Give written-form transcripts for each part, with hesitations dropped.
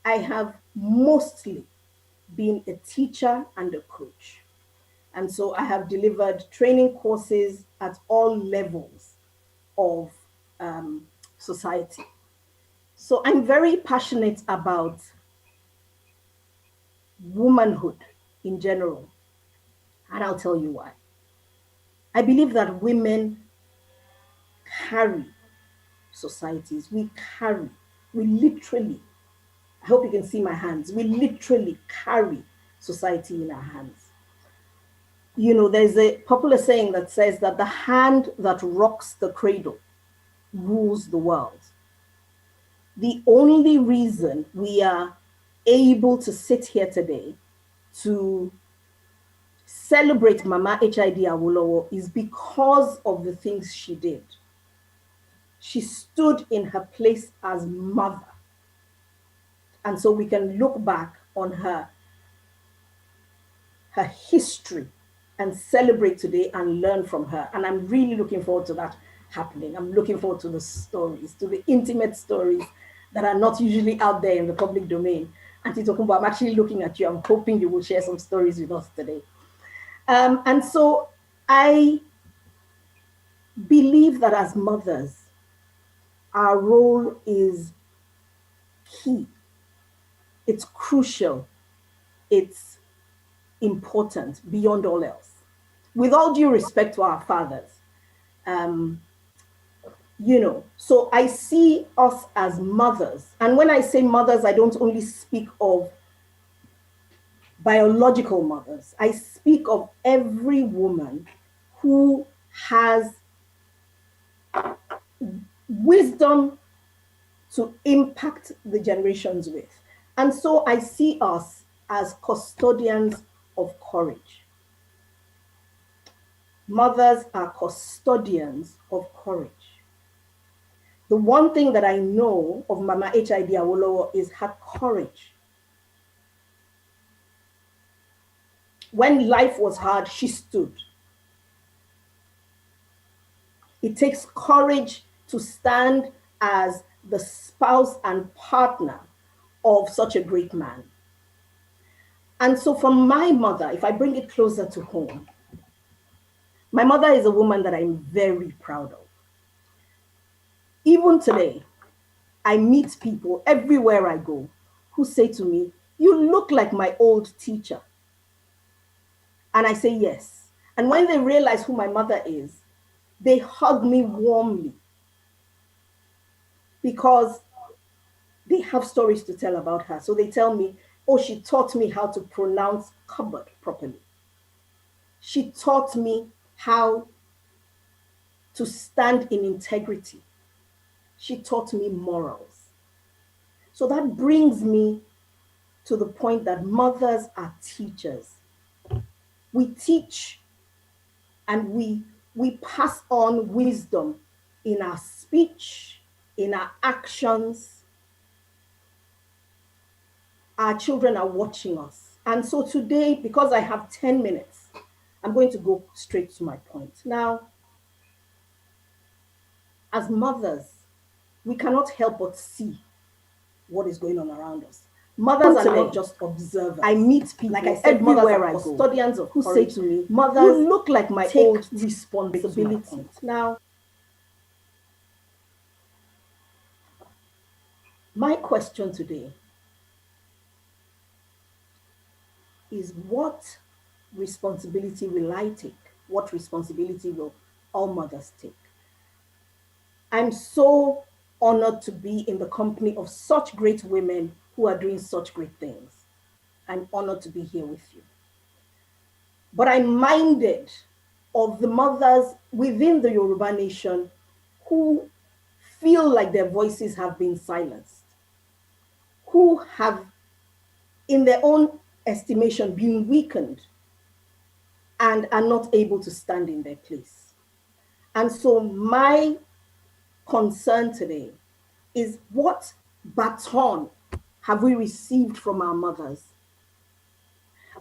I have mostly been a teacher and a coach. And so I have delivered training courses at all levels of society. So I'm very passionate about womanhood in general. And I'll tell you why. I believe that women carry societies. We literally, I hope you can see my hands, we literally carry society in our hands. You know, there's a popular saying that says that the hand that rocks the cradle rules the world. The only reason we are able to sit here today to celebrate Mama H.I.D. Awolowo is because of the things she did. She stood in her place as mother. And so we can look back on her history and celebrate today and learn from her. And I'm really looking forward to that happening. I'm looking forward to the stories, to the intimate stories that are not usually out there in the public domain. Auntie Tokumbo, I'm actually looking at you. I'm hoping you will share some stories with us today. And so I believe that as mothers, our role is key. It's crucial. It's important beyond all else. With all due respect to our fathers, so I see us as mothers. And when I say mothers, I don't only speak of biological mothers. I speak of every woman who has wisdom to impact the generations with. And so I see us as custodians of courage. Mothers are custodians of courage. The one thing that I know of Mama H.I.D. Awolowo is her courage. When life was hard, she stood. It takes courage to stand as the spouse and partner of such a great man. And so for my mother, if I bring it closer to home, my mother is a woman that I'm very proud of. Even today, I meet people everywhere I go who say to me, "You look like my old teacher." And I say yes. And when they realize who my mother is, they hug me warmly because they have stories to tell about her. So they tell me, "Oh, she taught me how to pronounce cupboard properly. She taught me how to stand in integrity. She taught me morals." So that brings me to the point that mothers are teachers. We teach and we pass on wisdom in our speech, in our actions. Our children are watching us. And so today, because I have 10 minutes, I'm going to go straight to my point. Now, as mothers, we cannot help but see what is going on around us. Mothers are not just observers. I meet people, like I said, everywhere I go, custodians of who say to me, "Mothers, you look like my old responsibility." Now, my question today is, what responsibility will I take? What responsibility will all mothers take? I'm so honored to be in the company of such great women who are doing such great things. I'm honored to be here with you. But I'm minded of the mothers within the Yoruba nation who feel like their voices have been silenced, who have, in their own estimation, been weakened and are not able to stand in their place. And so my concern today is, what baton have we received from our mothers?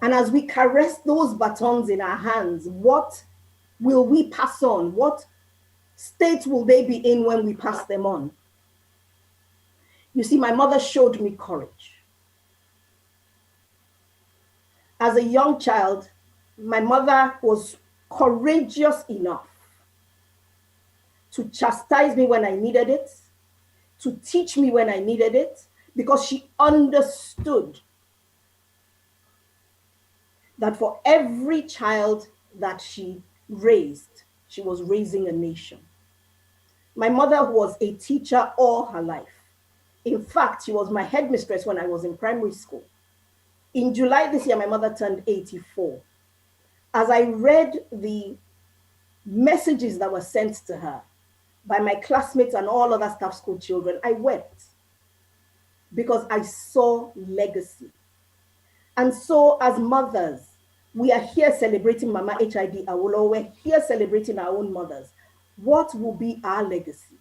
And as we caress those batons in our hands, what will we pass on? What state will they be in when we pass them on? You see, my mother showed me courage. As a young child, my mother was courageous enough to chastise me when I needed it, to teach me when I needed it, because she understood that for every child that she raised, she was raising a nation. My mother was a teacher all her life. In fact, she was my headmistress when I was in primary school. In July this year, my mother turned 84. As I read the messages that were sent to her by my classmates and all other staff school children, I wept because I saw legacy. And so, as mothers, we are here celebrating Mama HID Awolowo. We're here celebrating our own mothers. What will be our legacy?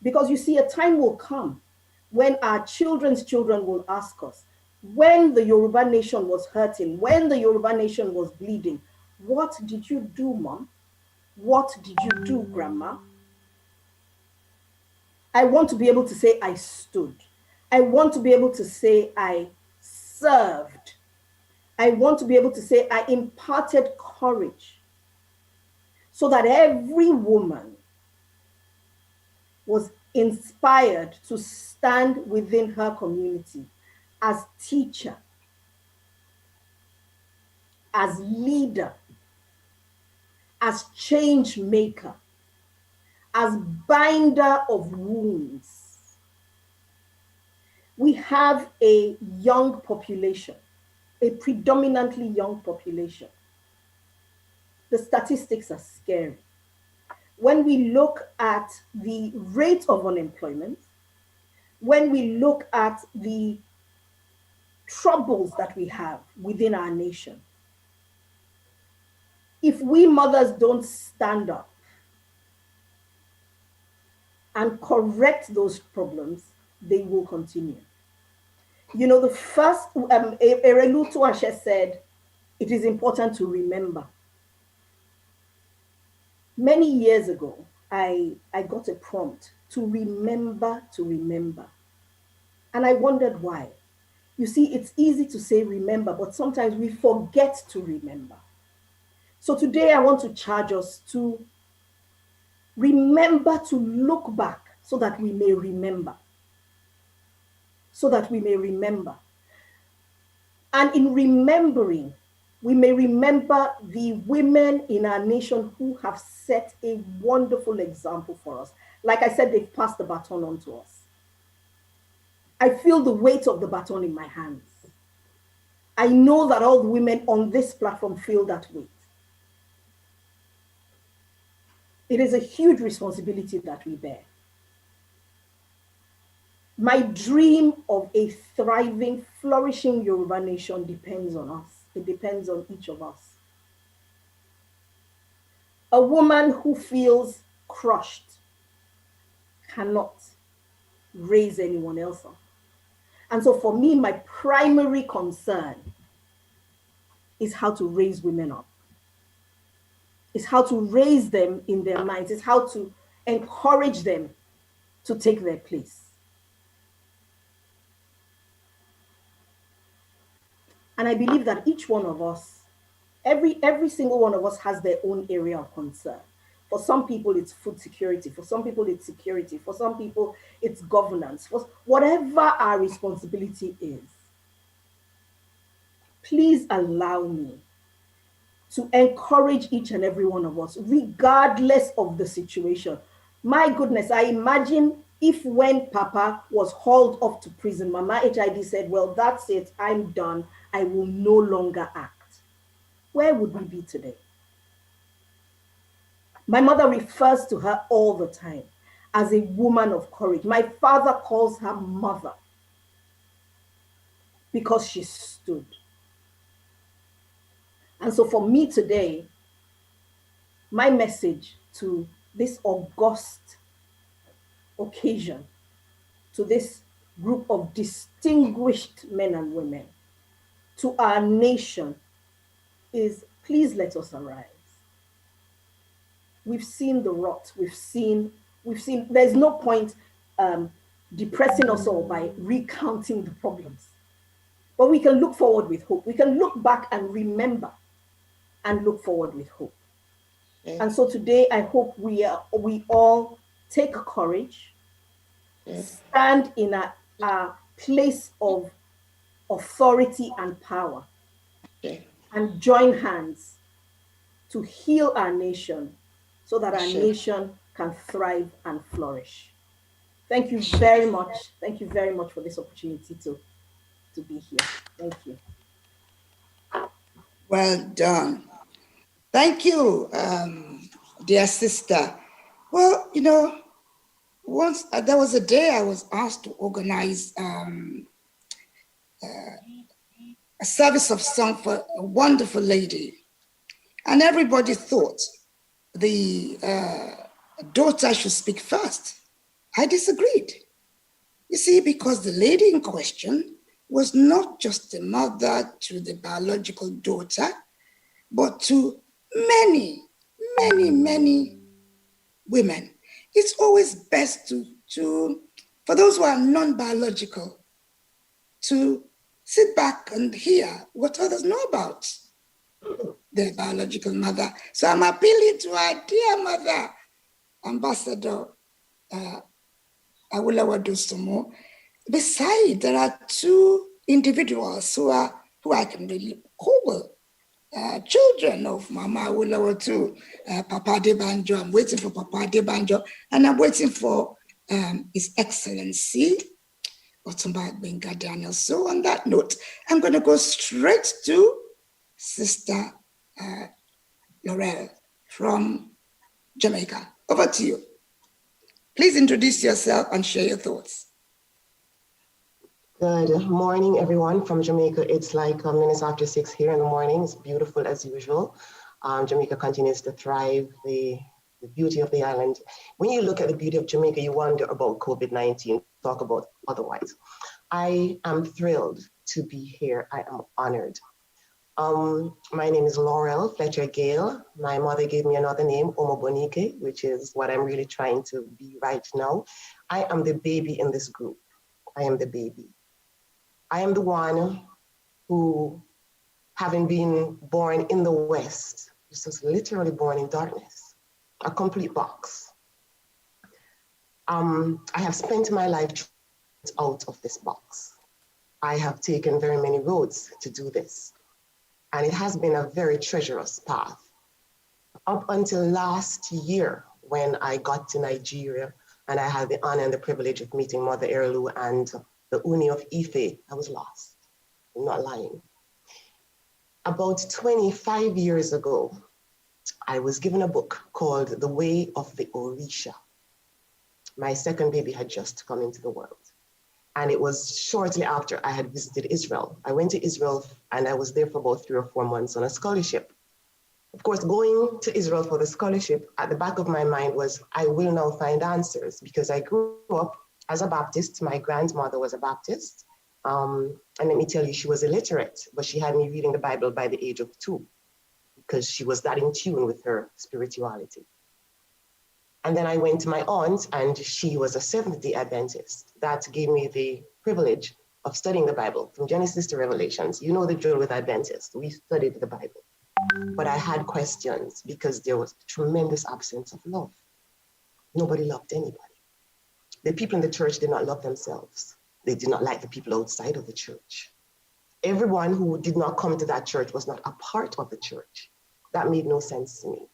Because you see, a time will come when our children's children will ask us, when the Yoruba nation was hurting, when the Yoruba nation was bleeding, what did you do, Mom? What did you do, Grandma? I want to be able to say I stood. I want to be able to say I served. I want to be able to say I imparted courage so that every woman was inspired to stand within her community as teacher, as leader, as change maker, as binder of wounds. We have a young population, a predominantly young population. The statistics are scary. When we look at the rate of unemployment, when we look at the troubles that we have within our nation, if we mothers don't stand up and correct those problems, they will continue. You know, the first, Erelu Tuashe said, it is important to remember. Many years ago, I got a prompt to remember to remember. And I wondered why. You see, it's easy to say remember, but sometimes we forget to remember. So today I want to charge us to remember to look back so that we may remember. So that we may remember. And in remembering, we may remember the women in our nation who have set a wonderful example for us. Like I said, they've passed the baton on to us. I feel the weight of the baton in my hands. I know that all the women on this platform feel that weight. It is a huge responsibility that we bear. My dream of a thriving, flourishing Yoruba nation depends on us. It depends on each of us. A woman who feels crushed cannot raise anyone else up. And so for me, my primary concern is how to raise women up. It's how to raise them in their minds. It's how to encourage them to take their place. And I believe that each one of us, every single one of us has their own area of concern. For some people, it's food security. For some people, it's security. For some people, it's governance. For whatever our responsibility is, please allow me to encourage each and every one of us, regardless of the situation. My goodness, I imagine if when Papa was hauled off to prison, Mama HID said, well, that's it, I'm done. I will no longer act. Where would we be today? My mother refers to her all the time as a woman of courage. My father calls her mother because she stood. And so for me today, my message to this august occasion, to this group of distinguished men and women, to our nation, is please let us arise. We've seen the rot. We've seen, there's no point depressing us all by recounting the problems. but we can look forward with hope. We can look back and remember and look forward with hope. Yeah. And so today, I hope we all take courage, Yeah. stand in a place of authority and power, Yeah. and join hands to heal our nation so that our Sure. nation can thrive and flourish. Thank you Sure. very much. Thank you very much for this opportunity to be here. Thank you. Well done. Thank you, dear sister. Well, once there was a day I was asked to organize a service of song for a wonderful lady, and everybody thought the daughter should speak first. I disagreed. You see, because the lady in question was not just a mother to the biological daughter, but to many, many women. It's always best to for those who are non-biological, to sit back and hear what others know about their biological mother. So I'm appealing to our dear mother, Ambassador Awolowo Dosumo. Besides, there are two individuals who I can really call children of Mama Awolowo too, Papa Adebanjo. I'm waiting for Papa Adebanjo, and I'm waiting for His Excellency Otumba Benga Daniel. So on that note, I'm going to go straight to Sister Laurel from Jamaica. Over to you. Please introduce yourself and share your thoughts. Good morning, everyone from Jamaica. It's like minutes after 6 here in the morning. It's beautiful as usual. Jamaica continues to thrive, the beauty of the island. When you look at the beauty of Jamaica, you wonder about COVID-19, talk about otherwise. I am thrilled to be here. I am honored. My name is Laurel Fletcher Gale. My mother gave me another name, Omobonike, which is what I'm really trying to be right now. I am the baby in this group. I am the baby. I am the one who, having been born in the West, this was literally born in darkness, a complete box. I have spent my life out of this box. I have taken very many roads to do this, and it has been a very treacherous path. Up until last year, when I got to Nigeria, and I had the honor and the privilege of meeting Mother Erelu and the Uni of Ife, I was lost. I'm not lying. About 25 years ago, I was given a book called The Way of the Orisha. My second baby had just come into the world. And it was shortly after I had visited Israel. I went to Israel and I was there for about 3 or 4 months on a scholarship. Of course, going to Israel for the scholarship, at the back of my mind was, I will now find answers, because I grew up as a Baptist. My grandmother was a Baptist. And let me tell you, she was illiterate, but she had me reading the Bible by the age of 2, because she was that in tune with her spirituality. And then I went to my aunt, and she was a Seventh-day Adventist. That gave me the privilege of studying the Bible from Genesis to Revelations. You know the drill with Adventists. We studied the Bible. But I had questions because there was a tremendous absence of love. Nobody loved anybody. The people in the church did not love themselves. They did not like the people outside of the church. Everyone who did not come to that church was not a part of the church. That made no sense to me.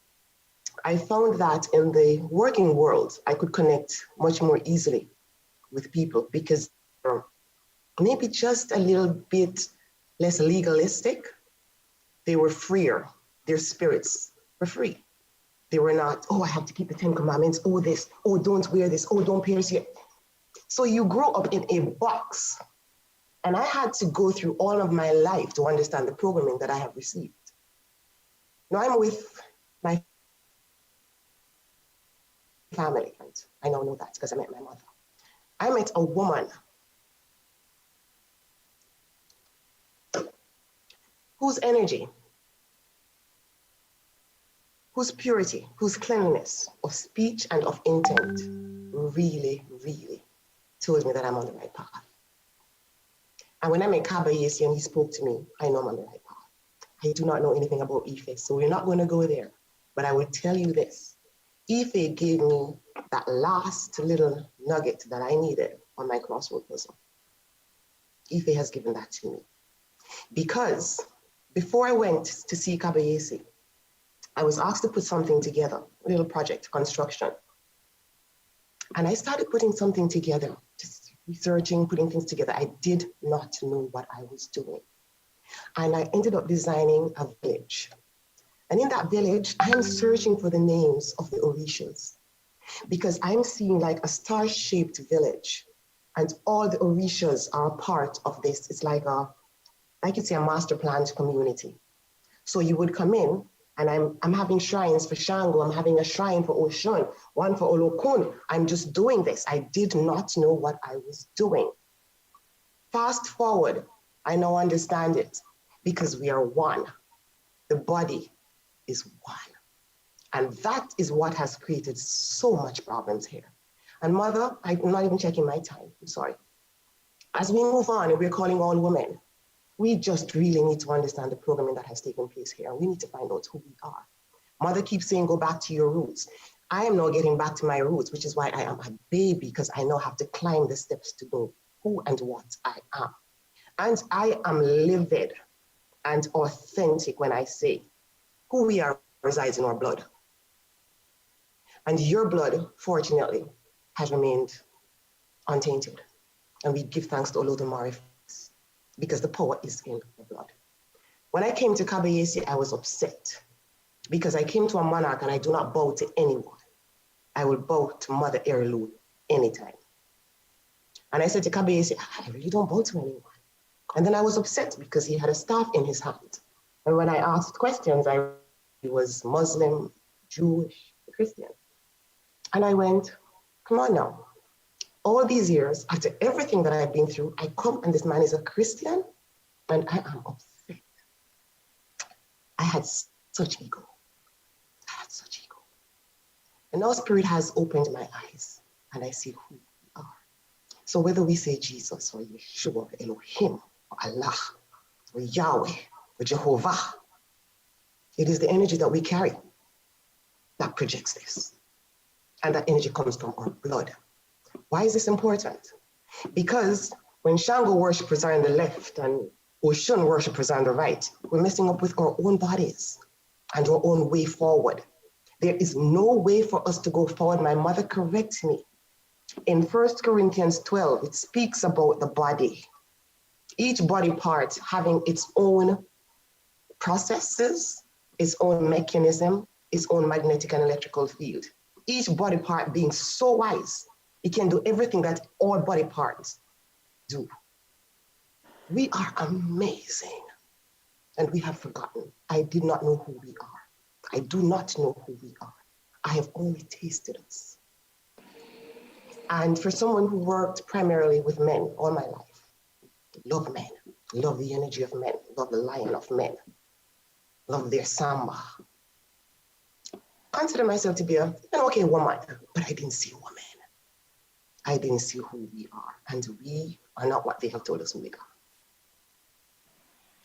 I found that in the working world, I could connect much more easily with people because maybe just a little bit less legalistic. They were freer. Their spirits were free. They were not, oh, I have to keep the 10 Commandments, oh, this, oh, don't wear this, oh, don't pierce your. So you grow up in a box. And I had to go through all of my life to understand the programming that I have received. Now I'm with my family, right? I now know that because I met my mother. I met a woman whose energy, whose purity, whose cleanliness of speech and of intent really, really told me that I'm on the right path. And when I met Kabayesi and he spoke to me, I know I'm on the right path. I do not know anything about Ife, so we're not going to go there. But I will tell you this. Ife gave me that last little nugget that I needed on my crossroad puzzle. Ife has given that to me. Because before I went to see Kabayesi, I was asked to put something together, a little project, construction. And I started putting something together, just researching, putting things together. I did not know what I was doing. And I ended up designing a village. And in that village, I'm searching for the names of the Orishas because I'm seeing like a star-shaped village and all the Orishas are a part of this. It's like you'd say a master planned community. So you would come in and I'm having shrines for Shango, I'm having a shrine for Oshun, one for Olokun. I'm just doing this. I did not know what I was doing. Fast forward, I now understand it because we are one. The body is one. And that is what has created so much problems here. And mother, I'm not even checking my time, I'm sorry. As we move on and we're calling all women, we just really need to understand the programming that has taken place here. We need to find out who we are. Mother keeps saying, go back to your roots. I am now getting back to my roots, which is why I am a baby, because I now have to climb the steps to know who and what I am. And I am livid and authentic when I say who we are resides in our blood. And your blood, fortunately, has remained untainted. And we give thanks to Olodumare because the power is in the blood. When I came to Kabayesi, I was upset because I came to a monarch and I do not bow to anyone. I will bow to Mother Erilu anytime. And I said to Kabayesi, I really don't bow to anyone. And then I was upset because he had a staff in his hand. And when I asked questions, he was Muslim, Jewish, Christian. And I went, come on now. All these years, after everything that I've been through, I come and this man is a Christian and I am upset. I had such ego. I had such ego. And now Spirit has opened my eyes and I see who we are. So whether we say Jesus or Yeshua, or Elohim, or Allah, or Yahweh, or Jehovah, it is the energy that we carry that projects this. And that energy comes from our blood. Why is this important? Because when Shango worshippers are on the left and Oshun worshippers are on the right, we're messing up with our own bodies and our own way forward. There is no way for us to go forward. My mother corrects me. In 1 Corinthians 12, it speaks about the body. Each body part having its own processes, its own mechanism, its own magnetic and electrical field. Each body part being so wise, it can do everything that all body parts do. We are amazing. And we have forgotten. I did not know who we are. I do not know who we are. I have only tasted us. And for someone who worked primarily with men all my life, love men, love the energy of men, love the lion of men, love their samba. Consider myself to be an okay woman, but I didn't see woman. I didn't see who we are, and we are not what they have told us we are.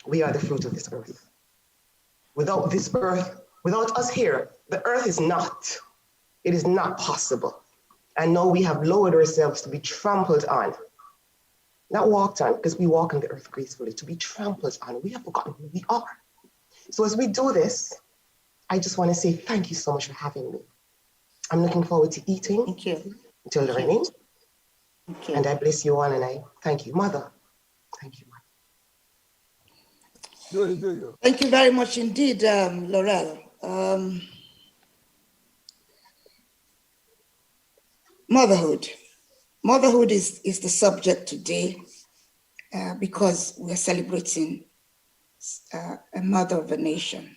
We are the fruit of this earth. Without this earth, without us here, the earth is not. It is not possible. And now we have lowered ourselves to be trampled on. Not walked on, because we walk on the earth gracefully, to be trampled on. We have forgotten who we are. So as we do this, I just want to say thank you so much for having me. I'm looking forward to eating, Thank you. to learning. Thank you. And I bless you all and I thank you, Mother. Thank you, Mother. Thank you very much indeed, Laurel. Motherhood. Motherhood is the subject today because we're celebrating a mother of a nation,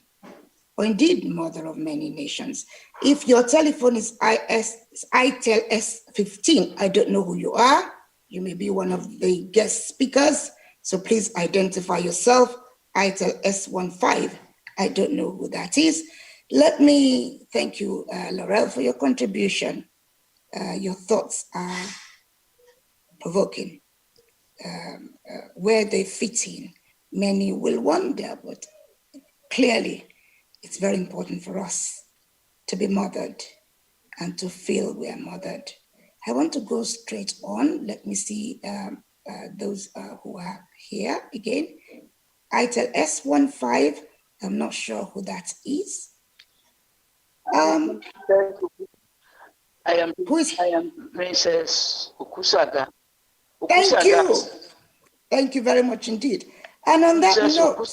or indeed mother of many nations. If your telephone is ITEL S15, I don't know who you are. You may be one of the guest speakers, so please identify yourself. ITEL S15, I don't know who that is. Let me thank you, Laurel, for your contribution. Your thoughts are provoking. where they fit in, many will wonder, but clearly it's very important for us to be mothered and to feel we are mothered. I want to go straight on. Let me see those who are here again. Itel S15, I'm not sure who that is. Who is? I am Princess Okusaga. Thank you. Thank you very much indeed. And on that note,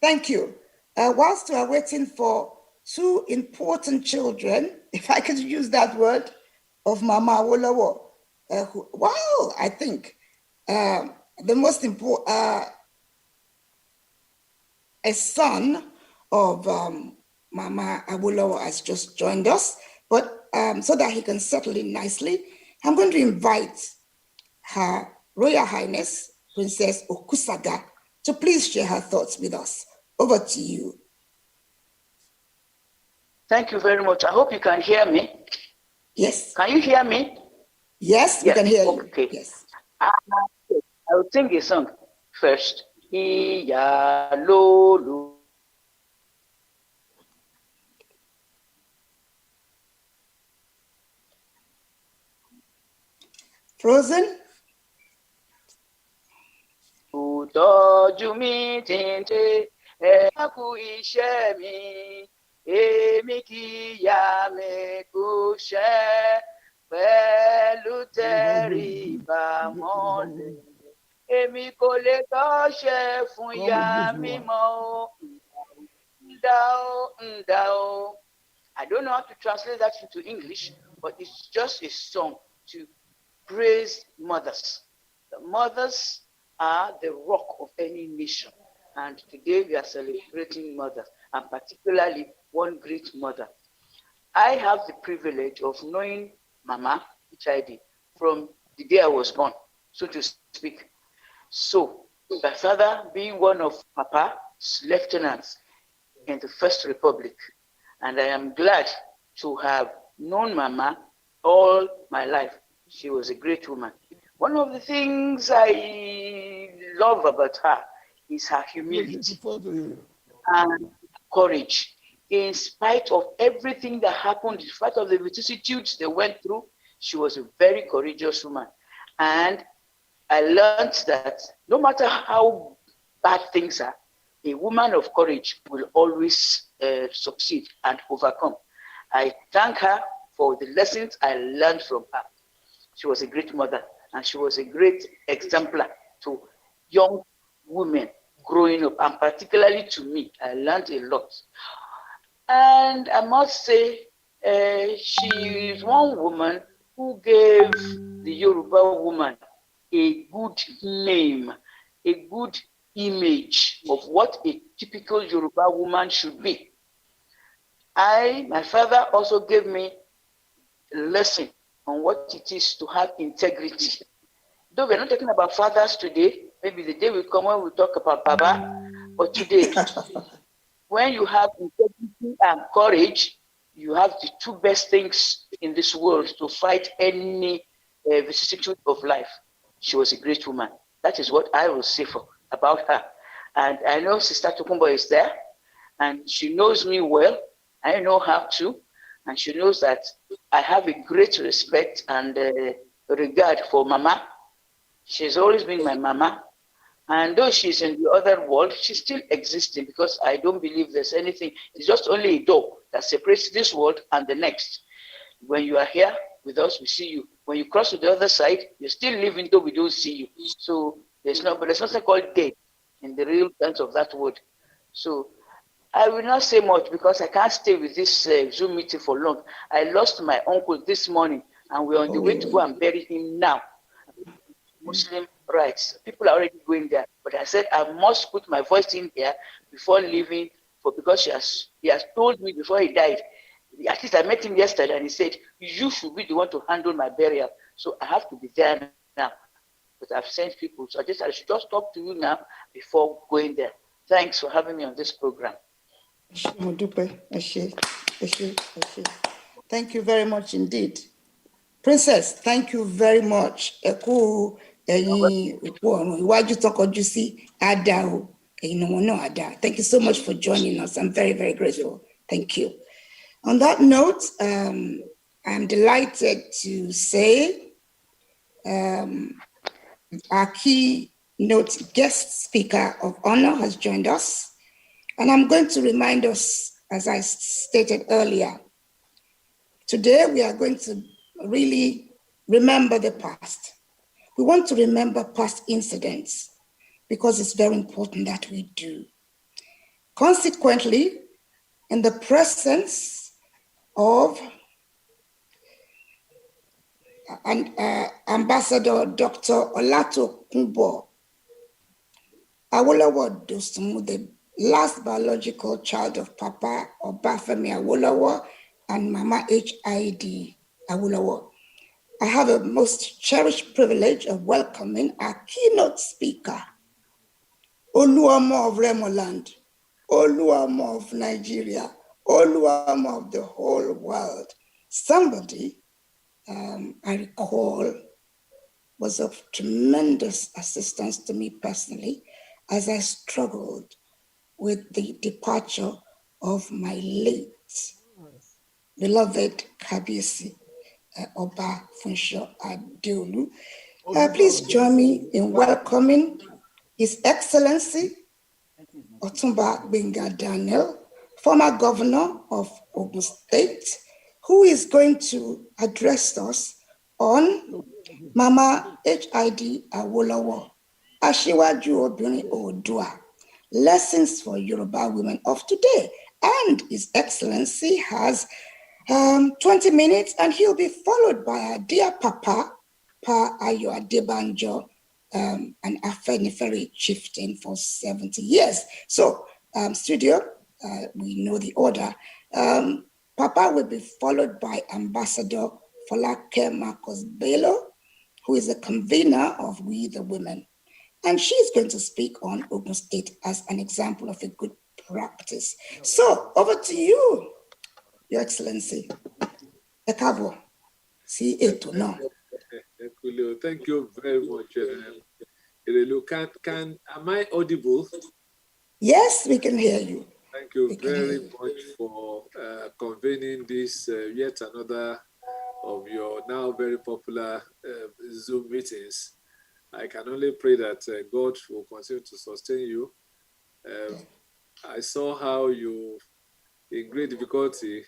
thank you. Whilst we are waiting for two important children, if I could use that word, of Mama Awolowo, wow, I think the most important, a son of Mama Awolowo has just joined us, but so that he can settle in nicely, I'm going to invite Her Royal Highness, Princess Okusaga, to please share her thoughts with us. Over to you. Thank you very much. I hope you can hear me. Yes. Can you hear me? Yes, we can hear you. Okay. Yes. I will sing a song first. Iya lolu. Frozen? Tọ́jú mi tìǹtì, ẹ kú iṣẹ́ mi, èmi kì í yá mi kú ṣẹ́, pẹ̀lú tẹríba mọ́lẹ̀. Èmi kò lè tọ́ṣẹ́ fún ìyá mi mọ́. Ndao. I don't know how to translate that into English, but it's just a song to praise mothers. The mothers are the rock of any nation. And today we are celebrating mothers, and particularly one great mother. I have the privilege of knowing Mama Ichaide from the day I was born, so to speak. So, my father being one of Papa's lieutenants in the First Republic, and I am glad to have known Mama all my life. She was a great woman. One of the things I love about her is her humility and courage. In spite of everything that happened, in spite of the vicissitudes they went through, she was a very courageous woman. And I learned that no matter how bad things are, a woman of courage will always succeed and overcome. I thank her for the lessons I learned from her. She was a great mother, and she was a great exemplar to young women growing up, and particularly to me. I learned a lot. And I must say, she is one woman who gave the Yoruba woman a good name, a good image of what a typical Yoruba woman should be. My father also gave me a lesson on what it is to have integrity. Though we're not talking about fathers today, maybe the day will come when we talk about Baba, but today, when you have integrity and courage, you have the two best things in this world to fight any vicissitude of life. She was a great woman. That is what I will say about her. And I know Sister Tokumbo is there, and she knows me well. I know her too, and she knows that I have a great respect and regard for Mama. She's always been my Mama. And though she's in the other world, she's still existing, because I don't believe there's anything. It's just only a door that separates this world and the next. When you are here with us, we see you. When you cross to the other side, you're still living though we don't see you. So there's nothing called dead in the real sense of that word. So I will not say much because I can't stay with this Zoom meeting for long. I lost my uncle this morning, and we're on the way to go and bury him now. Muslim rights. People are already going there. But I said I must put my voice in here before leaving, because he has told me before he died. At least I met him yesterday, and he said, you should be the one to handle my burial. So I have to be there now. But I've sent people. So I should just talk to you now before going there. Thanks for having me on this program. Thank you very much indeed. Princess, thank you very much. Eku ẹ̀yin òpó ọ̀run iwájú tán kọjú sí àdá o ẹ̀yin wọn náà àdá. Thank you so much for joining us. I'm very, very grateful. Thank you. On that note, I'm delighted to say our keynote guest speaker of honor has joined us. And I'm going to remind us, as I stated earlier, today we are going to really remember the past. We want to remember past incidents because it's very important that we do. Consequently, in the presence of Ambassador Dr. Olatokunbo Awolowo Dosunmu, the last biological child of Papa Obafemi Awolowo and Mama H.I.D. Awolowo, I have a most cherished privilege of welcoming our keynote speaker, Oluomo of Remoland, Oluomo of Nigeria, Oluomo of the whole world. Somebody I recall was of tremendous assistance to me personally as I struggled with the departure of my late beloved Kabisi Oba Funsho Adeolu. Please join me in welcoming His Excellency Otumba Gbenga Daniel, former governor of Ogun State, who is going to address us on Mama H.I.D. Awolowo, Asiwaju Obinrin Oodua, lessons for Yoruba women of today. And His Excellency has 20 minutes, and he'll be followed by our dear Papa, Pa Ayo Adebanjo, an Afenifere chieftain for 70 years. So, studio, we know the order. Papa will be followed by Ambassador Folake Marcos Bello, who is the convener of We the Women. And she's going to speak on Ogun State as an example of a good practice. So, over to you, Your Excellency. Ekabo, see it or not. Thank you very much. Am I audible? Yes, we can hear you. Thank you very much for convening this yet another of your now very popular Zoom meetings. I can only pray that God will continue to sustain you. I saw how you, in great difficulty,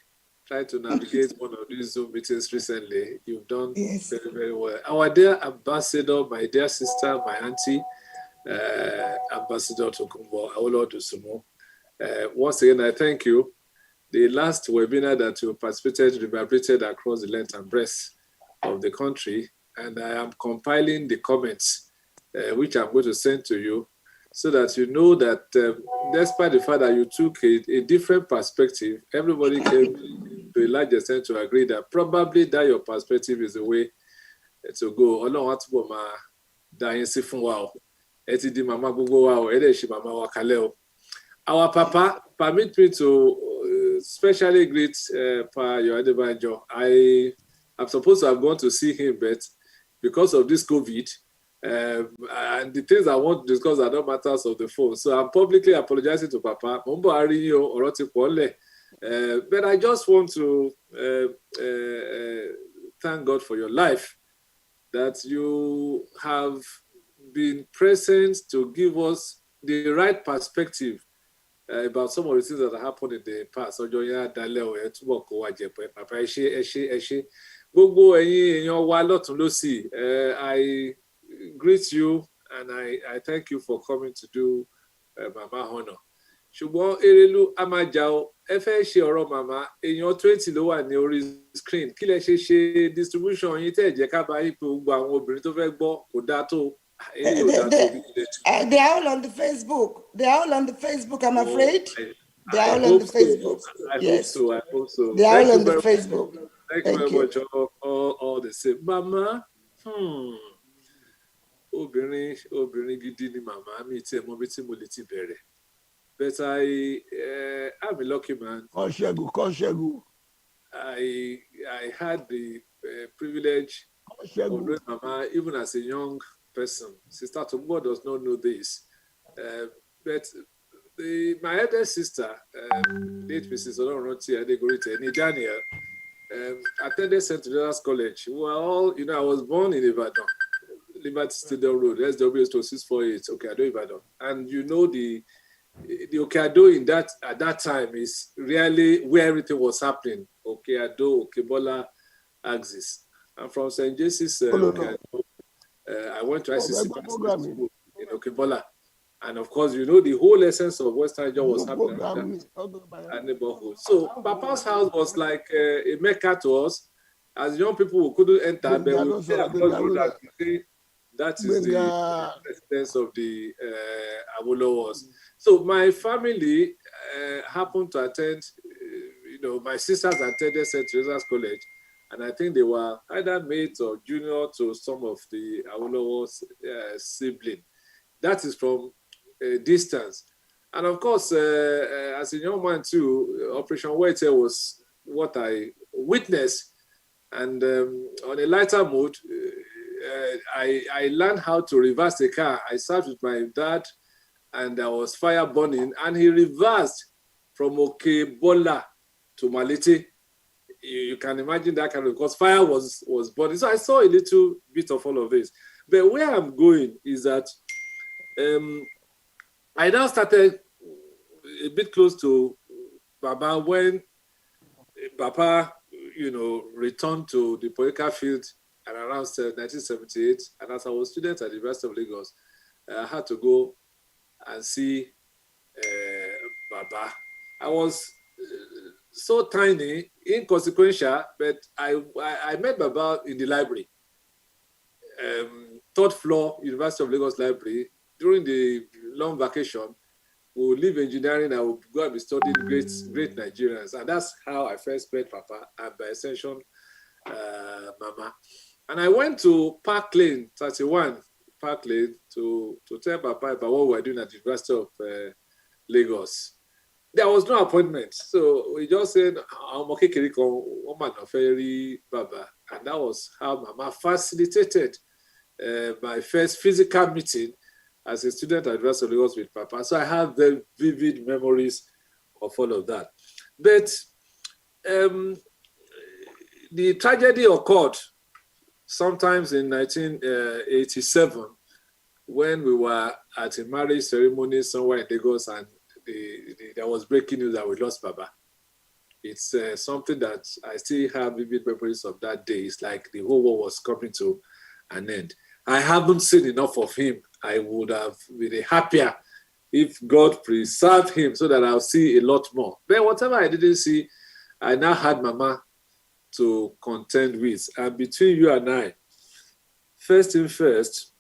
tried to navigate one of these Zoom meetings recently. You've done very, very well. Our dear ambassador, my dear sister, my auntie, Ambassador Tokunbo Awolowo Dosunmu. Once again, I thank you. The last webinar that you participated reverberated across the length and breadth of the country, and I am compiling the comments, which I'm going to send to you, so that you know that despite the fact that you took a different perspective, everybody came to a large extent to agree that probably that your perspective is the way to go. Ọlọ́run á túbọ̀ máa dá yín sí fún wa o. Ẹ ti di màmá gbogbo wa o, ẹ dẹ̀ ṣe màmá wa kalẹ̀ o. Our Papa, permit me to specially greet Pa Ayo Adebanjo. I am supposed to have gone to see him, but because of this COVID, and the things I want to discuss are not matters of the phone. So I'm publicly apologizing to Papa. But I just want to thank God for your life, that you have been present to give us the right perspective about some of the things that happened in the past. I greet you and I thank you for coming to do Mama honor. Ṣùgbọ́n Erelu Amajao, ẹ fẹ́ ṣe ọ̀rọ̀ màmá, èèyàn 20 ló wà ní orí screen. Kí lẹ ṣe distribution yín tẹ́ jẹ́ ká bá yín pé gbogbo àwọn obìnrin tó fẹ́ gbọ́ kò dáa tó. They are all on the Facebook. They are all on the Facebook, I'm afraid. They are all on the Facebook. I hope so. They are all on the Facebook. Thank you very much. All the same. Mama, obìnrin gidi ni màmá mi tí ẹ mọ̀ bí tí mo lè ti bẹ̀rẹ̀. But I'm a lucky man. I had the privilege of knowing Mama even as a young person. Sister Tomo does not know this. But my eldest sister, late Mrs. Olorunti Adegorite, Daniel, attended St. Joseph's College. We were all, I was born in Ibadan, Liberty Stadium Road, SWS 2648, Okeado, Ibadan. And the Okeado at that time is really where everything was happening. Okeado, Okebola axis. And from St. Jesse's Okeado, I went to ICC school in Okebola. And of course, the whole essence of Western Region was happening in that neighborhood. So Papa's house was like a mecca to us. As young people, we couldn't enter, but we would say across the road and say that is the residence of the Awolowos. So my family happened to attend, my sisters attended St. Teresa's College, and I think they were either mates or junior to some of the Awolowos siblings. That is from distance. And of course, as a young man too, Operation Waite was what I witnessed. And on a lighter mood, I learned how to reverse a car. I sat with my dad and there was fire burning, and he reversed from Okebola to Malete. You can imagine that kind of, because fire was burning. So I saw a little bit of all of this. But where I'm going is that I now started a bit close to Baba when Baba, returned to the political field at around 1978. And as I was a student at the University of Lagos, I had to go and see Baba. I was so tiny, inconsequential, but I met Baba in the library, third floor, University of Lagos Library. During the long vacation, we would leave engineering and we would go and be studying great Nigerians. And that's how I first met Papa, and by extension, Mama. And I went to Park Lane, 31 Park Lane, to tell Papa about what we were doing at the University of Lagos. There was no appointment. So we just said, Baba. And that was how Mama facilitated my first physical meeting as a student at University of Lagos with Papa. So I have very vivid memories of all of that. But the tragedy occurred sometimes in 1987 when we were at a marriage ceremony somewhere in Lagos, and there was breaking news that we lost Baba. It's something that I still have vivid memories of that day. It's like the whole world was coming to an end. I haven't seen enough of him. I would have been happier if God preserved him so that I'll see a lot more. But whatever I didn't see, I now had Mama to contend with. And between you and I, first thing first,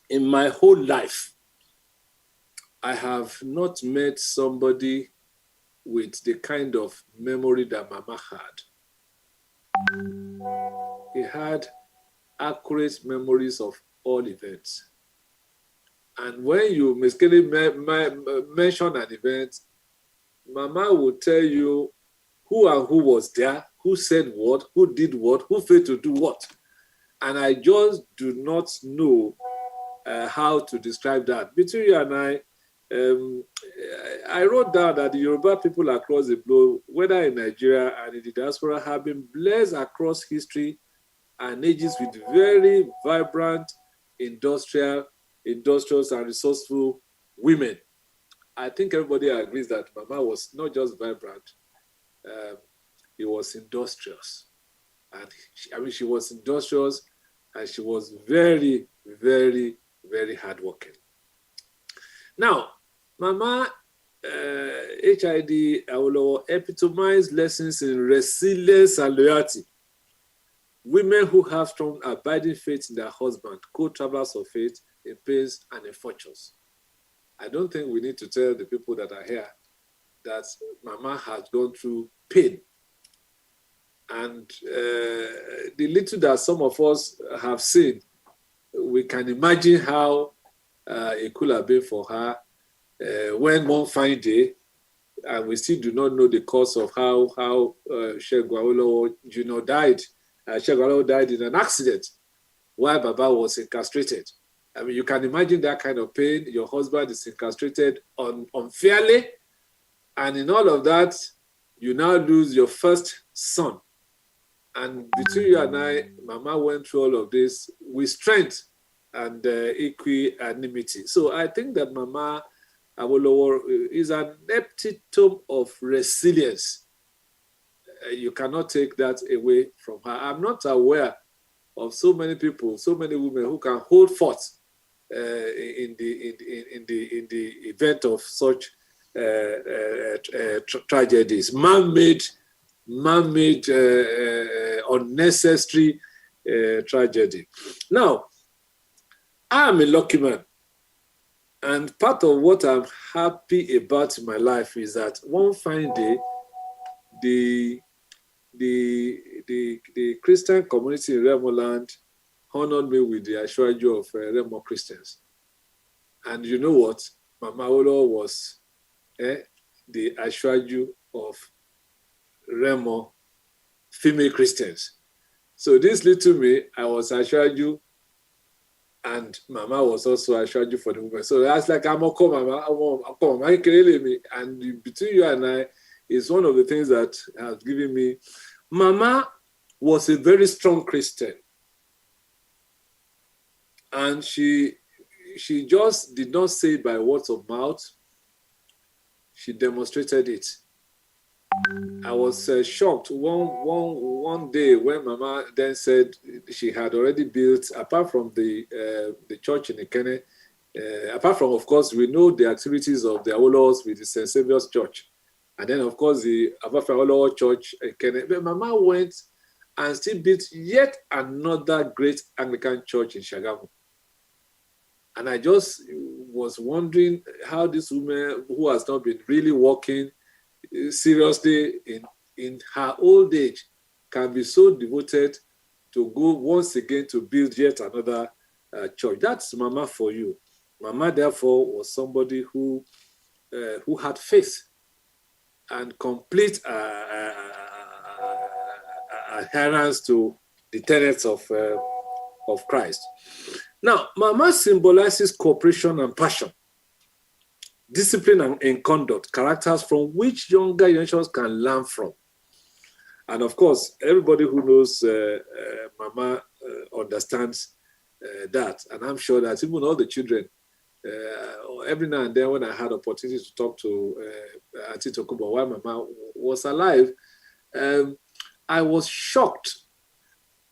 in my whole life, I have not met somebody with the kind of memory that Mama had. He had accurate memories of all events. And when you mistakenly mention an event, Mama will tell you who and who was there, who said what, who did what, who failed to do what. And I just do not know how to describe that. Between you and I wrote down that the Yoruba people across the globe, whether in Nigeria and in the diaspora, have been blessed across history and ages with very vibrant, industrious and resourceful women. I think everybody agrees that Mama was not just vibrant, he was industrious. And she was industrious, and she was very, very, very hardworking. Now, Mama HID Awolowo epitomized lessons in resilience and loyalty. Women who have strong, abiding faith in their husband, co-travelers of faith in pains and in fortunes. I don't think we need to tell the people that are here that Mama has gone through pain. And the little that some of us have seen, we can imagine how it could have been for her when one fine day, and we still do not know the cause of how Sheikh Awolowo Jr. died. Sheikh Awolowo died in an accident while Baba was incarcerated. I mean, you can imagine that kind of pain. Your husband is incarcerated unfairly, and in all of that, you now lose your first son. And between you and I, Mama went through all of this with strength and equanimity. So I think that Mama Awolowo is an epitome of resilience. You cannot take that away from her. I'm not aware of so many people, so many women who can hold forth in the event of such tragedies, man-made, unnecessary tragedy. Now, I'm a lucky man, and part of what I'm happy about in my life is that one fine day, the Christian community in Remo land honored me with the Asiwaju of Remo Christians. And you know what? Mama Awolowo was the Asiwaju of Remo female Christians. So this little me, I was Asiwaju, and Mama was also Asiwaju for the women. So that's like, I'm a Mama, and between you and I, is one of the things that has given me. Mama was a very strong Christian. And she just did not say it by words of mouth. She demonstrated it. I was shocked one day when Mama then said she had already built, apart from the church in Ikene, apart from, of course, we know the activities of the Awolowos with the St. Saviour's Church. And then, of course, the Awolowo Church, but Mama went and still built yet another great Anglican church in Shagamu. And I just was wondering how this woman, who has not been really working seriously in her old age, can be so devoted to go once again to build yet another church. That's Mama for you. Mama, therefore, was somebody who had faith and complete adherence to the tenets of Christ. Now, Mama symbolizes cooperation and passion, discipline and conduct, characters from which younger generations can learn from. And of course, everybody who knows Mama understands that. And I'm sure that even all the children, every now and then when I had opportunity to talk to Auntie Tokubo while Mama was alive, I was shocked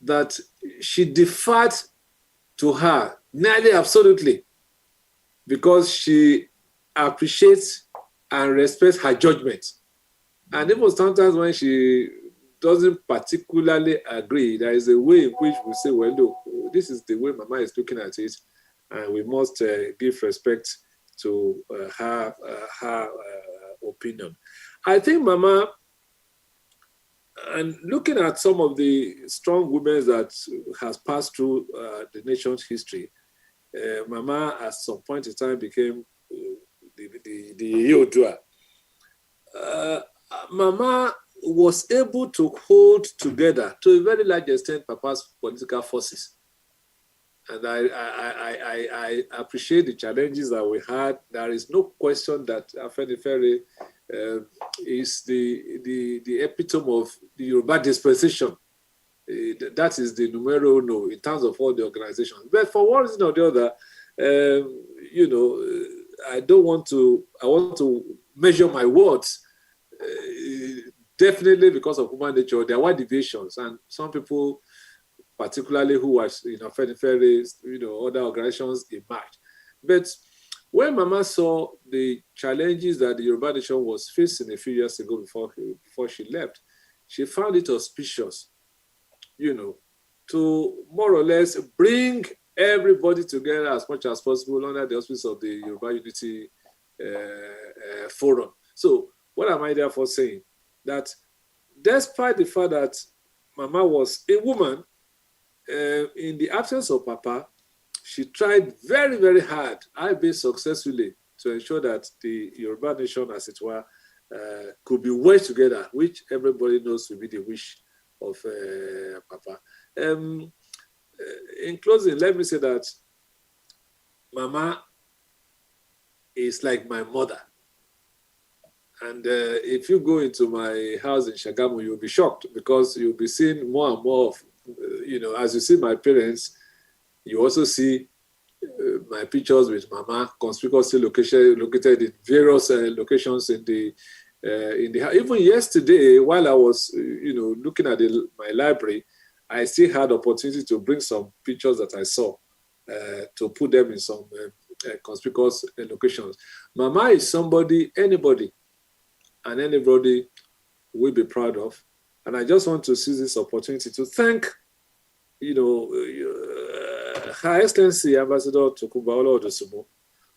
that she deferred to her nearly absolutely, because she appreciates and respects her judgment. And even sometimes when she doesn't particularly agree, there is a way in which we say, well, look, this is the way Mama is looking at it, and we must give respect to her opinion. I think Mama, and looking at some of the strong women that has passed through the nation's history, Mama at some point in time became the Oodua. Mama was able to hold together, to a very large extent, Papa's political forces. And I appreciate the challenges that we had. There is no question that Afenifere is the epitome of the Yoruba dispensation. That is the numero uno in terms of all the organizations. But for one reason or the other, I want to measure my words. Definitely because of human nature, there were deviations, and some people, particularly who was Afenifere, other organizations emerged. But when Mama saw the challenges that the Yoruba nation was facing a few years ago before she left, she found it auspicious, to more or less bring everybody together as much as possible under the auspices of the Yoruba Unity Forum. So what am I therefore saying? That despite the fact that Mama was a woman, in the absence of Papa, she tried very, very hard, albeit successfully, to ensure that the Yoruba nation, as it were, could be wedged together, which everybody knows will be the wish of Papa. in closing, let me say that Mama is like my mother. And if you go into my house in Shagamu, you'll be shocked because you'll be seeing more and more of, as you see my parents, you also see my pictures with Mama conspicuously located in various locations in the even yesterday while I was looking at my library, I still had opportunity to bring some pictures that I saw to put them in some conspicuous locations. Mama is somebody anybody will be proud of, and I just want to seize this opportunity to thank Her Excellency Ambassador Tokunbo Awolowo Odosunmu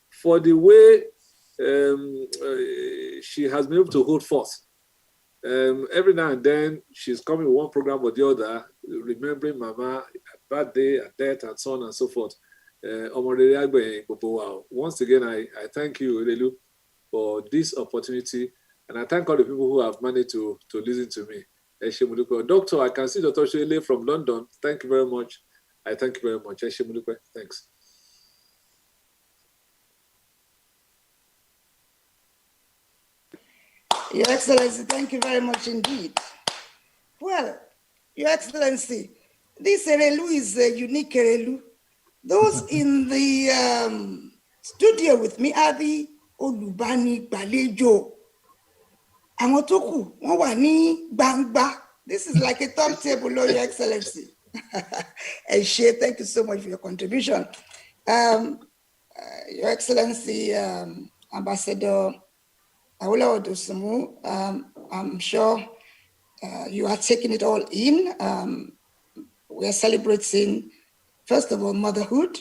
for the way she has been able to hold forth. Every now and then, she's coming with one program or the other, remembering Mama, birthday, her death, and so on and so forth. Once again, I thank you, Irelu, for this opportunity, and I thank all the people who have managed to listen to me. Doctor, I can see Dr. Shele from London. Thank you very much. I thank you very much. Thanks. Your Excellency, thank you very much indeed. Well, Your Excellency, this Erelu is a unique Erelu. Those in the studio with me are the Olubani Gbalejo. Àwọn tó kù, wọ́n wà ní gbangba. This is like a top table, Your Excellency. Eshe, thank you so much for your contribution. Your Excellency, Ambassador Awolowo Odosunmu, I'm sure you are taking it all in. We are celebrating, first of all, motherhood,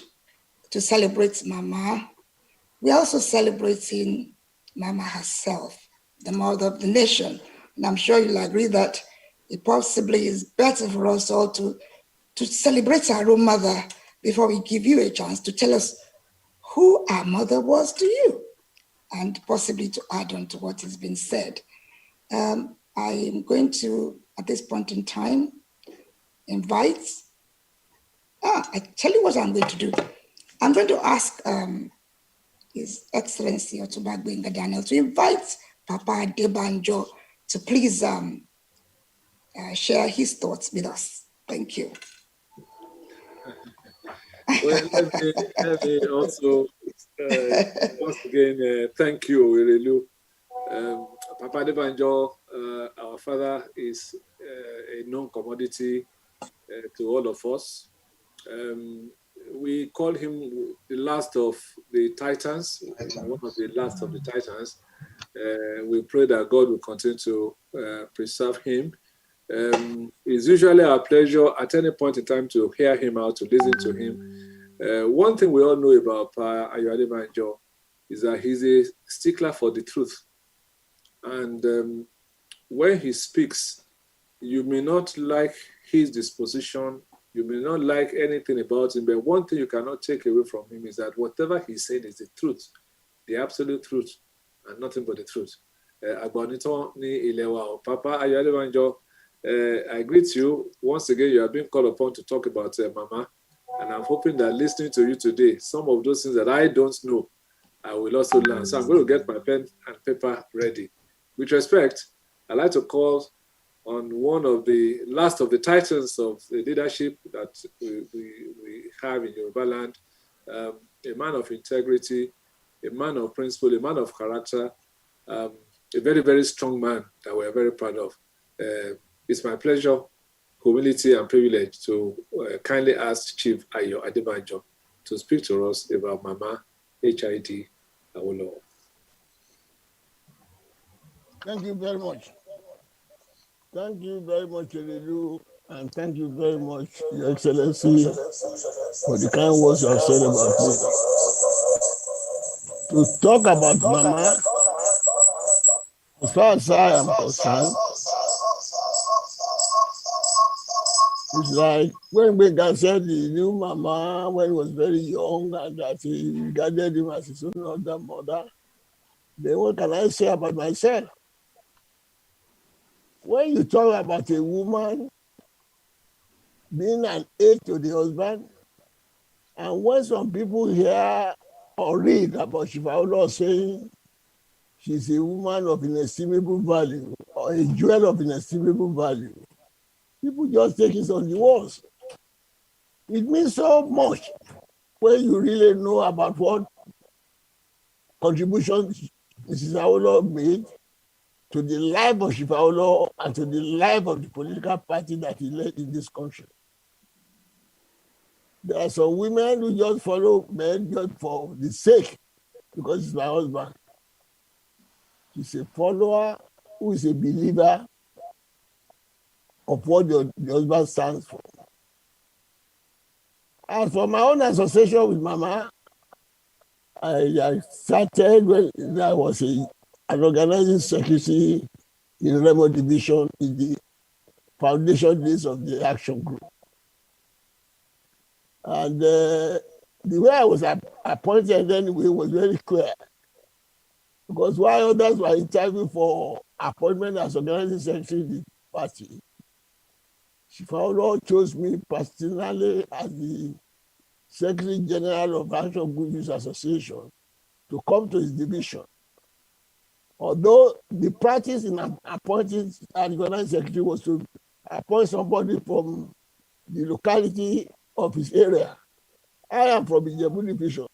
to celebrate Mama. We are also celebrating Mama herself, the mother of the nation. And I'm sure you'll agree that it possibly is better for us all to celebrate our own mother before we give you a chance to tell us who our mother was to you, and possibly to add on to what has been said. I am going to, at this point in time, invite, I tell you what I'm going to do. I'm going to ask His Excellency Otunba Gbenga Daniel to invite Papa Adebanjo to please share his thoughts with us. Thank you. Well, let me also once again thank you, Irelu. Papa Adebanjo, our father, is a known commodity to all of us. We call him the last of the Titans, one of the last of the Titans. We pray that God will continue to preserve him. It's usually our pleasure at any point in time to hear him out, to listen to him. One thing we all know about Pa Ayo Adebanjo is that he's a stickler for the truth. And when he speaks, you may not like his disposition, you may not like anything about him, but one thing you cannot take away from him is that whatever he said is the truth, the absolute truth, and nothing but the truth. Agbonito ni Ilewa, Papa Ayo Adebanjo, I greet you. Once again, you are being called upon to talk about Mama, and I'm hoping that listening to you today, some of those things that I don't know, I will also learn. So I'm going to get my pen and paper ready. With respect, I'd like to call on one of the last of the titans of the leadership that we have in Yoruba land, a man of integrity, a man of principle, a man of character, a very, very strong man that we're very proud of. It's my pleasure, humility, and privilege to kindly ask Chief Ayo Adebanjo to speak to us about Mama HID Awolowo. Thank you very much. Thank you very much, Elelu, and thank you very much, Your Excellency, for the kind words you have said about me. To talk about Mama, as far as I am concerned, it's like when Gbenga said he knew Mama when he was very young and that he regarded him as his own older mother. Then what can I say about myself? When you talk about a woman being an aid to the husband. And when some people hear or read about Chief Awolowo saying she's a woman of inestimable value or a jewel of inestimable value, people just take it on the walls. It means so much when you really know about what contribution Mrs. Awolowo made to the life of Chief Awolowo and to the life of the political party that he led in this country. There are some women who just follow men just for the sake, because it's my husband. She's a follower who is a believer of what the husband stands for. As for my own association with Mama, I started when I was an organizing secretary in Remo Division in the foundation days of the Action Group. And the way I was appointed anyway was very clear. Because while others were interviewing for appointment as organizing secretary in the party, Chief Awolowo chose me personally as the Secretary General of Action Group Youth Association to come to his division. Although the practice in appointing an organizing secretary was to appoint somebody from the locality of his area. I am from Ijebu Division.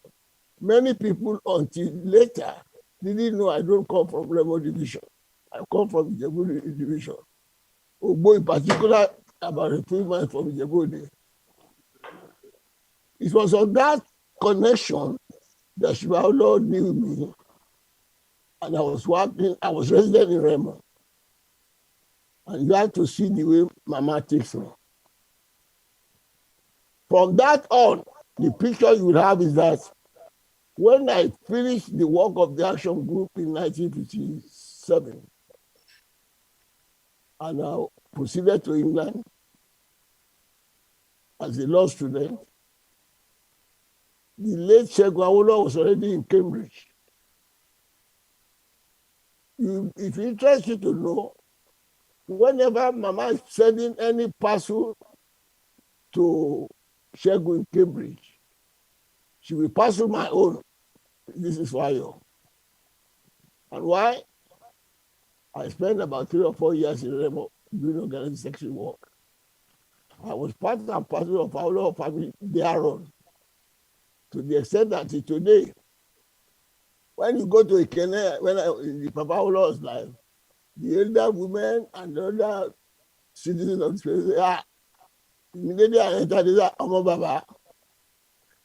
Many people until later didn't know I don't come from Remo Division. I come from Ijebu Division. Ogbo in particular, about a few months from Ijebu. It was on that connection that Chief Awolowo knew me. And I was resident in Remo. And you have to see the way Mama takes me. From that on, the picture you will have is that when I finished the work of the Action Group in 1957, and I proceeded to England as a law student, the late Segun Awolowo was already in Cambridge. If it interests you to know, whenever Mama is sending any parcel to Segun in Cambridge, she will parcel my own. This is why. And why? I spent about 3 or 4 years in Remo doing organizing secretary work. I was part and parcel of Awolowo family thereon, to the extent that today, when you go to Ikene, in the Papa Awolowo's life, the elder women and the other citizens of the place say, immediately I entered, they say, Omo Baba.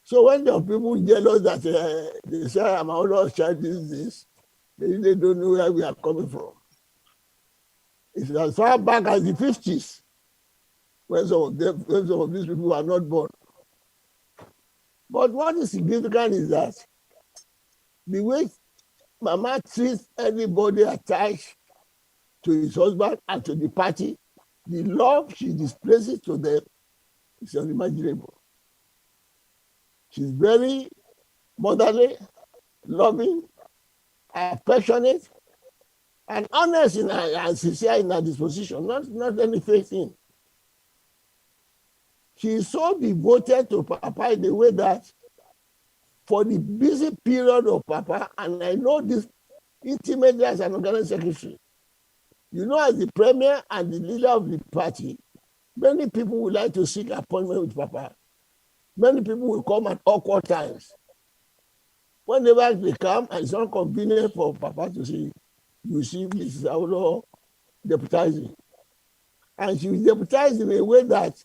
So when the people jealous that they say I'm Awolowo's child, this, they really don't know where we are coming from. It's as far back as the 50s, when some of these people were not born. But what is significant is that the way Mama treats anybody attached to his husband and to the party, the love she displays to them is unimaginable. She's very motherly, loving, affectionate, and honest and sincere in her disposition, not any fake thing. She is so devoted to Papa in the way that for the busy period of Papa, and I know this intimately as an organizing secretary, you know, as the premier and the leader of the party, many people would like to seek appointment with Papa. Many people will come at awkward times. Whenever they come and it's not convenient for Papa to see, you see Mrs. Awolowo deputizing. And she will deputize in a way that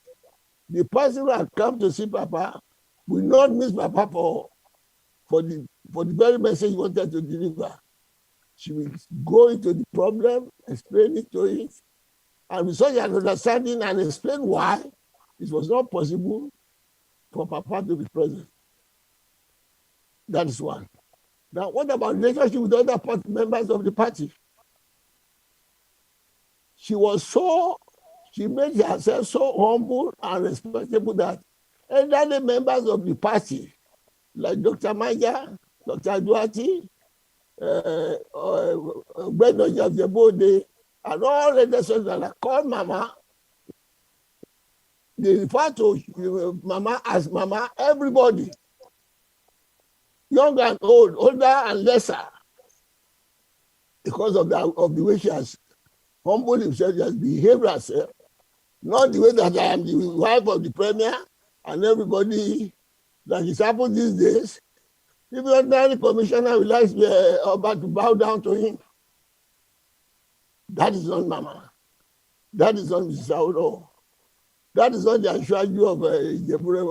the person who has come to see Papa will not miss Papa for the very message he wanted to deliver. She will go into the problem, explain it to it, and with such an understanding and explain why it was not possible for Papa to be present. That is one. Now, what about relationship with other members of the party? She made herself so humble and respectable that elderly members of the party, like Dr. Maja, Dr. Duati, and all the others that called Mama they refer to Mama as Mama, everybody, young and old, older and lesser, because of the way she has humbled himself, she has behaved herself, not the way that I am the wife of the premier and everybody that is happening these days. If the ordinary commissioner will like Oba to bow down to him, that is not Mama. That is not Mrs. Awolowo. That is not the Asiwaju of Obinrin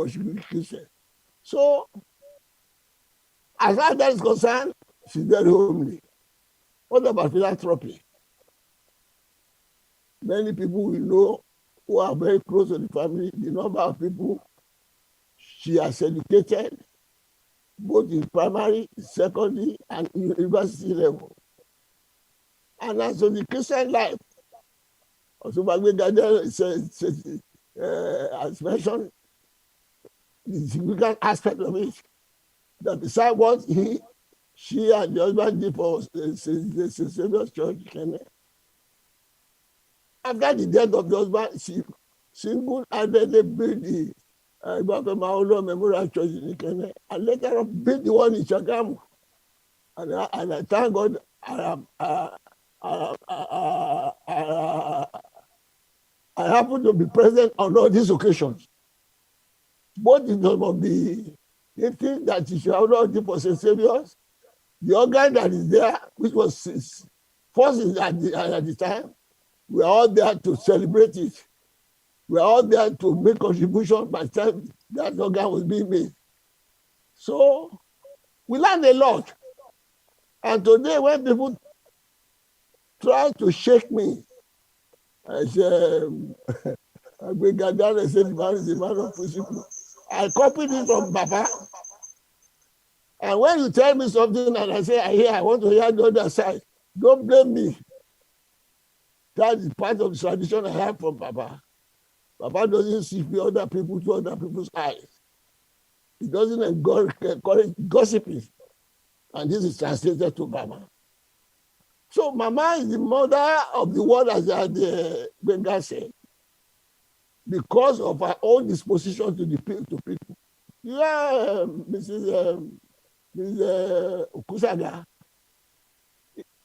Oodua. So, as far as that is concerned, she's very homely. What about philanthropy? Many people we know who are very close to the family, the number of people she has educated, both in primary, secondary, and university level. And as for the Christian life, Osubagbe has mentioned the significant aspect of it, that besides what she and the husband did for the St. Saviour's Church, after the death of the husband, she single-handedly built the Awolowo Memorial Church in Ikenne, and later on built the one in Shagamu. And I thank God I happen to be present on all these occasions. Both in terms of the thing that she Awolowo did for St. Saviour's, the organ that is there, which was first at the time, we are all there to celebrate it. We are all there to make contribution by the time that organ was being made. So we learned a lot. And today when people try to shake me, I say, Brigadier said the man is a man of principle. I copied it from Papa. And when you tell me something and I say, I want to hear the other side, don't blame me. That is part of the tradition I have from Papa. Papa doesn't see other people through other people's eyes. He doesn't encourage gossiping. And this is translated to Mama. So Mama is the mother of the world, as the Benga said, because of her own disposition to people. Yeah, Mrs. Okusaga,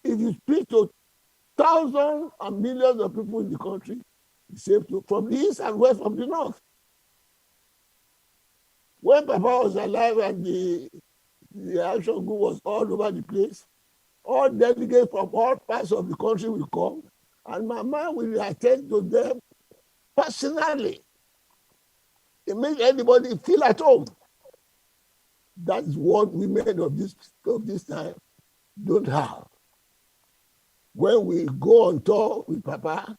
if you speak to thousands and millions of people in the country, from the east and west, from the north. When Papa was alive and the action group was all over the place, all delegates from all parts of the country will come, and Mama will attend to them personally. It makes anybody feel at home. That is what women of this time don't have. When we go on tour with Papa,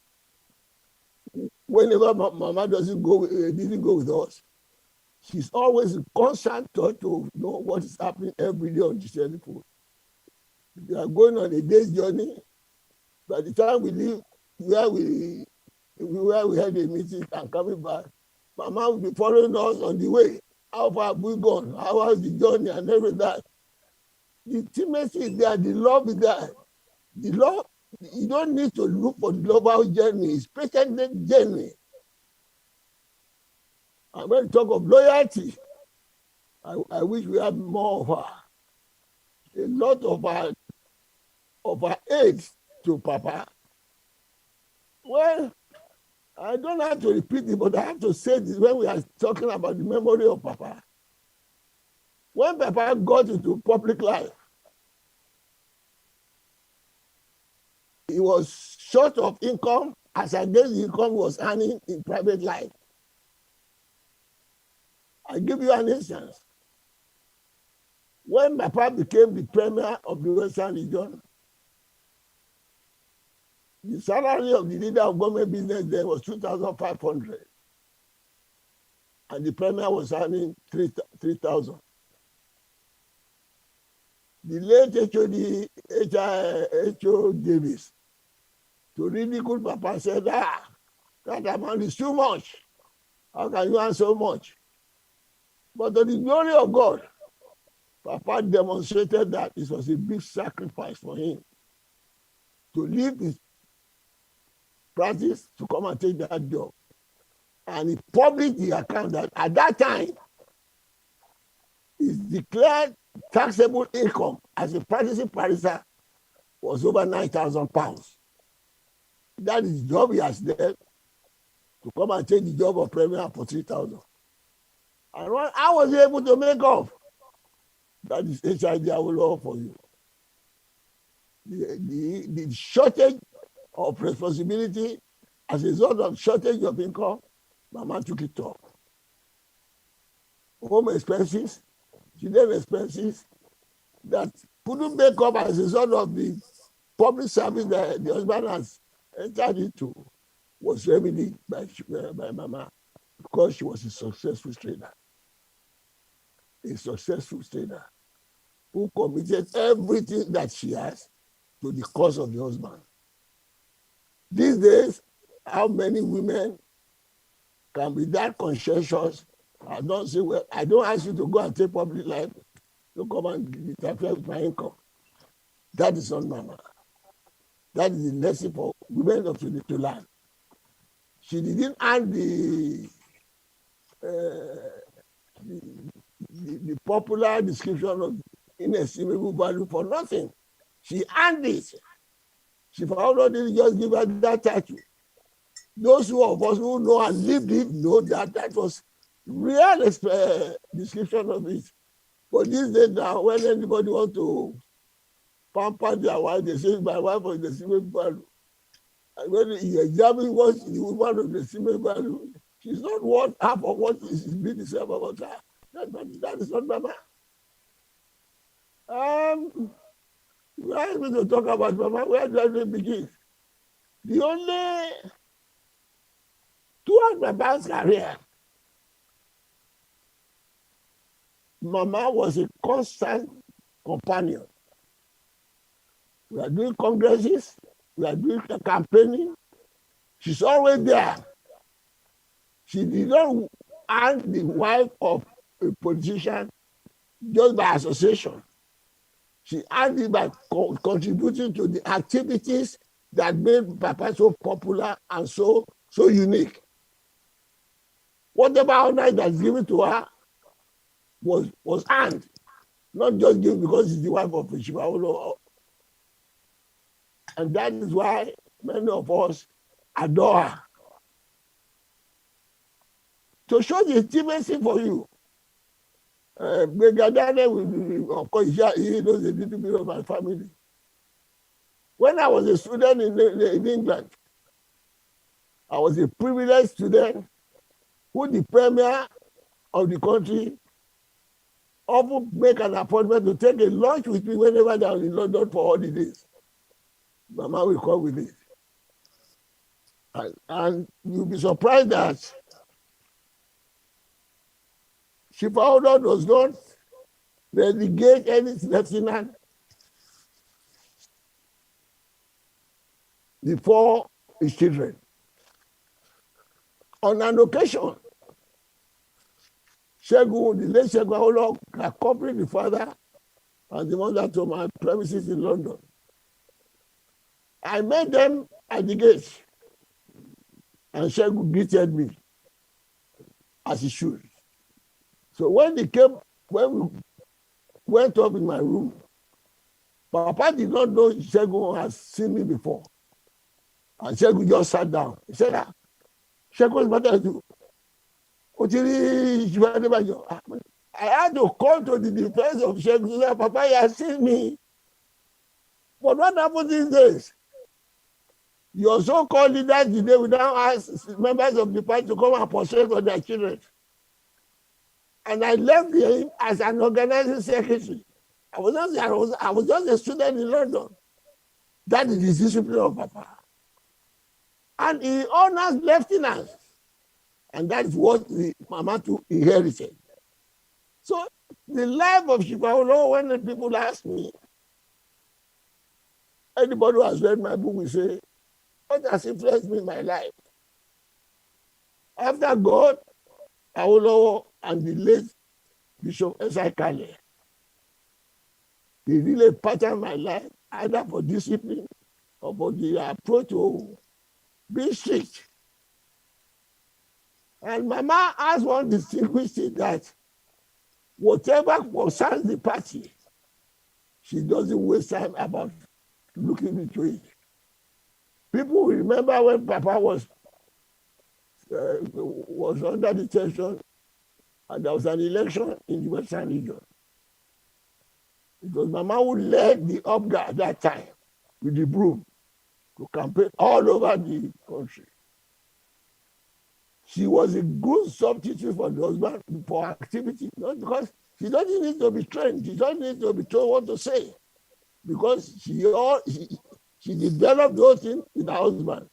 whenever Mama didn't go with us, she's always in constant touch to know what is happening every day on the telephone. We are going on a day's journey. By the time we leave where we had a meeting and coming back, Mama will be following us on the way. How far have we gone? How was the journey and everything? The intimacy is there. The love is there. The love, you don't need to look for the global journey. It's patient journey. And when you talk of loyalty, I wish we had more of her. A lot of her aid to Papa. Well, I don't have to repeat it, but I have to say this when we are talking about the memory of Papa. When Papa got into public life, he was short of income as against the income he was earning in private life. I'll give you an instance. When Papa became the premier of the Western region, the salary of the leader of government business there was 2,500. And the premier was earning 3,000. The late H.O. Davis, to ridicule Papa, said, that amount is too much. How can you earn so much? But to the glory of God, Papa demonstrated that it was a big sacrifice for him to leave his practice to come and take that job. And he published the account that at that time, his declared taxable income as a practicing barrister was over £9,000. That is the job he has left to come and take the job of premier for 3,000. And I was able to make up. That is HID Awolowo for you. The shortage of responsibility as a result of shortage of income, Mama took it off. Home expenses, children expenses that couldn't make up as a result of the public service that the husband has entered into was remedied by Mama because she was a successful trader. A successful trader who committed everything that she has to the cause of the husband. These days, how many women can be that conscientious? I don't say, well, I don't ask you to go and take public life to come and interfere with my income. That is not Mama. That is the lesson for women of today to learn. She didn't earn the popular description of inestimable value for nothing. She earned it. She found out didn't just give her that title. Those of us who know and lived it know that that was real description of it. But these days now, when anybody wants to pamper their wife, they say my wife was the same value. And when you examine what the woman of the same value, she's not worth half of what is being said about her. That is not Mama. You asked me to talk about Mama. Where do I begin? The only throughout my Mama's career, Mama was a constant companion. We are doing congresses, we are doing campaigning. She's always there. She did not earn the wife of a politician just by association. She earned it by contributing to the activities that made Papa so popular and so unique. Whatever honor that's given to her was earned, not just given because she's the wife of Asiwaju. And that is why many of us adore her. To show the intimacy for you, of course, he knows a little bit of my family. When I was a student in England, I was a privileged student who the premier of the country often make an appointment to take a lunch with me whenever they are in London for holidays. Mama will come with it. And you'll be surprised that she found out does not relegate any lieutenant before his children. On an occasion, Segun, the late Segun Awolowo, accompanied the father and the mother to my premises in London. I met them at the gate, and Segun greeted me as he should. So when we went up in my room, Papa did not know Segun has seen me before. And Segun just sat down. He said, Segun, what's matter with you? I had to call to the defense of Segun. Papa, he has seen me. But what happened these days? Your so-called leaders today will now ask members of the party to come and portray for their children. And I left him as an organizing secretary. I was just a student in London. That is the discipline of Papa. And he honors lieutenants. And that is what the Mama too inherited. So the life of Awolowo, when the people ask me, anybody who has read my book will say, what has influenced me in my life? After God, Awolowo, and the late Bishop S.I. Kale, they really patterned my life, either for discipline or for the approach to being strict. And Mama has one distinguished thing that whatever concerns the party, she doesn't waste time about looking into it. People will remember when Papa was under detention and there was an election in the Western region. It was Mama who led the UPGA at that time with the broom to campaign all over the country. She was a good substitute for the husband for activity, not because she doesn't need to be trained. She doesn't need to be told what to say because she developed those things with her husband.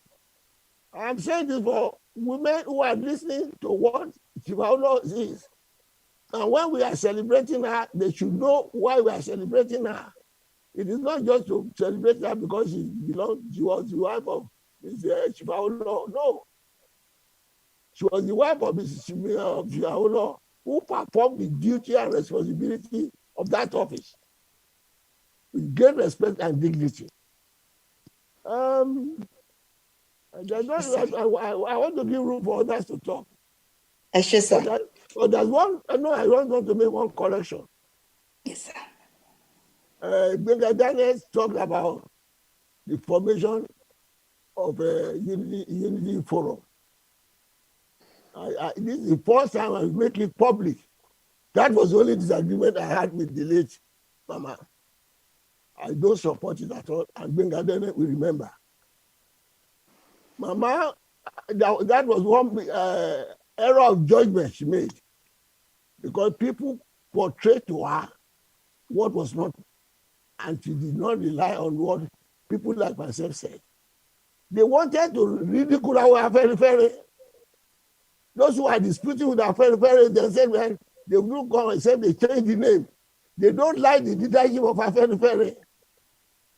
I'm saying this for women who are listening to what Awolowo is. And when we are celebrating her, they should know why we are celebrating her. It is not just to celebrate her because she was the wife of Mr. Awolowo. No. She was the wife of Mrs. Awolowo, who performed the duty and responsibility of that office with great respect and dignity. I want to give room for others to talk. Yes, sir. But there's one, I want to make one correction. Yes, sir. Daniel talked about the formation of a unity forum. This is the first time I make it public. That was the only disagreement I had with the late Mama. I don't support it at all, and Daniel will remember. Mama, that was one error of judgment she made, because people portrayed to her what was not, and she did not rely on what people like myself said. They wanted to ridicule our very. Those who are disputing with our very, they said, well, they will come and say they change the name. They don't like the leadership of our very.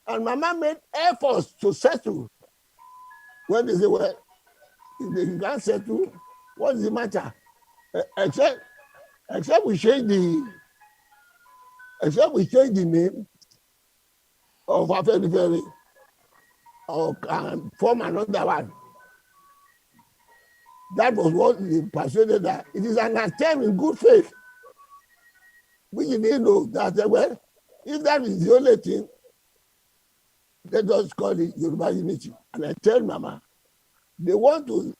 And Mama made efforts to settle. When they say, well, if they can't settle, what is the matter? Except we change the name of our very, or form another one. That was what they persuaded that it is an attempt in good faith. We didn't know that, well, if that is the only thing, let us call it Yoruba unity. And I tell Mama, they want to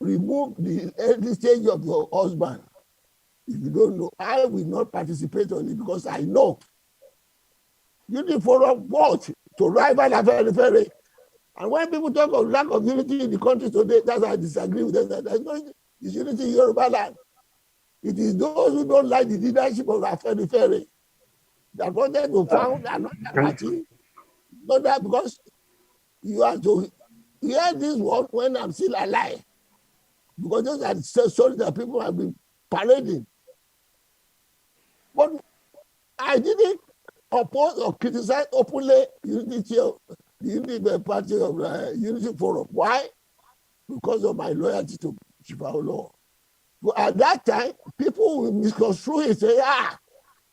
remove the early stage of your husband. If you don't know, I will not participate on it because I know. Unity forum what? To rival a very. And when people talk of lack of unity in the country today, that's why I disagree with them. There's no unity in Yoruba land. It is those who don't like the leadership of Afenifere that wanted to found another party. Not that because you have to hear this word when I'm still alive. Because those are the stories that people have been parading. But I didn't oppose or criticize openly the Unity Party of Unity Forum. Why? Because of my loyalty to Awolowo. But at that time, people will misconstrue it, say,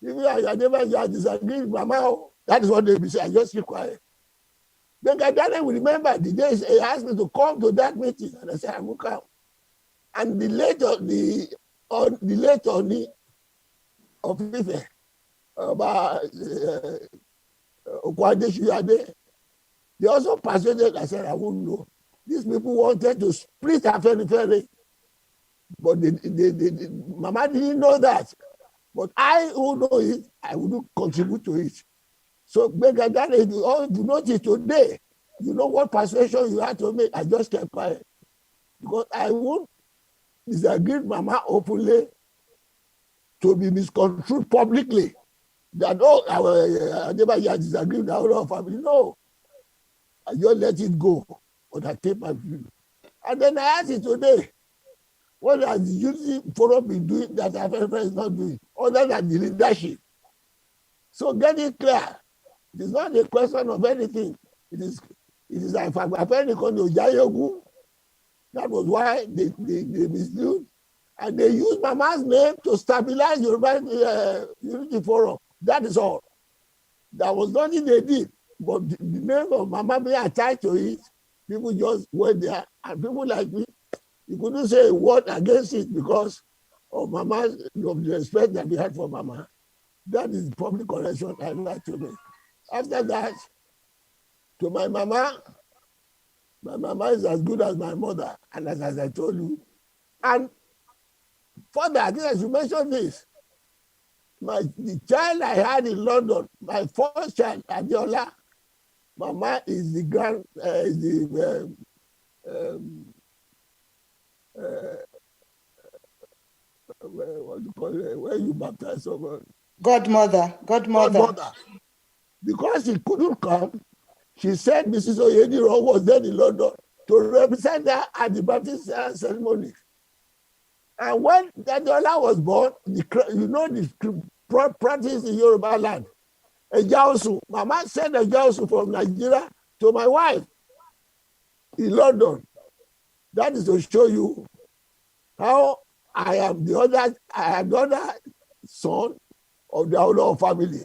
even I never disagree with Mama. That is what they be saying. I just keep quiet. Then Daniel will remember the days he asked me to come to that meeting, and I said, I will come. And the late Oni of Ife, about Okwadeshuyade, they also persuaded. I said, I wouldn't know. These people wanted to split Afenifere, but Mama didn't know that. But I who know it, I would contribute to it. So, if you notice today, you know what persuasion you had to make. I just kept quiet. Because I won't disagree with Mama openly to be misconstrued publicly. That, I never disagree with our family. No. I just let it go. But I take my view. And then I asked it today, what has the Unity Forum been doing that Afenifere is not doing, other than the leadership? So get it clear. It is not a question of anything. It is like Afenifere. That was why they misused. And they used Mama's name to stabilize Yoruba Unity Forum. That is all. That was nothing they did. But the name of Mama being attached to it, people just went there. And people like me, You couldn't say a word against it because of Mama's, of the respect that we had for Mama. That is the public correction I like to make. After that, to my Mama is as good as my mother, and as I told you. And further, I think I should mention this. The child I had in London, my first child, Adiola, Mama is the what do you call it? Where you baptize someone? Godmother. Because she couldn't come, she said Mrs. Oyediro was then in London to represent her at the baptism ceremony. And when Adiola was born, the practice in Yoruba land, a Jausu. Mama sent a Jausu from Nigeria to my wife in London. That is to show you how I am the other son of the Awolowo family.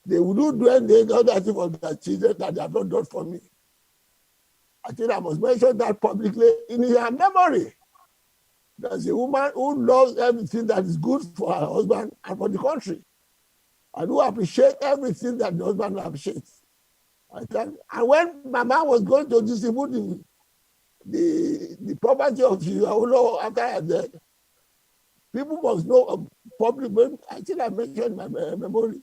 They wouldn't do any other thing for their children that they have not done for me. I think I must mention that publicly in her memory. There's a woman who loves everything that is good for her husband and for the country, and who appreciates everything that the husband appreciates. And when Mama was going to distribute the property of Awolowo after her death, people must know public. I think I mentioned my memory.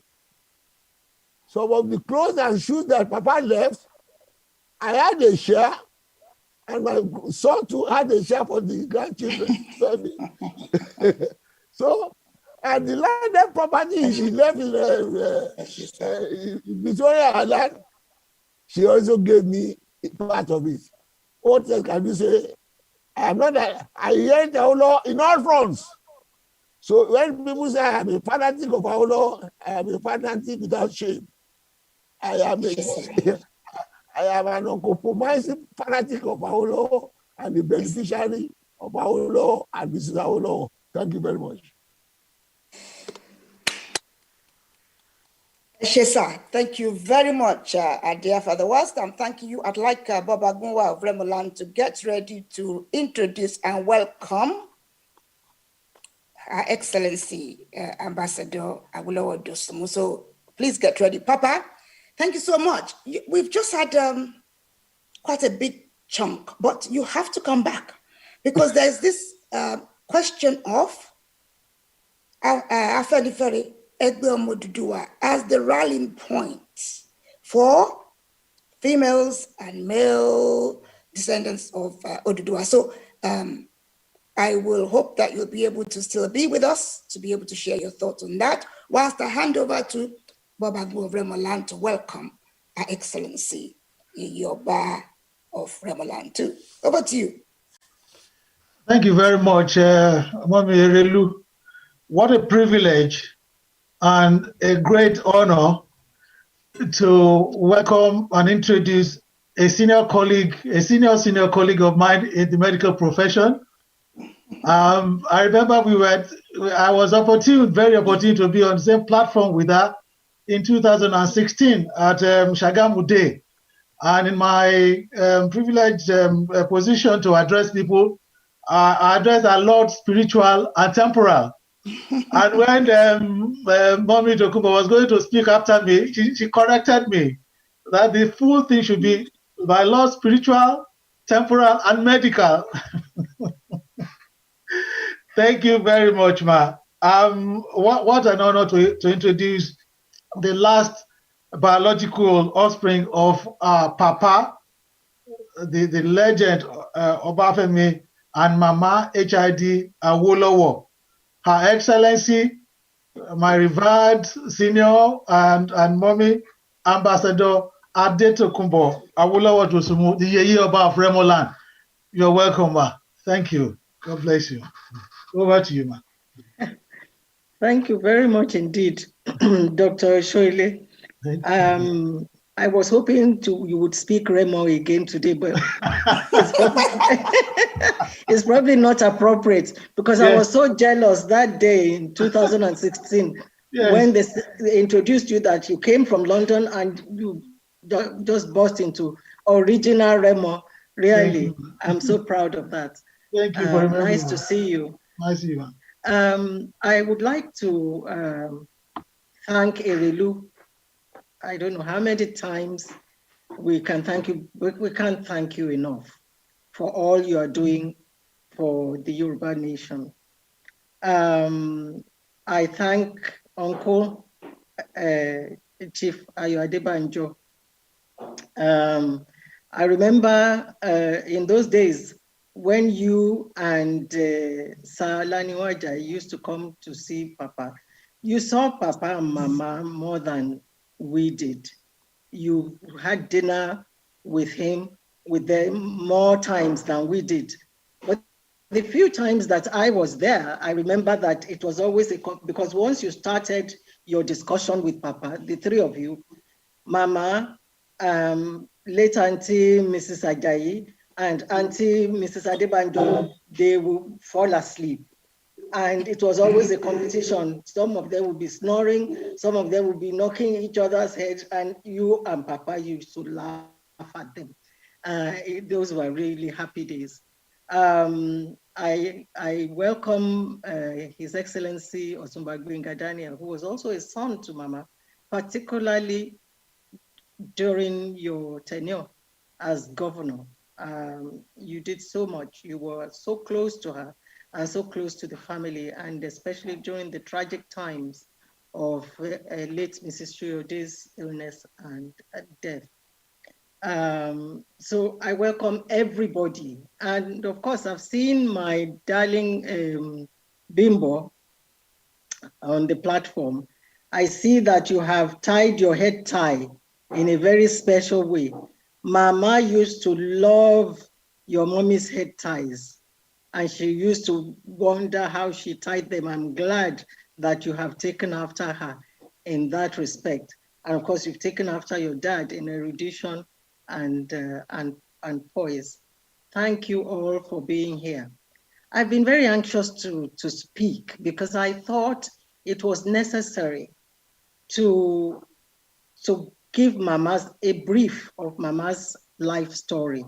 Some of the clothes and shoes that Papa left, I had a share, and my son too had a share for the grandchildren. So, and the landed property he left in Victoria Island, she also gave me part of it. What else can you say? I hear the Awolowo in all fronts. So when people say I am a fanatic of Awolowo, I am a fanatic without shame. I am an uncompromising fanatic of Awolowo and the beneficiary of Awolowo and Mrs. Awolowo. Thank you very much. Shesa, thank you very much, Adia, for the whilst I'm thanking you. I'd like Baba Gunwa of Remoland to get ready to introduce and welcome Her Excellency Ambassador Awolowo Dosunmu. So please get ready. Papa, thank you so much. We've just had quite a big chunk, but you have to come back because there's this question of Afenifere Oodua as the rallying point for females and male descendants of Oodua. So I will hope that you'll be able to still be with us to be able to share your thoughts on that, whilst I hand over to Baba of Remoland to welcome Her Excellency Yoruba of Remoland too. Over to you. Thank you very much, Mami Erelu. What a privilege and a great honor to welcome and introduce a senior colleague of mine in the medical profession. I remember I was very opportune to be on the same platform with her in 2016 at Shagamu Day. And in my privileged position to address people, I address a lot spiritual and temporal. And when Mommy Tokumbo was going to speak after me, she corrected me that the full thing should be by law spiritual, temporal, and medical. Thank you very much, Ma. What an honor to introduce the last biological offspring of Papa, the legend Obafemi, and Mama HID Awolowo. Her Excellency, my revered senior and mommy, Ambassador Adetokunbo Awolowo Dosunmu, the Yeye Oba of Remoland. You're welcome, Ma. Thank you. God bless you. Over to you, Ma. Thank you very much indeed, Dr. Shoile. I was hoping you would speak Remo again today, but it's probably not appropriate because I was so jealous that day in 2016 when they introduced you that you came from London and you just burst into original Remo. Really, I'm so proud of that. Thank you for remembering. Nice to see you. Nice to see you. I would like to thank Erelu. I don't know how many times we can thank you, but we can't thank you enough for all you are doing for the Yoruba nation. I thank Uncle Chief Ayo Adebanjo. I remember in those days when you and Sir Laniwaja used to come to see Papa, you saw Papa and Mama more than we did. You had dinner with them more times than we did. But the few times that I was there, I remember that it was always because once you started your discussion with Papa, the three of you, Mama, late Auntie Mrs. Ajayi, and Auntie Mrs. Adebanjo, they will fall asleep. And it was always a competition. Some of them would be snoring, some of them would be knocking each other's heads, and you and Papa used to laugh at them. Those were really happy days. I welcome His Excellency Otumba Gbenga Daniel, who was also a son to Mama, particularly during your tenure as governor. You did so much. You were so close to her and so close to the family, and especially during the tragic times of late Mrs. Chuyode's illness and death. So I welcome everybody. And of course, I've seen my darling Bimbo on the platform. I see that you have tied your head tie in a very special way. Mama used to love your mommy's head ties, and she used to wonder how she tied them. I'm glad that you have taken after her in that respect. And of course, you've taken after your dad in erudition and poise. Thank you all for being here. I've been very anxious to speak because I thought it was necessary to give Mama's a brief of Mama's life story,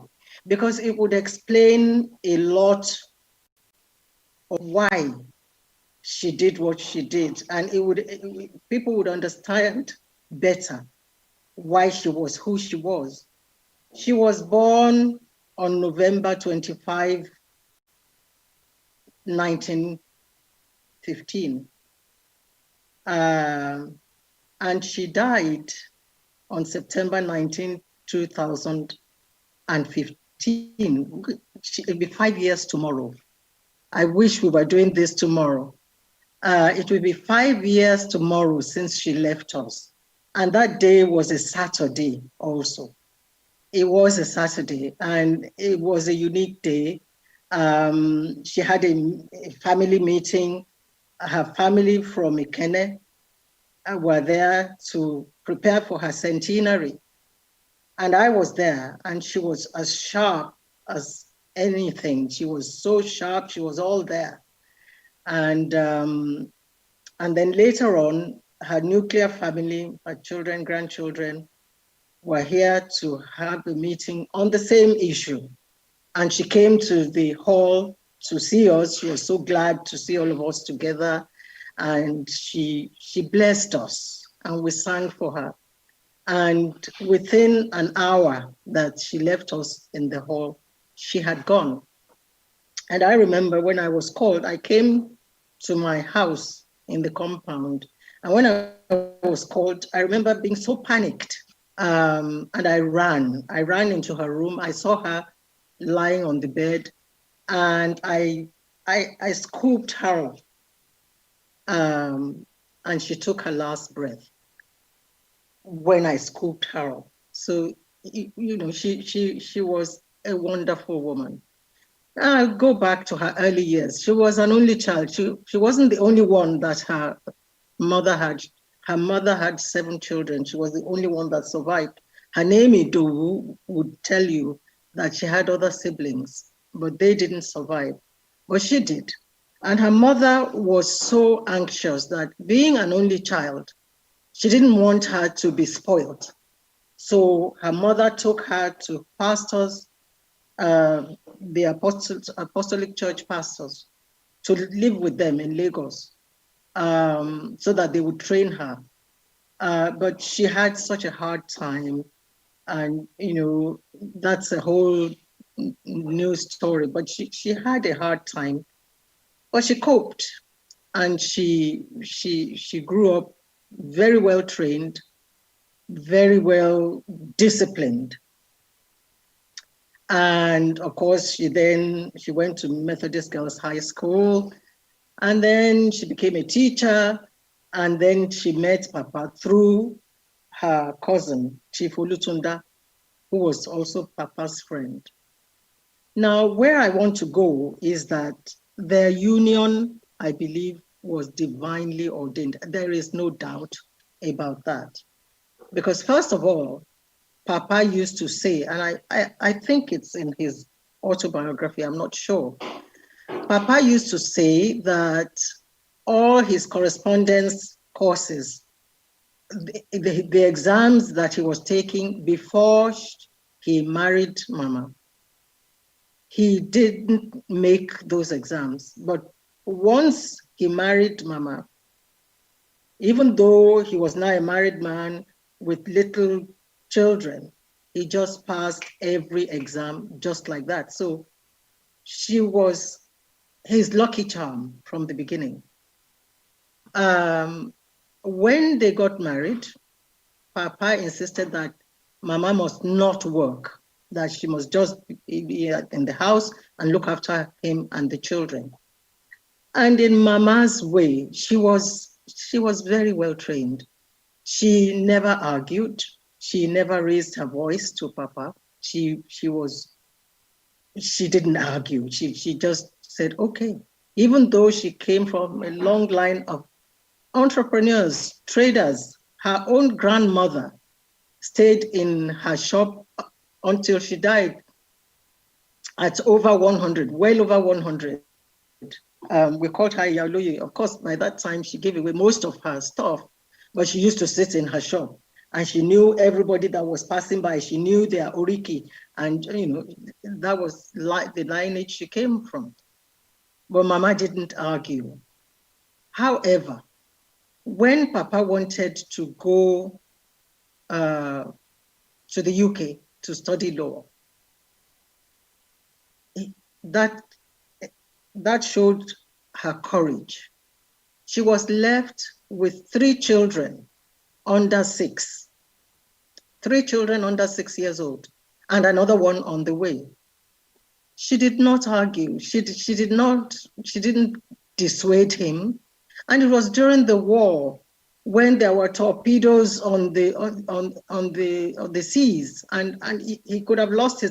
because it would explain a lot of why she did what she did, and people would understand better why she was who she was. She was born on November 25, 1915, and she died on September 19, 2015. It'll be 5 years tomorrow. I wish we were doing this tomorrow. It will be 5 years tomorrow since she left us. And that day was a Saturday also. It was a Saturday, and it was a unique day. She had a family meeting. Her family from Ikene were there to prepare for her centenary. And I was there, and she was as sharp as anything. She was so sharp, she was all there. And then later on, her nuclear family, her children, grandchildren, were here to have a meeting on the same issue. And she came to the hall to see us. She was so glad to see all of us together. And she blessed us, and we sang for her. And within an hour that she left us in the hall, she had gone. And I remember when I was called, I came to my house in the compound. And when I was called, I remember being so panicked. And I ran into her room. I saw her lying on the bed, and I scooped her, and she took her last breath when I scooped her. So, you know, she was a wonderful woman. I'll go back to her early years. She was an only child. She wasn't the only one that her mother had. Her mother had 7 children. She was the only one that survived. Her name, Idowu, would tell you that she had other siblings, but they didn't survive. But she did. And her mother was so anxious that, being an only child, she didn't want her to be spoiled. So her mother took her to pastors, the apostolic church pastors to live with them in Lagos, so that they would train her. But she had such a hard time, and that's a whole new story. But she had a hard time, but she coped, and she grew up very well trained, very well disciplined. And of course, she went to Methodist Girls High School, and then she became a teacher, and then she met Papa through her cousin, Chief Olutunda, who was also Papa's friend. Now, where I want to go is that their union, I believe, was divinely ordained. There is no doubt about that. Because first of all, Papa used to say, and I think it's in his autobiography, I'm not sure. Papa used to say that all his correspondence courses, the exams that he was taking before he married Mama, he didn't make those exams. But once he married Mama, even though he was now a married man with little children, he just passed every exam just like that. So she was his lucky charm from the beginning. When they got married, Papa insisted that Mama must not work, that she must just be in the house and look after him and the children. And in Mama's way, she was very well trained. She never argued. She never raised her voice to Papa. She didn't argue. She just said, okay. Even though she came from a long line of entrepreneurs, traders, her own grandmother stayed in her shop until she died at over 100, well over 100. We called her Yaloye. Of course, by that time, she gave away most of her stuff, but she used to sit in her shop, and she knew everybody that was passing by. She knew their oriki, and that was like the lineage she came from. But Mama didn't argue. However, when Papa wanted to go to the UK to study law, that showed her courage. She was left with 3 children under 6. 3 children under 6 years old, and another one on the way. She did not argue. She didn't dissuade him. And it was during the war when there were torpedoes on the seas, and he could have lost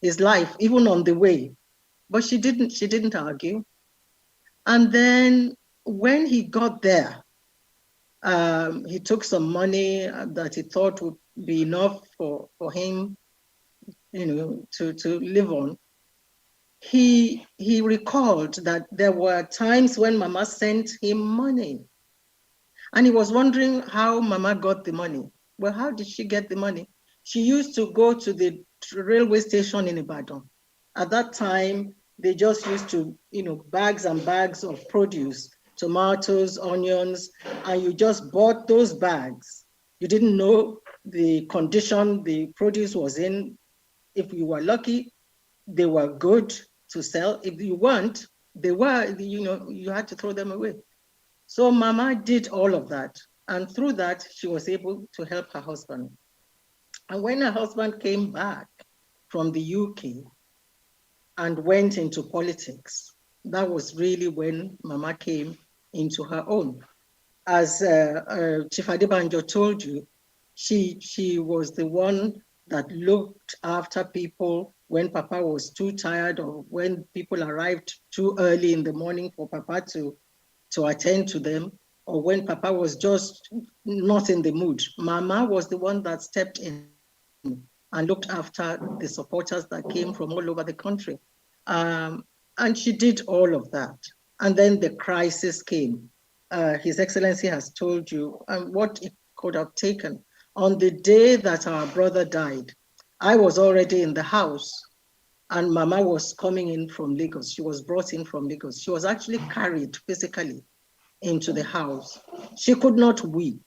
his life even on the way. But she didn't argue. And then when he got there, he took some money that he thought would be enough for him, to live on. He recalled that there were times when Mama sent him money, and he was wondering how Mama got the money. Well, how did she get the money? She used to go to the railway station in Ibadan. At that time, they just used to, bags and bags of produce, tomatoes, onions, and you just bought those bags. You didn't know the condition the produce was in. If you were lucky, they were good to sell. If you weren't, you had to throw them away. So Mama did all of that. And through that, she was able to help her husband. And when her husband came back from the UK and went into politics, that was really when Mama came into her own. As Chief Adebanjo told you, she was the one that looked after people when Papa was too tired, or when people arrived too early in the morning for Papa to attend to them, or when Papa was just not in the mood. Mama was the one that stepped in and looked after the supporters that came from all over the country. And she did all of that. And then the crisis came. His Excellency has told you what it could have taken. On the day that our brother died, I was already in the house. and Mama was coming in from Lagos. She was brought in from Lagos. She was actually carried physically into the house. She could not weep,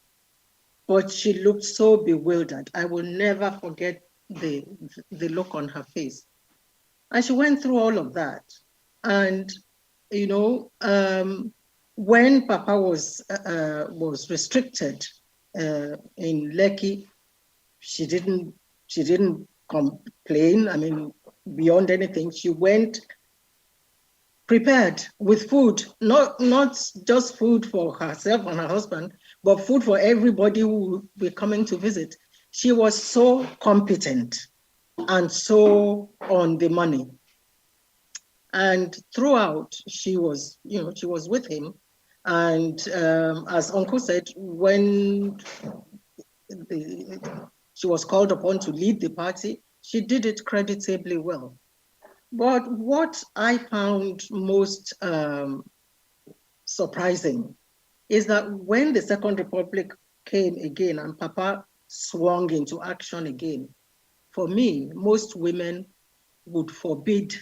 but she looked so bewildered. I will never forget the look on her face. And she went through all of that. And, you know, when Papa was restricted in Lekki, she didn't complain. I mean, beyond anything, she went prepared with food, not just food for herself and her husband, but food for everybody who would be coming to visit. She was so competent and so on the money. And throughout, she was with him. And as Uncle said, when she was called upon to lead the party, she did it creditably well. But what I found most surprising is that when the Second Republic came again and Papa swung into action again, for me, most women would forbid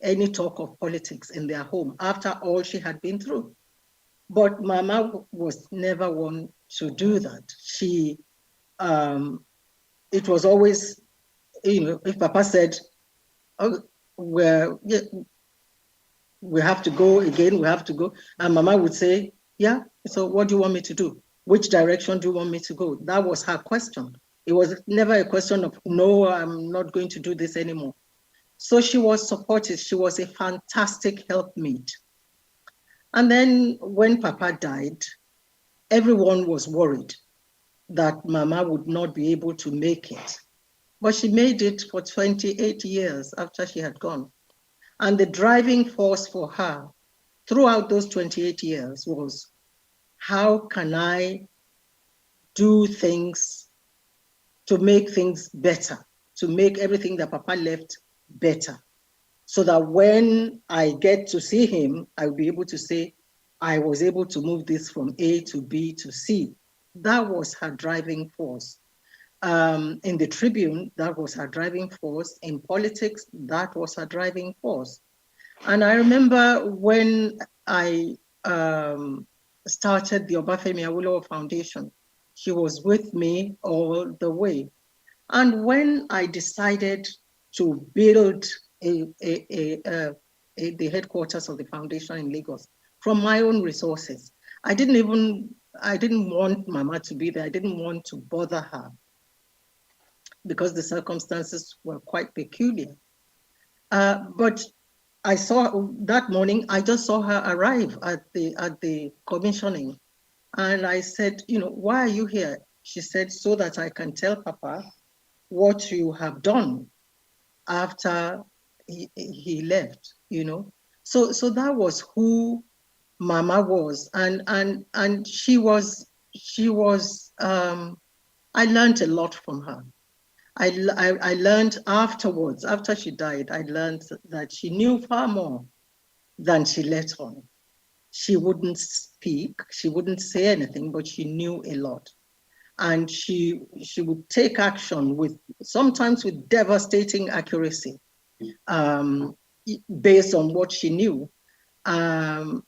any talk of politics in their home after all she had been through. But Mama was never one to do that. She, it was always, if Papa said, oh, we have to go again, we have to go. And Mama would say, yeah, so what do you want me to do? Which direction do you want me to go? That was her question. It was never a question of, no, I'm not going to do this anymore. So she was supportive. She was a fantastic helpmate. And then when Papa died, everyone was worried that Mama would not be able to make it. But she made it for 28 years after she had gone. And the driving force for her throughout those 28 years was, how can I do things to make things better, to make everything that Papa left better, so that when I get to see him, I'll be able to say, I was able to move this from A to B to C. That was her driving force. In the Tribune, that was her driving force. In politics, that was her driving force. And I remember when I started the Obafemi Awolowo Foundation, she was with me all the way. And when I decided to build the headquarters of the foundation in Lagos from my own resources, I didn't want Mama to be there. I didn't want to bother her because the circumstances were quite peculiar. But I saw that morning, I just saw her arrive at the commissioning. And I said, why are you here? She said, so that I can tell Papa what you have done after he left, So that was who Mama was. And she was, I learned a lot from her. I learned afterwards, after she died, I learned that she knew far more than she let on. She wouldn't speak, she wouldn't say anything, but she knew a lot. And she would take action sometimes with devastating accuracy, based on what she knew. And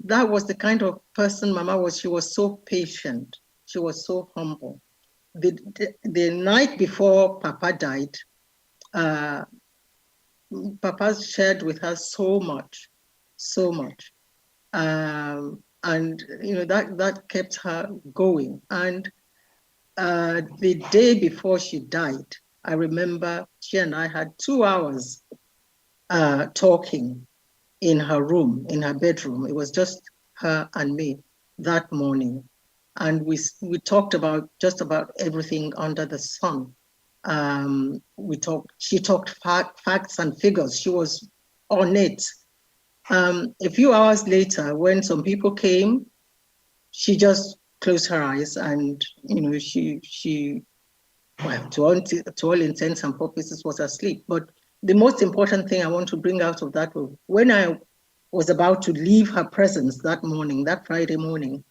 that was the kind of person Mama was. She was so patient. She was so humble. The night before Papa died, Papa shared with her so much. And that kept her going. And the day before she died, I remember she and I had 2 hours talking in her room, in her bedroom. It was just her and me that morning. And we talked about just about everything under the sun. She talked facts and figures. She was on it. A few hours later, when some people came, she just closed her eyes and, she well, to all intents and purposes was asleep. But the most important thing I want to bring out of that was when I was about to leave her presence that morning, that Friday morning,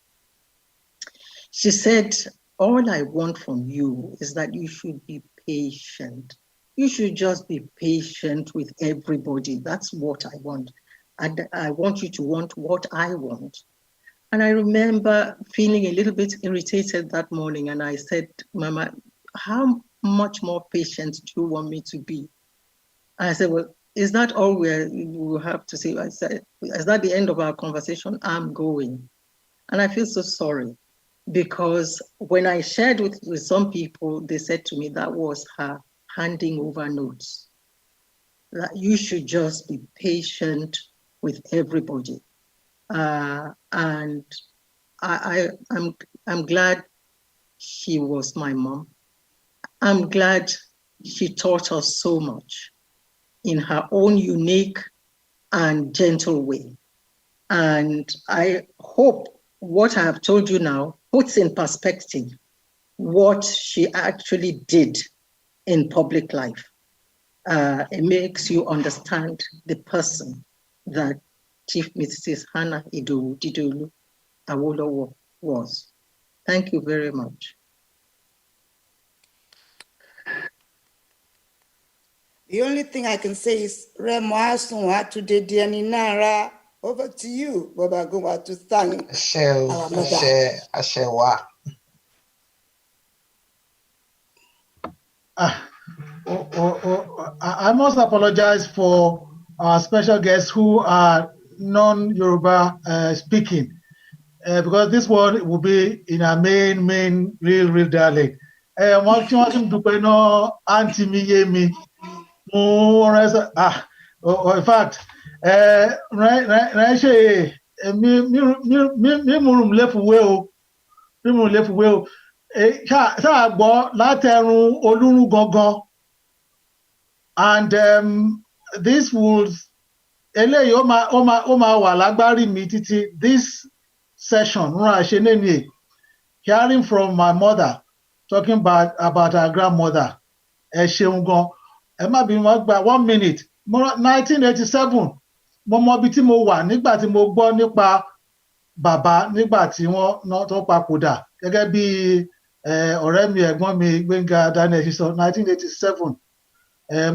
she said, all I want from you is that you should be patient. you should just be patient with everybody. That's what I want. And I want you to want what I want. And I remember feeling a little bit irritated that morning. And I said, Mama, how much more patient do you want me to be? And I said, well, is that all we have to say? I said, is that the end of our conversation? I'm going. And I feel so sorry, because when I shared with some people, they said to me that was her handing over notes. That you should just be patient with everybody. And I'm glad she was my mom. I'm glad she taught us so much in her own unique and gentle way. And I hope what I have told you now puts in perspective what she actually did in public life. It makes you understand the person that Chief Mrs. Hannah Idowu Didolu Awolowo was. Thank you very much. The only thing I can say is, Remo Asunwa to the Dianinara. Over to you, Baba Guma, to thank our mother. Ashewa. I must apologize for our special guests who are non-Yoruba speaking, because this one will be in our main real dialect. Auntie Miyemi. In fact, and this would this session hearing from my mother talking about her grandmother. Emma been worked by 1 minute. 1987. Mo bi tí mo wà nígbà tí mo gbọ́ nípa bàbá nígbà tí wọ́n tó papòdà gẹ́gẹ́ bí ọ̀rẹ́ mi ẹ̀gbọ́n mi Gbénga Daniel ṣe sọ 1987.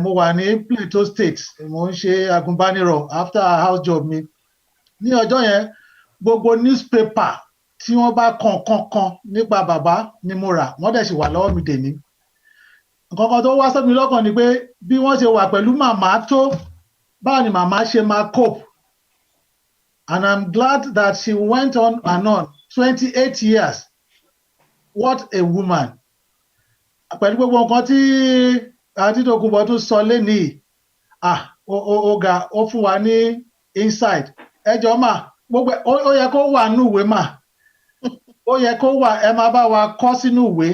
Mo wà ní Plateau State. Mo ń ṣe agùnbánirọ̀ after house job mi. Ní ọjọ́ yẹn gbogbo newspaper tí wọ́n bá kan nípa bàbá ni mo rà. Wọ́n dẹ̀ sì wà lọ́wọ́ mi dèní. Nǹkan tó wá sọ́mi lọ́kàn ni pé bí wọ́n ṣe wà pẹ̀lú màmá tó báwo ni màmá ṣe máa cope. And I'm glad that she went on and on 28 years. What a woman. Pẹ̀lú gbogbo nǹkan tí Adédọ̀kúnbọ̀ tún sọ lénìí, ọ̀gá ó fún wa ní insight. Ẹ jọ̀ọ́ mà, gbogbo ó yẹ kó wà nínú ìwé mà. Ó yẹ kó wà, ẹ máa bá wa kọ sínú ìwé.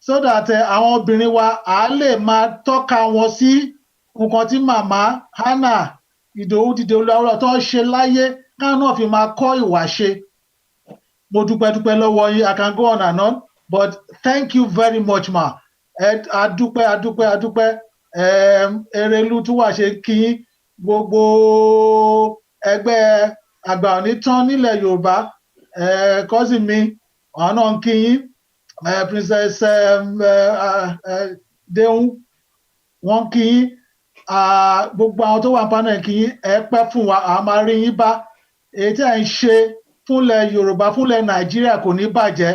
So that àwọn obìnrin wa á lè máa tọ́ka wọn sí nǹkan tí màmá Hannah Idowu Didolu Awolowo tó ń ṣe láyé káwọn náà fi máa kọ́ ìwà ṣe. Mo dúpẹ́ lọ́wọ́ yín. I can go on and on, but thank you very much ma. Adúpẹ́. Erelu tún wà ṣe kí gbogbo ẹgbẹ́ àgbà òní tán nílẹ̀ Yorùbá. Cousin mi àwọn náà ń kí yín. Princess Deun wọ́n kí yín. Gbogbo àwọn tó wà panel kí yín. Ẹ pẹ́ fún wa, a máa rí yín bá. Èyí tí ẹ̀ ń ṣe fúnlẹ̀ Yorùbá fúnlẹ̀ Nàìjíríà kò ní bàjẹ́.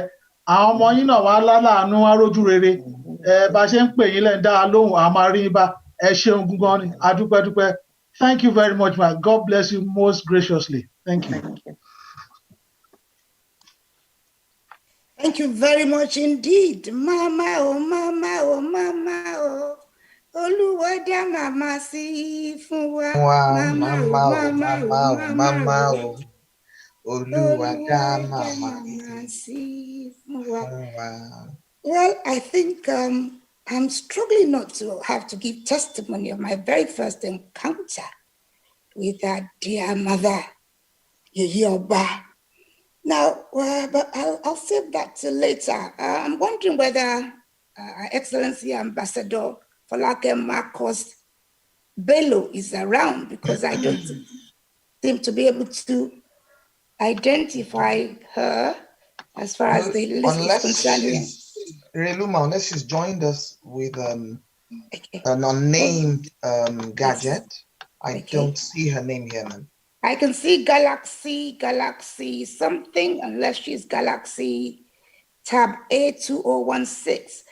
Àwọn ọmọ yín náà wá láláàánú wá rójú rere. Bá ṣe ń pè yín lẹ́ ń dá lóhùn, a máa rí yín bá. Ẹ ṣeun gan ni. Adúpẹ́. Thank you very much, ma. God bless you most graciously. Thank you. Thank you very much indeed. Mama, oh, mama, oh, mama, oh. Olúwa dá mama sí fún wa. Mama, oh. Olúwa dá mama sí fún wa. Well, I think I'm struggling not to have to give testimony of my very first encounter with our dear mother, Yoruba. Now, but I'll save that till later. I'm wondering whether Her Excellency Ambassador Falake Marcos Bello is around, because I don't seem to be able to identify her as far as the list is concerned. Reluma, unless she's joined us with an unnamed gadget. I Okay. don't see her name here, man. I can see Galaxy something, unless she's Galaxy tab A2016.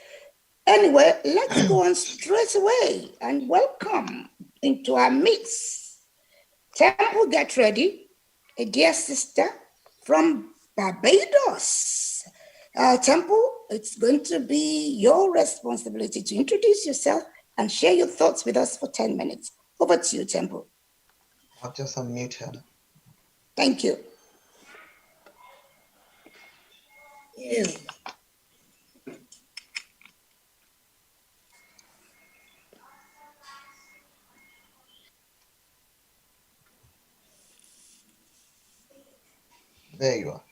Anyway, let's go on straight away and welcome into our mix. Temple, get ready. A dear sister from Barbados. Temple, it's going to be your responsibility to introduce yourself and share your thoughts with us for 10 minutes. Over to you, Temple. I'll just unmute her. Thank you. Yes. There you are.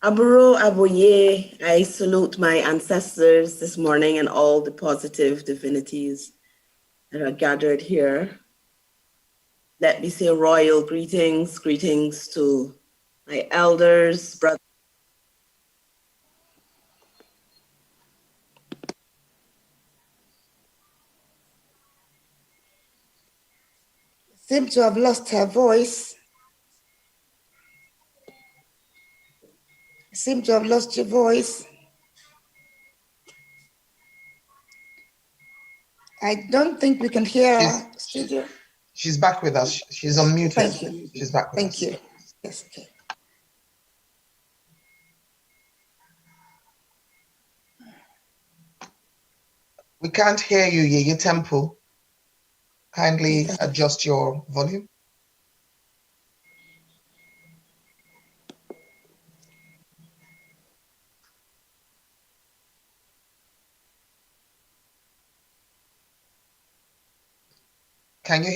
Aburo Aboye, I salute my ancestors this morning and all the positive divinities that are gathered here. Let me say royal greetings to my elders, brothers. Seem to have lost her voice. Seem to have lost your voice. I don't think we can hear her. Studio. She's back with us. She's unmuted. Thank you. She's back with us. Thank you. Yes, okay. We can't hear you, Yeye Temple. Kindly adjust your volume. Can you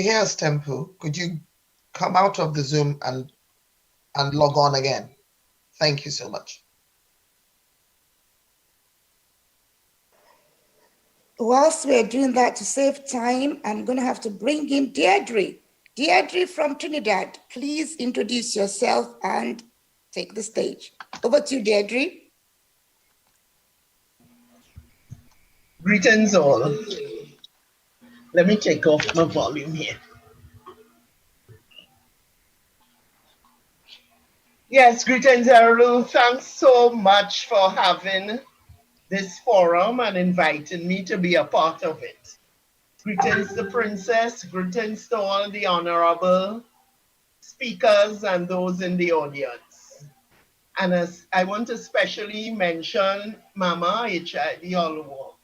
hear us, Temple? Could you come out of the Zoom and log on again? Thank you so much. Whilst we're doing that, to save time, I'm going to have to bring in Deirdre. Deirdre from Trinidad, please introduce yourself and take the stage. Over to you, Deirdre. Greetings all. Let me take off my volume here. Yes, greetings, Erlu. Thanks so much for having this forum and inviting me to be a part of it. Greetings to Princess, greetings to all the honorable speakers and those in the audience. And as I want to especially mention Mama Awolowo.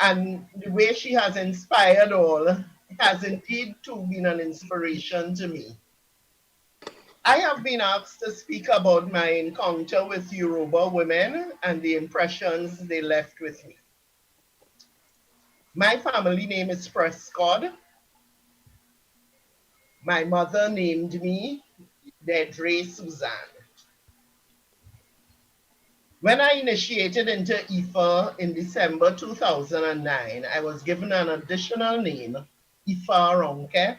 And the way she has inspired all has indeed too been an inspiration to me. I have been asked to speak about my encounter with Yoruba women and the impressions they left with me. My family name is Prescott. My mother named me Deirdre Suzanne. When I initiated into Ifa in December 2009, I was given an additional name, Ifa Ronke.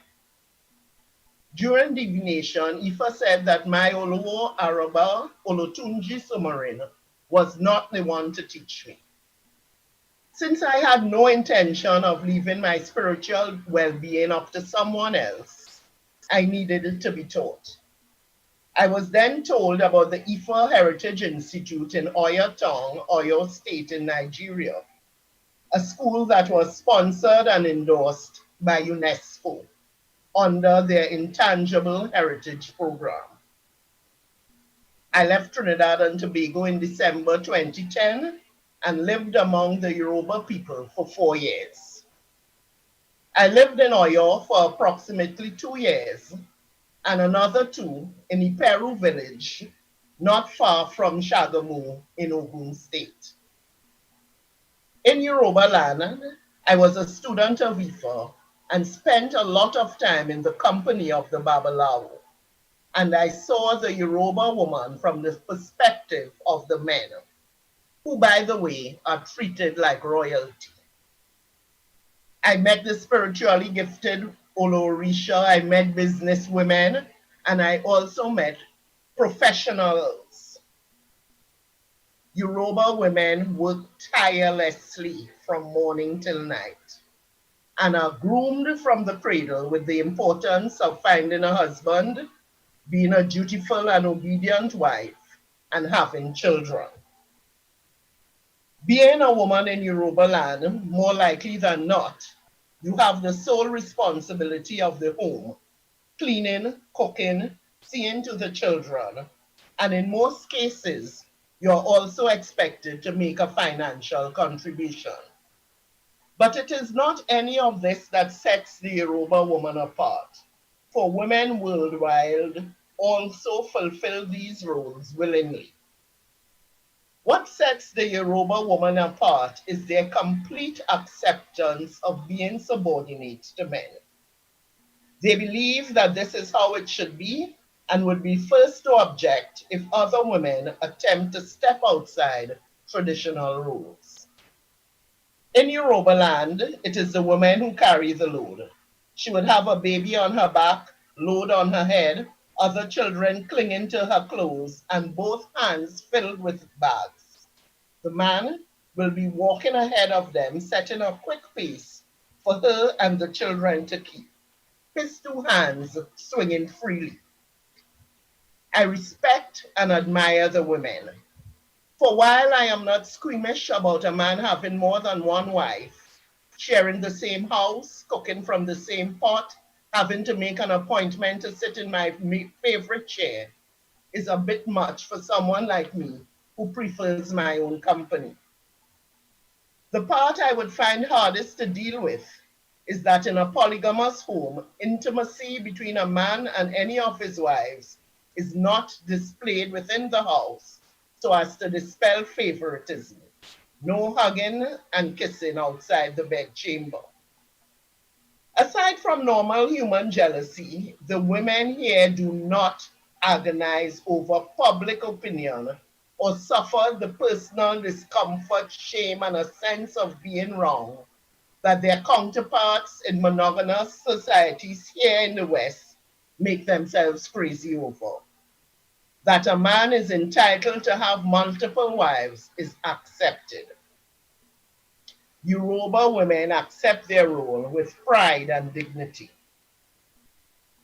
During divination, Ifa said that my Awolowo Araba Olotunji Sumarin was not the one to teach me. Since I had no intention of leaving my spiritual well-being up to someone else, I needed to be taught. I was then told about the Ifa Heritage Institute in Oyo Town, Oyo State in Nigeria, a school that was sponsored and endorsed by UNESCO under their Intangible Heritage Program. I left Trinidad and Tobago in December 2010 and lived among the Yoruba people for 4 years. I lived in Oyo for approximately 2 years and another 2 in Iperu village, not far from Shagamu in Ogun State. In Yoruba land, I was a student of Ifa and spent a lot of time in the company of the Babalawo. And I saw the Yoruba woman from the perspective of the men, who, by the way, are treated like royalty. I met the spiritually gifted Olorisha, I met business women, and I also met professionals. Yoruba women work tirelessly from morning till night and are groomed from the cradle with the importance of finding a husband, being a dutiful and obedient wife, and having children. Being a woman in Yoruba land, more likely than not, you have the sole responsibility of the home, cleaning, cooking, seeing to the children, and in most cases, you're also expected to make a financial contribution. But it is not any of this that sets the Yoruba woman apart, for women worldwide also fulfill these roles willingly. What sets the Yoruba woman apart is their complete acceptance of being subordinate to men. They believe that this is how it should be and would be first to object if other women attempt to step outside traditional rules. In Yoruba land, it is the woman who carries the load. She would have a baby on her back, load on her head, other children clinging to her clothes, and both hands filled with bags. The man will be walking ahead of them, setting a quick pace for her and the children to keep, his two hands swinging freely. I respect and admire the women. For while I am not squeamish about a man having more than one wife, sharing the same house, cooking from the same pot, having to make an appointment to sit in my favorite chair is a bit much for someone like me who prefers my own company. The part I would find hardest to deal with is that in a polygamous home, intimacy between a man and any of his wives is not displayed within the house so as to dispel favoritism. No hugging and kissing outside the bedchamber. Aside from normal human jealousy, the women here do not agonize over public opinion or suffer the personal discomfort, shame, and a sense of being wrong that their counterparts in monogamous societies here in the West make themselves crazy over. That a man is entitled to have multiple wives is accepted. Yoruba women accept their role with pride and dignity.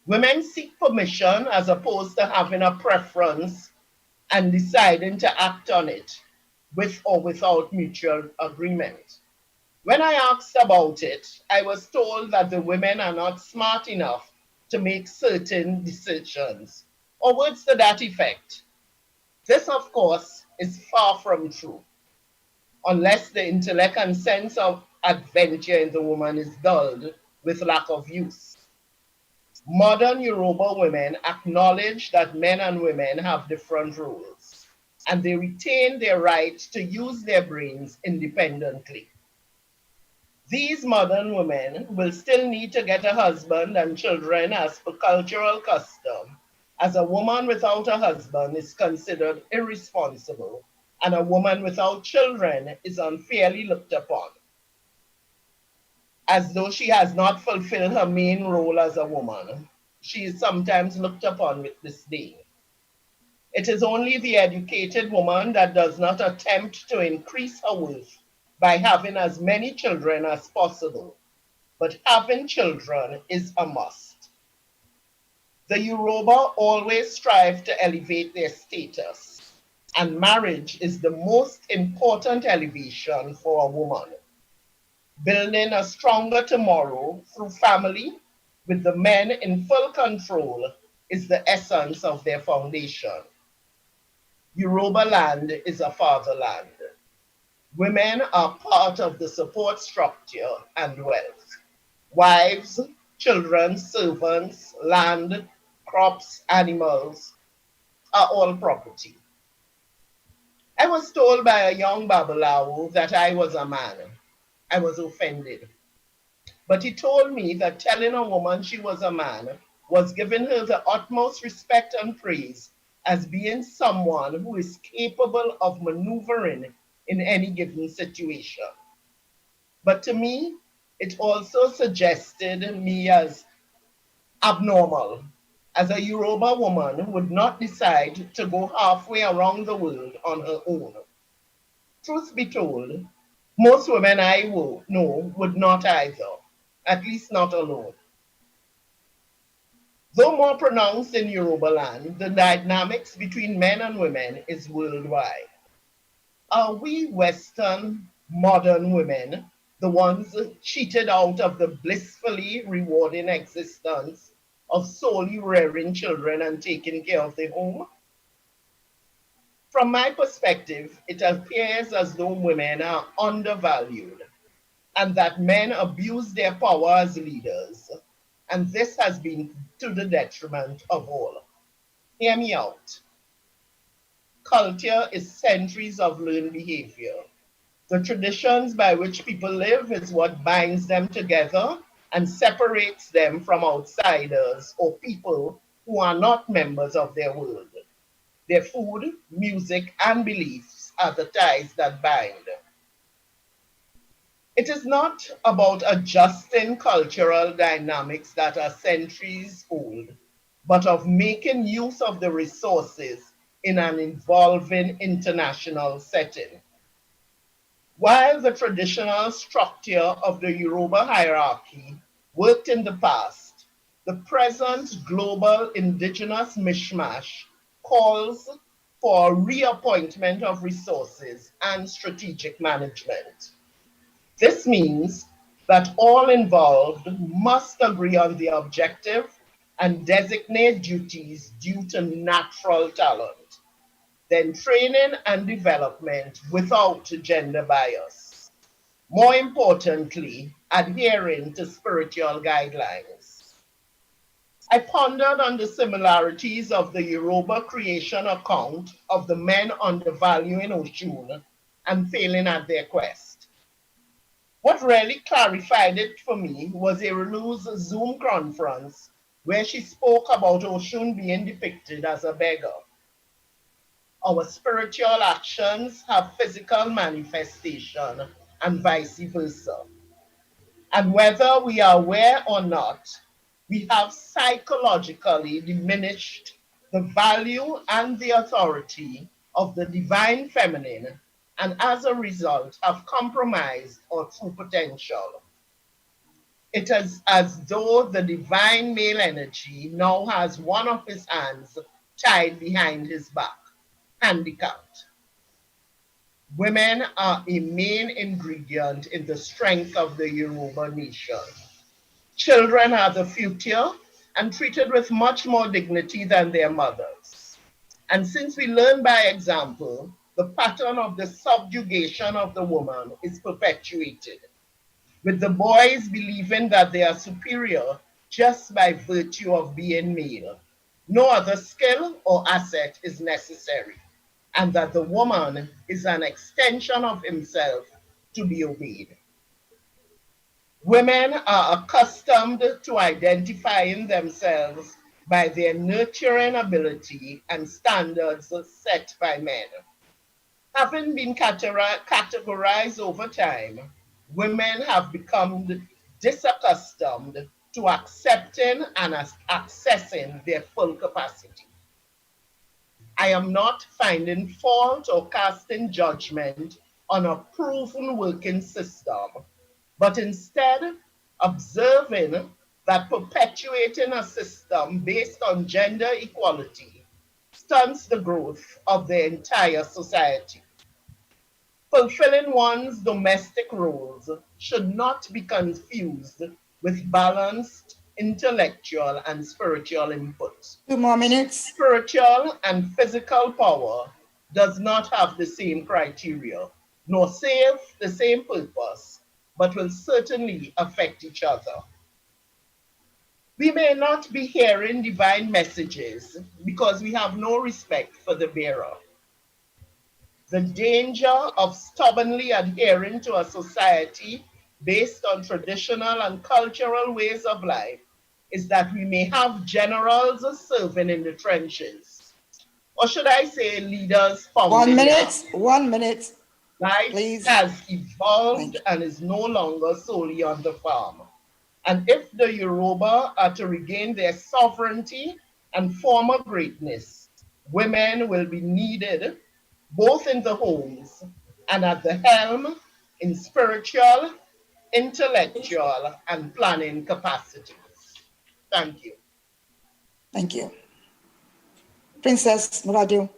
Women seek permission as opposed to having a preference and deciding to act on it with or without mutual agreement. When I asked about it, I was told that the women are not smart enough to make certain decisions, or words to that effect. This, of course, is far from true, unless the intellect and sense of adventure in the woman is dulled with lack of use. Modern Yoruba women acknowledge that men and women have different roles, and they retain their right to use their brains independently. These modern women will still need to get a husband and children as per cultural custom, as a woman without a husband is considered irresponsible, and a woman without children is unfairly looked upon, as though she has not fulfilled her main role as a woman. She is sometimes looked upon with disdain. It is only the educated woman that does not attempt to increase her worth by having as many children as possible, but having children is a must. The Yoruba always strive to elevate their status, and marriage is the most important elevation for a woman. Building a stronger tomorrow through family with the men in full control is the essence of their foundation. Yoruba land is a fatherland. Women are part of the support structure and wealth. Wives, children, servants, land, crops, animals are all property. I was told by a young Babalawo that I was a man. I was offended. But he told me that telling a woman she was a man was giving her the utmost respect and praise as being someone who is capable of maneuvering in any given situation. But to me, it also suggested me as abnormal, as a Yoruba woman who would not decide to go halfway around the world on her own. Truth be told, most women I know would not either, at least not alone. Though more pronounced in Yoruba land, the dynamics between men and women is worldwide. Are we Western modern women the ones cheated out of the blissfully rewarding existence of solely rearing children and taking care of the home? From my perspective, it appears as though women are undervalued and that men abuse their power as leaders. And this has been to the detriment of all. Hear me out. Culture is centuries of learned behavior. The traditions by which people live is what binds them together and separates them from outsiders or people who are not members of their world. Their food, music, and beliefs are the ties that bind. It is not about adjusting cultural dynamics that are centuries old, but of making use of the resources in an evolving international setting. While the traditional structure of the Yoruba hierarchy worked in the past, the present global indigenous mishmash calls for reappointment of resources and strategic management. This means that all involved must agree on the objective and designate duties due to natural talent, then training and development without gender bias. More importantly, adhering to spiritual guidelines. I pondered on the similarities of the Yoruba creation account of the men undervaluing Oshun and failing at their quest. What really clarified it for me was Erelu's Zoom conference where she spoke about Oshun being depicted as a beggar. Our spiritual actions have physical manifestation and vice versa. And whether we are aware or not, we have psychologically diminished the value and the authority of the divine feminine, and as a result have compromised our true potential. It is as though the divine male energy now has one of his hands tied behind his back, handicapped. Women are a main ingredient in the strength of the Yoruba nation. Children are the future and treated with much more dignity than their mothers. And since we learn by example, the pattern of the subjugation of the woman is perpetuated, with the boys believing that they are superior just by virtue of being male. No other skill or asset is necessary, and that the woman is an extension of himself to be obeyed. Women are accustomed to identifying themselves by their nurturing ability and standards set by men. Having been categorized over time, women have become disaccustomed to accepting and accessing their full capacity. I am not finding fault or casting judgment on a proven working system, but instead observing that perpetuating a system based on gender equality stunts the growth of the entire society. Fulfilling one's domestic roles should not be confused with balanced intellectual and spiritual input. 2 more minutes. Spiritual and physical power does not have the same criteria, nor serve the same purpose, but will certainly affect each other. We may not be hearing divine messages because we have no respect for the bearer. The danger of stubbornly adhering to a society based on traditional and cultural ways of life is that we may have generals serving in the trenches. Or should I say leaders found 1 in minute. 1 minute. Life Please. has evolved and is no longer solely on the farm. And if the Yoruba are to regain their sovereignty and former greatness, women will be needed both in the homes and at the helm in spiritual, intellectual, and planning capacities. Thank you. Thank you. Princess Muradu.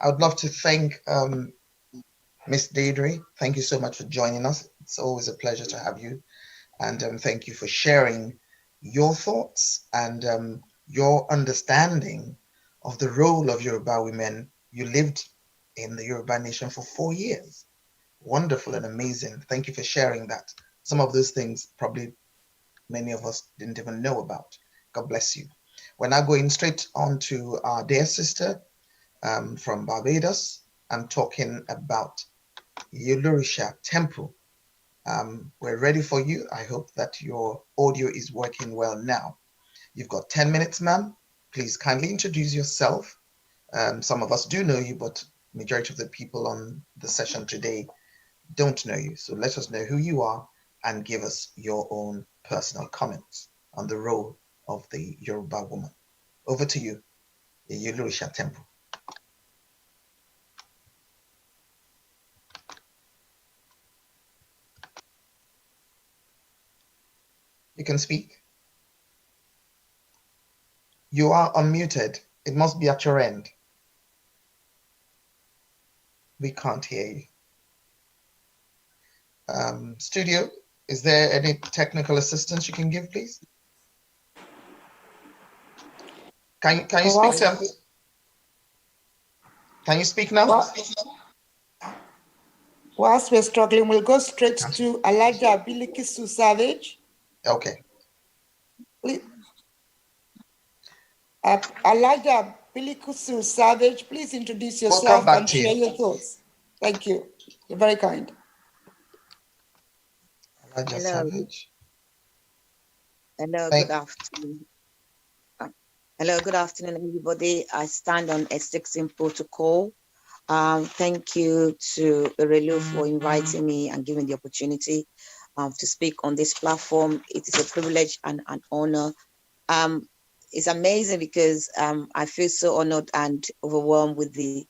I would love to thank Miss Deidre. Thank you so much for joining us. It's always a pleasure to have you. And thank you for sharing your thoughts and your understanding of the role of Yoruba women. You lived in the Yoruba nation for 4 years. Wonderful and amazing. Thank you for sharing that. Some of those things probably many of us didn't even know about. God bless you. We're now going straight on to our dear sister from Barbados. I'm talking about Yulurisha Temple. We're ready for you. I hope that your audio is working well now. You've got 10 minutes, ma'am. Please kindly introduce yourself. Some of us do know you, but majority of the people on the session today don't know you. So let us know who you are and give us your own personal comments on the role of the Yoruba woman. Over to you, Yulurisha Temple. You can speak. You are unmuted. It must be at your end. We can't hear you. Studio, is there any technical assistance you can give, please? Can you speak to? Can you speak now? Whilst we're struggling, we'll go straight to Alaja Bilikisu Savage. Okay. Alaja Bilikisu Savage, please introduce We'll come yourself back and to share you. your thoughts. Thank you. You're very kind. Alaja Hello. Savage. Hello, good afternoon. Hello, good afternoon, everybody. I stand on ethics in protocol. Thank you to Erelu for inviting me and giving the opportunity to speak on this platform. It is a privilege and an honor. It's amazing because I feel so honored and overwhelmed with the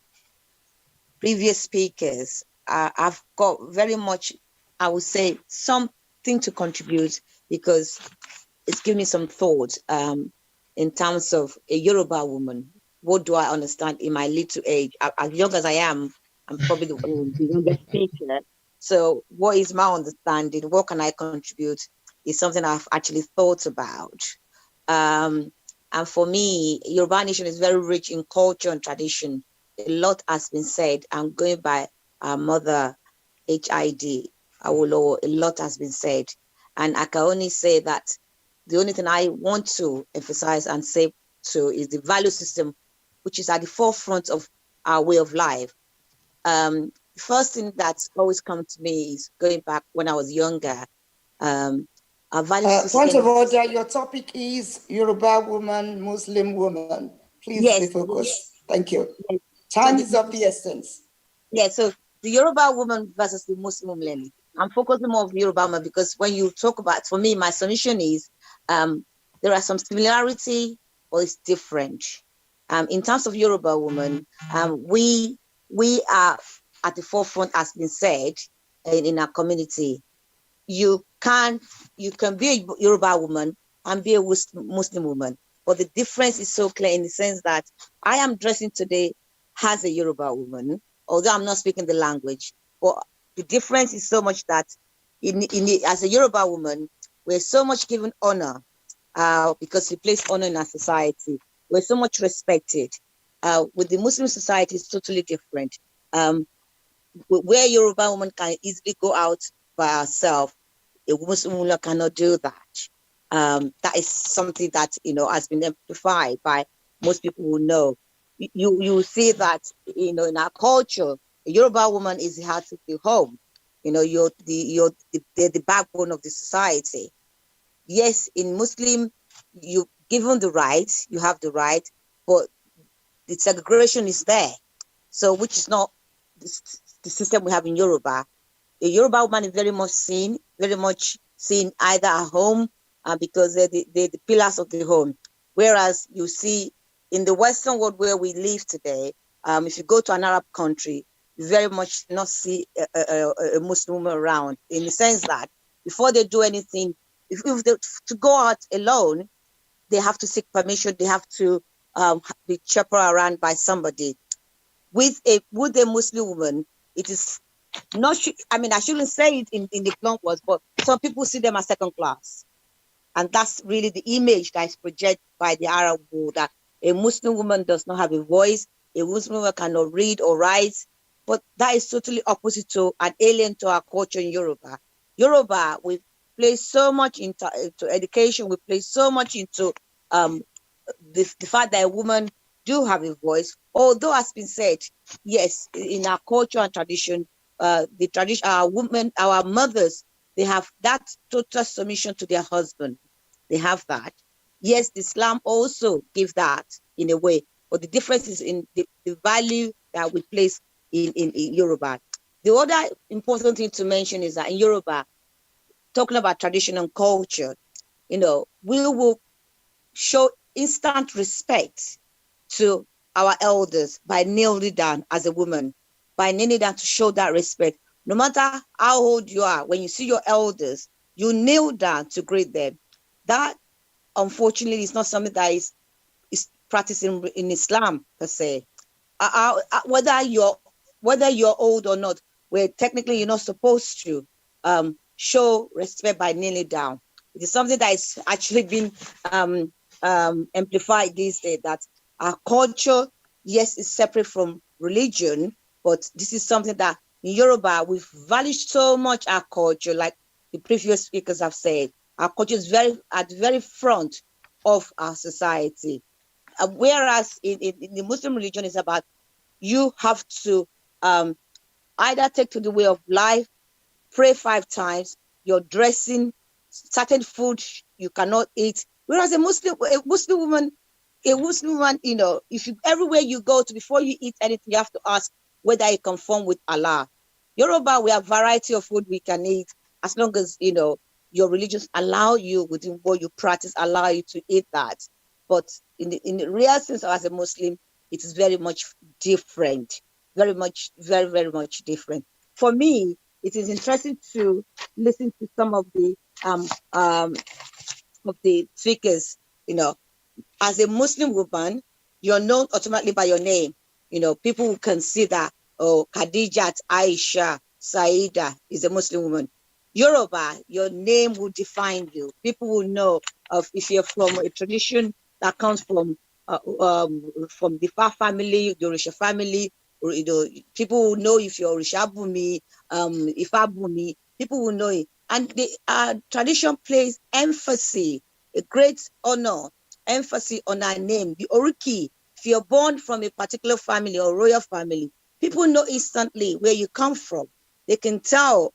previous speakers. I've got very much, I would say, something to contribute because it's given me some thought in terms of a Yoruba woman. What do I understand in my little age? As young as I am, I'm probably the youngest speaker. So what is my understanding? What can I contribute? Is something I've actually thought about. And for me, Yoruba nation is very rich in culture and tradition. A lot has been said. I'm going by our mother, HID, Awolowo. A lot has been said. And I can only say that the only thing I want to emphasize and say to is the value system, which is at the forefront of our way of life. The first thing that's always come to me is going back when I was younger. Our value system. Point of order, your topic is Yoruba woman, Muslim woman. Please be focused. Thank you. Yes. Time is of the essence. Yeah, so the Yoruba woman versus the Muslim woman. I'm focusing more on Yoruba woman because when you talk about, for me, my submission is there are some similarity, but it's different. In terms of Yoruba woman, we are at the forefront, as been said, in our community. You can be a Yoruba woman and be a Muslim woman, but the difference is so clear in the sense that I am dressing today as a Yoruba woman, although I'm not speaking the language. But the difference is so much that as a Yoruba woman, we're so much given honor because we place honor in our society. We're so much respected. With the Muslim society, it's totally different. Where Yoruba woman can easily go out by herself, a Muslim woman cannot do that. That is something that has been amplified by most people who know. You see that in our culture, a Yoruba woman is the heart of the home. You're the backbone of the society. Yes, in Muslim, you given the right, you have the right, but the segregation is there. So which is not the system we have in Yoruba. A Yoruba woman is very much seen either at home because they're the pillars of the home. Whereas you see in the Western world where we live today, If you go to an Arab country, you very much not see a Muslim woman around, in the sense that before they do anything, if they to go out alone, they have to seek permission. They have to be chaperoned around by somebody. With a Muslim woman, it is not. I mean, I shouldn't say it in the blunt words, but some people see them as second class, and that's really the image that is projected by the Arab world, that a Muslim woman does not have a voice, a Muslim woman cannot read or write. But that is totally opposite to and alien to our culture in Yoruba. Yoruba, we place so much into education. We place so much into the fact that a woman do have a voice. Although, has been said, yes, in our culture and tradition, the tradition, our women, our mothers, they have that total submission to their husband. They have that. Yes, Islam also gives that in a way, but the difference is in the value that we place in Yoruba. The other important thing to mention is that in Yoruba, talking about tradition and culture, we will show instant respect to our elders by kneeling down as a woman, by kneeling down to show that respect. No matter how old you are, when you see your elders, you kneel down to greet them. That, unfortunately, is not something that is practiced in Islam per se. Whether you're old or not, where technically you're not supposed to show respect by kneeling down. It is something that is actually been amplified these days, that our culture, yes, is separate from religion, but this is something that in Yoruba, we've valued so much our culture, like the previous speakers have said. Our culture is at the very front of our society. Whereas in the Muslim religion, is about you have to either take to the way of life, pray 5 times, you're dressing, certain food you cannot eat. Whereas a Muslim woman, if you everywhere you go to, before you eat anything, you have to ask whether it conform with Allah. Yoruba, we have variety of food we can eat, as long as your religions allow you, within what you practice, allow you to eat that. But in the real sense, as a Muslim, it is very much different, very, very much different. For me, it is interesting to listen to some of the speakers. As a Muslim woman, you're known automatically by your name. People will consider, Khadijat, Aisha, Saida is a Muslim woman. Yoruba, your name will define you. People will know if you're from a tradition that comes from the Fa family, the Orisha family. People will know if you're Orishabumi, Ifabumi. People will know it, and the tradition plays emphasis, a great honor, emphasis on our name, the Oriki. If you're born from a particular family or royal family, people know instantly where you come from. They can tell,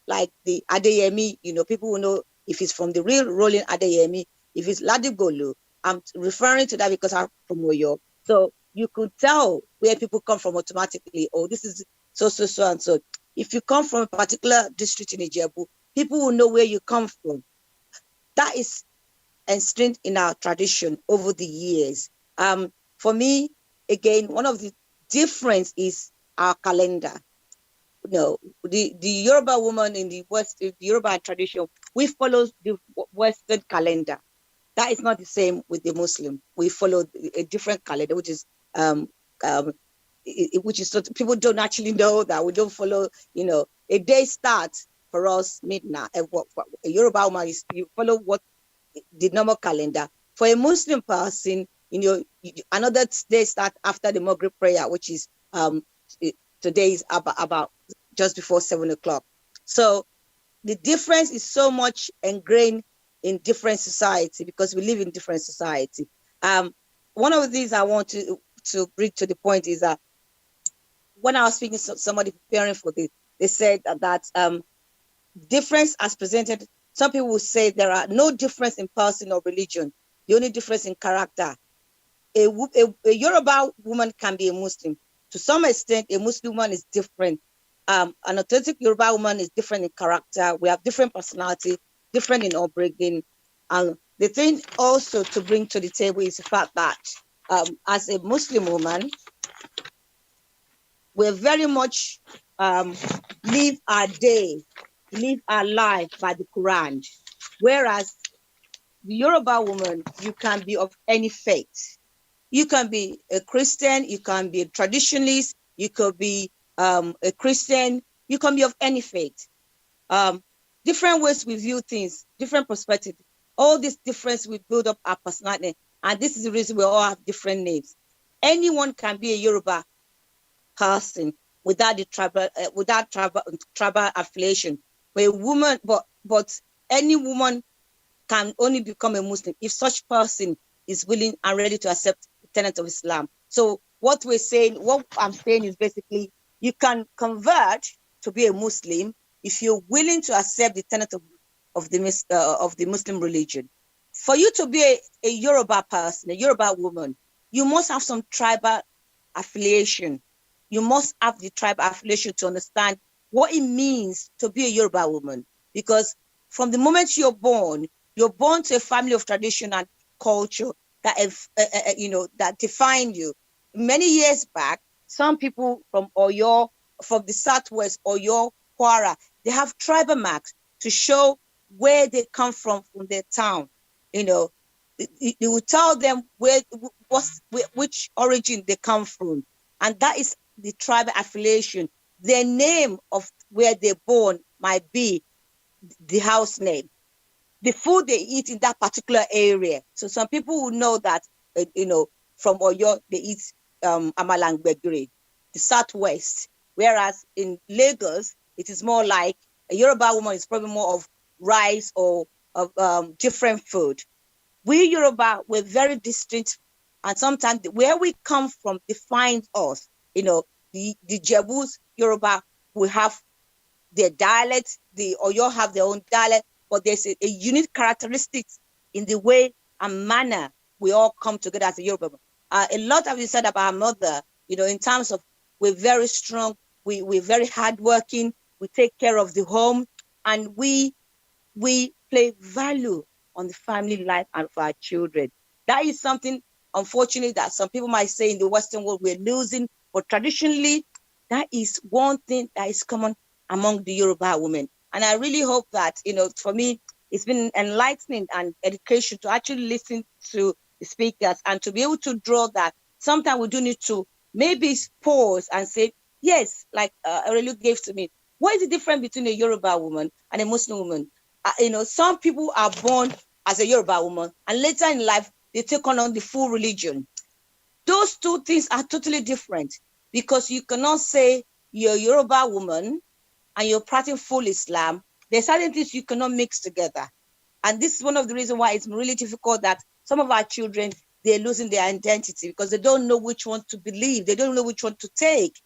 like the Adeyemi, people will know if it's from the real rolling Adeyemi, if it's Ladigolu. I'm referring to that because I'm from Oyo. So you could tell where people come from automatically. This is so and so. If you come from a particular district in Ijebu, people will know where you come from. That is ingrained in our tradition over the years. For me, again, one of the difference is our calendar. The Yoruba woman in the West, the Yoruba tradition, we follow the Western calendar. That is not the same with the Muslim. We follow a different calendar, which is so people don't actually know that we don't follow. A day starts for us midnight. A Yoruba woman is, you follow what the normal calendar. For a Muslim person, another day starts after the Maghrib prayer, which is today is about just before 7 o'clock. So the difference is so much ingrained in different society because we live in different society. One of the things I want to bring to the point is that when I was speaking to somebody preparing for this, they said that difference as presented, some people will say there are no difference in person or religion, the only difference in character. A Yoruba woman can be a Muslim. To some extent, a Muslim woman is different. An authentic Yoruba woman is different in character. We have different personality, different in upbringing. And the thing also to bring to the table is the fact that as a Muslim woman, we very much live our day, live our life by the Quran. Whereas the Yoruba woman, you can be of any faith. You can be a Christian, you can be a traditionalist, you could be a Christian, you can be of any faith. Different ways we view things, different perspectives. All this difference we build up our personality. And this is the reason we all have different names. Anyone can be a Yoruba person without the tribal affiliation. But a woman, but any woman can only become a Muslim if such person is willing and ready to accept the tenet of Islam. So what I'm saying is basically you can convert to be a Muslim if you're willing to accept the tenet of the Muslim religion. For you to be a Yoruba person, a Yoruba woman, you must have some tribal affiliation. You must have the tribal affiliation to understand what it means to be a Yoruba woman. Because from the moment you're born to a family of tradition and culture that that define you. Many years back, some people from Oyo, from the Southwest, Oyo, Kwara, they have tribal marks to show where they come from their town. You will tell them which origin they come from. And that is the tribal affiliation. Their name of where they're born might be the house name. The food they eat in that particular area. So some people will know that, from Oyo, they eat amala and gbegiri, the Southwest. Whereas in Lagos, it is more like a Yoruba woman is probably more of rice or of different food. We Yoruba, we're very distinct, and sometimes where we come from defines us. The Jebus Yoruba will have their dialect, the Oyo have their own dialect, but there's a unique characteristics in the way and manner we all come together as a Yoruba. A lot of you said about our mother, in terms of we're very strong, we're very hardworking, we take care of the home, and we play value on the family life and for our children. That is something, unfortunately, that some people might say in the Western world we're losing, but traditionally, that is one thing that is common among the Yoruba women. And I really hope that, for me, it's been enlightening and education to actually listen to the speakers and to be able to draw that. Sometimes we do need to maybe pause and say, yes, like Aurelio gave to me, what is the difference between a Yoruba woman and a Muslim woman? Some people are born as a Yoruba woman and later in life, they take on the full religion. Those two things are totally different because you cannot say you're a Yoruba woman and you're practicing full Islam. There's certain things you cannot mix together. And this is one of the reasons why it's really difficult that some of our children, they're losing their identity because they don't know which one to believe. They don't know which one to take.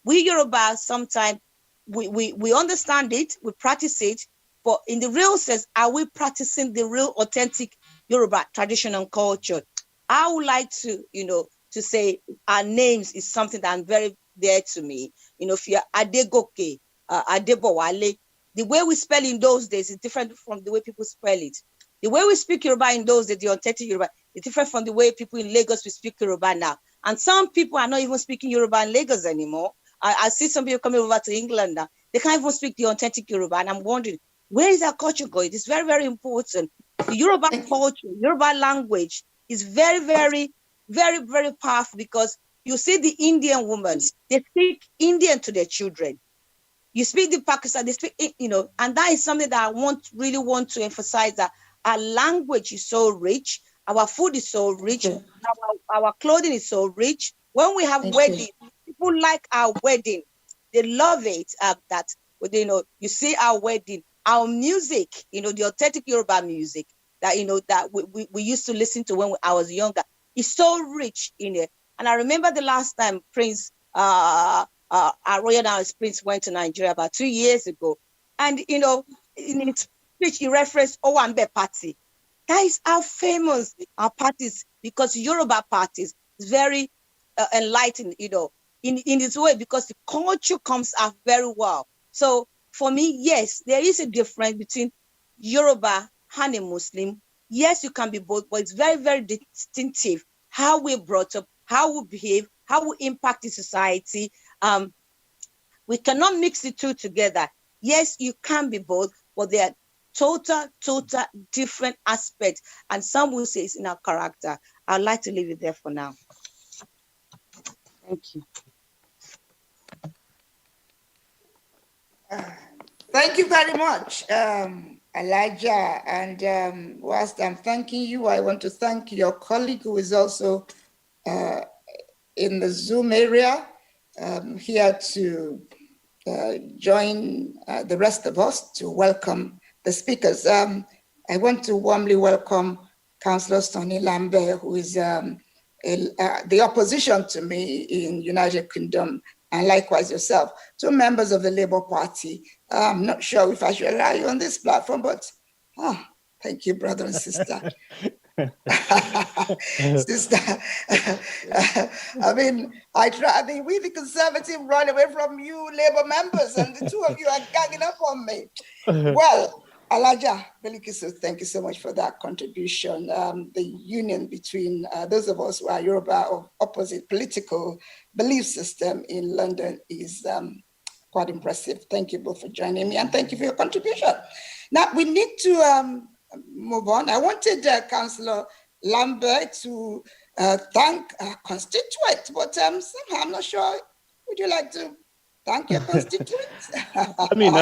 We Yoruba, sometimes we understand it, we practice it, but in the real sense, are we practicing the real authentic Yoruba tradition and culture? I would like to, to say our names is something that I'm very dear to me. If you're Adegoke, Adebowale, the way we spell in those days is different from the way people spell it. The way we speak Yoruba in those days, the authentic Yoruba, is different from the way people in Lagos will speak Yoruba now. And some people are not even speaking Yoruba in Lagos anymore. I see some people coming over to England now. They can't even speak the authentic Yoruba. And I'm wondering, where is our culture going? It's very, very important. The Yoruba culture, Yoruba language is very, very, very, very powerful because you see the Indian women, they speak Indian to their children. You speak the Pakistan, they speak, and that is something that I really want to emphasize, that our language is so rich, our food is so rich, our clothing is so rich. When we have weddings, people like our wedding. They love it, that, you see our wedding, our music, the authentic Yoruba music that, that we used to listen to when I was younger. It's so rich in it. And I remember the last time Prince, our Royal House Prince went to Nigeria about 2 years ago. And, in his speech, he referenced Owambe party. That is how famous our parties, because Yoruba parties is very enlightened, in its way, because the culture comes out very well. So for me, yes, there is a difference between Yoruba and a Muslim. Yes, you can be both, but it's very, very distinctive how we're brought up, how we behave, how we impact the society, We cannot mix the two together. Yes, you can be both, but they are total different aspects. And some will say it's in our character. I'd like to leave it there for now. Thank you. Thank you very much, Elijah. And whilst I'm thanking you, I want to thank your colleague who is also in the Zoom area here to join the rest of us to welcome the speakers. I want to warmly welcome Councillor Sonny Lambert, who is the opposition to me in United Kingdom, and likewise yourself, two members of the Labour Party. I'm not sure if I should allow you on this platform, but thank you, brother and sister. Sister, I mean, we the Conservative run away from you Labour members, and the two of you are ganging up on me. Well, Elijah Belikisu, thank you so much for that contribution. The union between those of us who are Yoruba of opposite political belief system in London is quite impressive. Thank you both for joining me, and thank you for your contribution. Now, we need to move on. I wanted Councillor Lambert to thank our constituents, but somehow I'm not sure. Would you like to thank your constituents? I mean,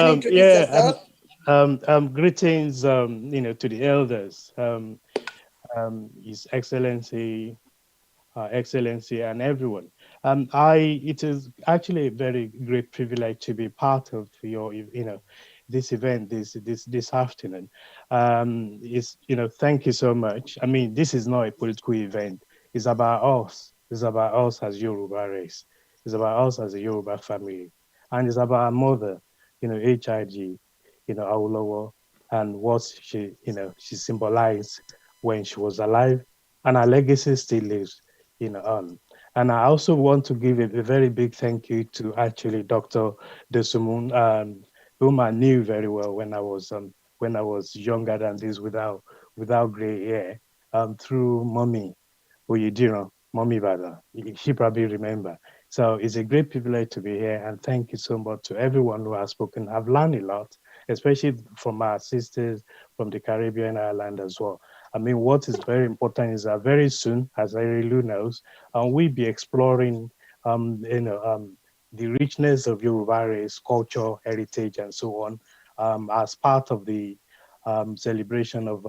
greetings, to the elders, His Excellency, Excellency, and everyone. It is actually a very great privilege to be part of your, this event this afternoon. Thank you so much. I mean, this is not a political event. It's about us. It's about us as Yoruba race. It's about us as a Yoruba family, and it's about our mother, HIG, Awolowo, and what she symbolized when she was alive, and her legacy still lives, on. And I also want to give a very big thank you to actually Dr. Desumun, whom I knew very well when I was younger than this, without gray hair, through Mommy Oyediro, Mommy Bada. She probably remember. So it's a great privilege to be here, and thank you so much to everyone who has spoken. I've learned a lot, especially from our sisters from the Caribbean island as well. I mean, what is very important is that very soon, as Irelu knows, we'll be exploring, the richness of Yoruba race, culture, heritage, and so on, as part of the celebration of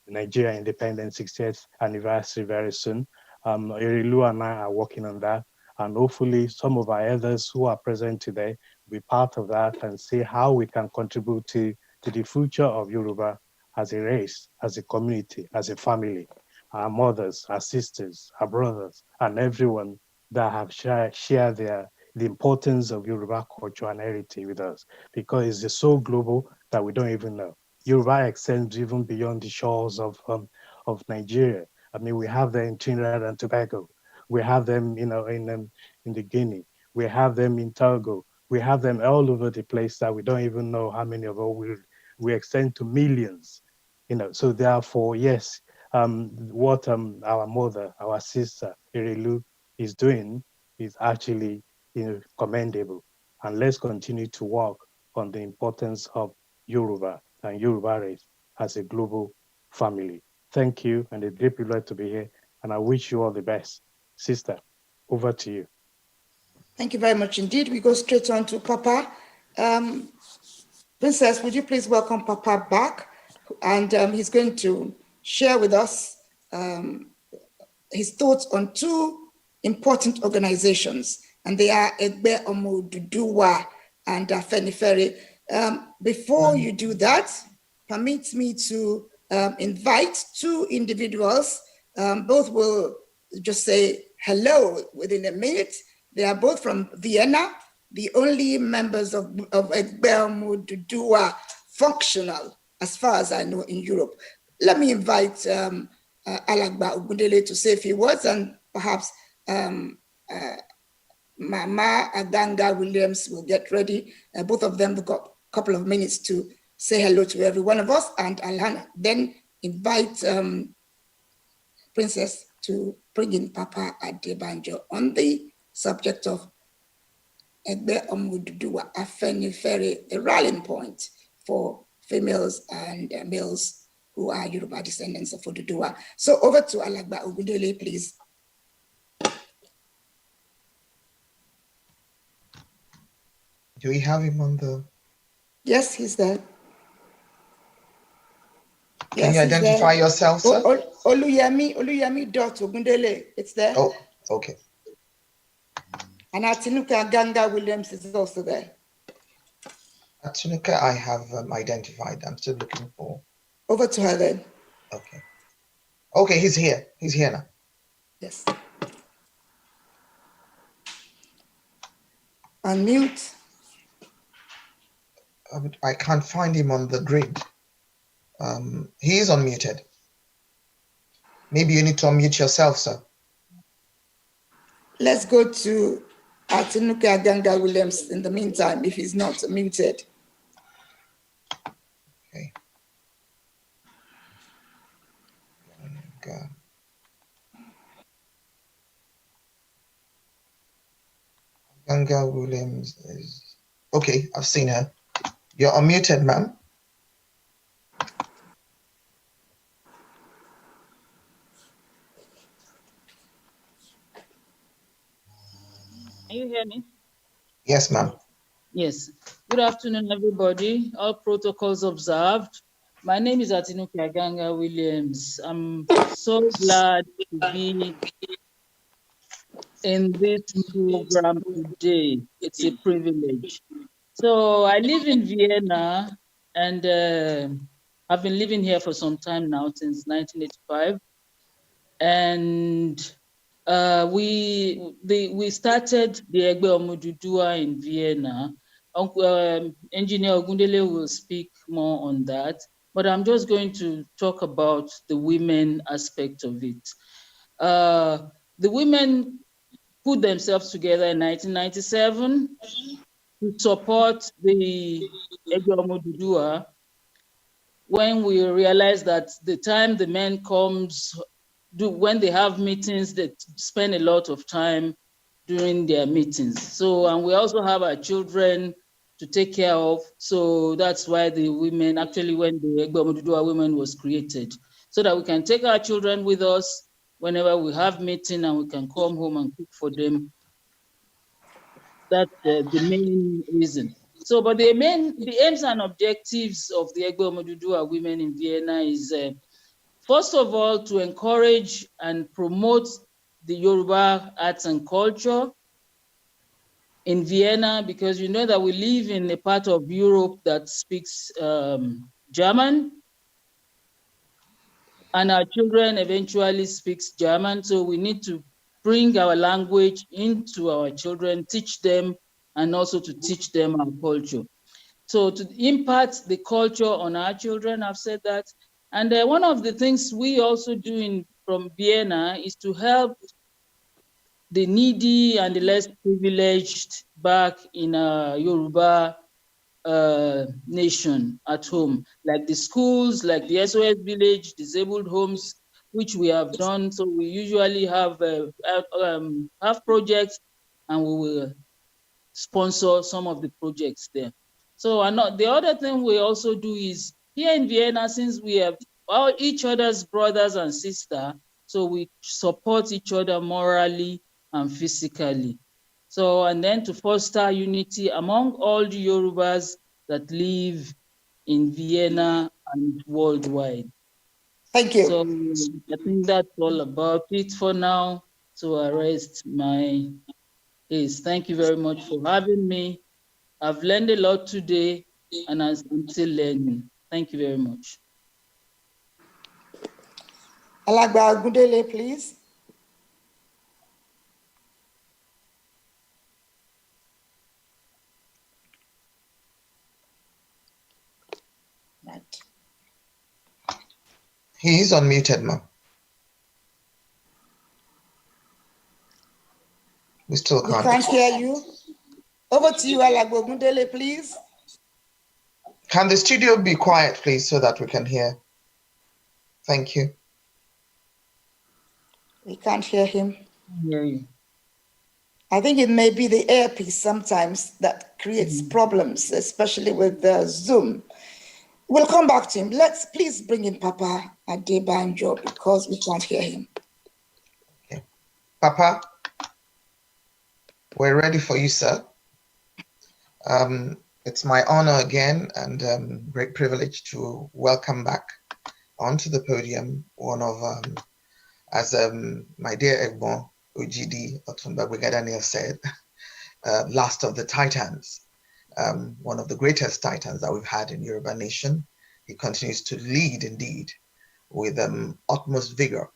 Nigeria independence 60th anniversary very soon. Irelu and I are working on that, and hopefully some of our others who are present today will be part of that and see how we can contribute to the future of Yoruba as a race, as a community, as a family, our mothers, our sisters, our brothers, and everyone that have shared the importance of Yoruba culture and heritage with us, because it's so global that we don't even know. Yoruba extends even beyond the shores of Nigeria. I mean, we have them in Trinidad and Tobago. We have them, in the Guinea. We have them in Togo. We have them all over the place that we don't even know how many of us we extend to millions. So therefore, yes, what our mother, our sister Irelu is doing is actually commendable, and let's continue to work on the importance of Yoruba and Yoruba race as a global family. Thank you, and it's a great privilege to be here, and I wish you all the best. Sister, over to you. Thank you very much indeed. We go straight on to Papa. Princess, would you please welcome Papa back? And he's going to share with us his thoughts on two important organizations, and they are Awolowo Oodua and Afenifere. Before you do that, permit me to invite two individuals. Both will just say hello within a minute. They are both from Vienna, the only members of Awolowo Oodua functional, as far as I know, in Europe. Let me invite Alagba Ogundele to say a few words, and perhaps Mama Aganga Williams will get ready. Both of them have got a couple of minutes to say hello to every one of us, and I'll then invite Princess to bring in Papa Adebanjo on the subject of Egbe Omoduduwa Afenifere, a rallying point for females and males who are Yoruba descendants of Oduduwa. So over to Alagba Ogundele, please. Do we have him on the? Yes, he's there. Can you identify yourself, sir? Oluyemi Dot Ogundele, it's there. Oh, okay. And Atinuka Ganga Williams is also there. Atinuka, I have identified. I'm still looking for. Over to her then. Okay. Okay, he's here. He's here now. Yes. Unmute. I can't find him on the grid. He is unmuted. Maybe you need to unmute yourself, sir. Let's go to Atinuka Ganga Williams in the meantime, if he's not muted. Okay. Ganga Williams is okay. I've seen her. You're unmuted, ma'am. Can you hear me? Yes, ma'am. Yes. Good afternoon, everybody. All protocols observed. My name is Atinuka Ganga Williams. I'm so glad to be in this program today. It's a privilege. So I live in Vienna, and I've been living here for some time now, since 1985. And we started the Egbe Omoduduwa in Vienna. Engineer Ogundele will speak more on that, but I'm just going to talk about the women aspect of it. The women put themselves together in 1997 to support the Egbe Omoduduwa when we realized that the time the men comes, when they have meetings, they spend a lot of time during their meetings. So, and we also have our children to take care of. So that's why the women, actually when the Egbe Omoduduwa women was created, so that we can take our children with us whenever we have meeting and we can come home and cook for them. That's the main reason. So, but the aims and objectives of the Egbe Omoduduwa women in Vienna is, first of all, to encourage and promote the Yoruba arts and culture in Vienna, because you know that we live in a part of Europe that speaks German, and our children eventually speaks German. So we need to bring our language into our children, teach them, and also to teach them our culture. So to impart the culture on our children, I've said that. And one of the things we also do from Vienna is to help the needy and the less privileged back in Yoruba nation at home, like the schools, like the SOS village, disabled homes, which we have done. So we usually have projects, and we will sponsor some of the projects there. So the other thing we also do is, here in Vienna, since we have each other's brothers and sisters, so we support each other morally and physically. So, and then to foster unity among all the Yorubas that live in Vienna and worldwide. Thank you. So I think that's all about it for now. So I rest my case. Thank you very much for having me. I've learned a lot today, and I'm still learning. Thank you very much. Alagba Ogundele, please. He is unmuted, ma'am. We still can't. We can't hear you. Over to you, Alagba Ogundele, please. Can the studio be quiet, please, so that we can hear? Thank you. We can't hear him. Hear you. I think it may be the earpiece sometimes that creates problems, especially with the Zoom. We'll come back to him. Let's please bring in Papa Adebanjo because we can't hear him. Okay. Papa, we're ready for you, sir. It's my honor again and great privilege to welcome back onto the podium one of, as my dear Egbon Ojidi Otunba Daniel said, last of the Titans, one of the greatest Titans that we've had in Yoruba nation. He continues to lead indeed with utmost vigor.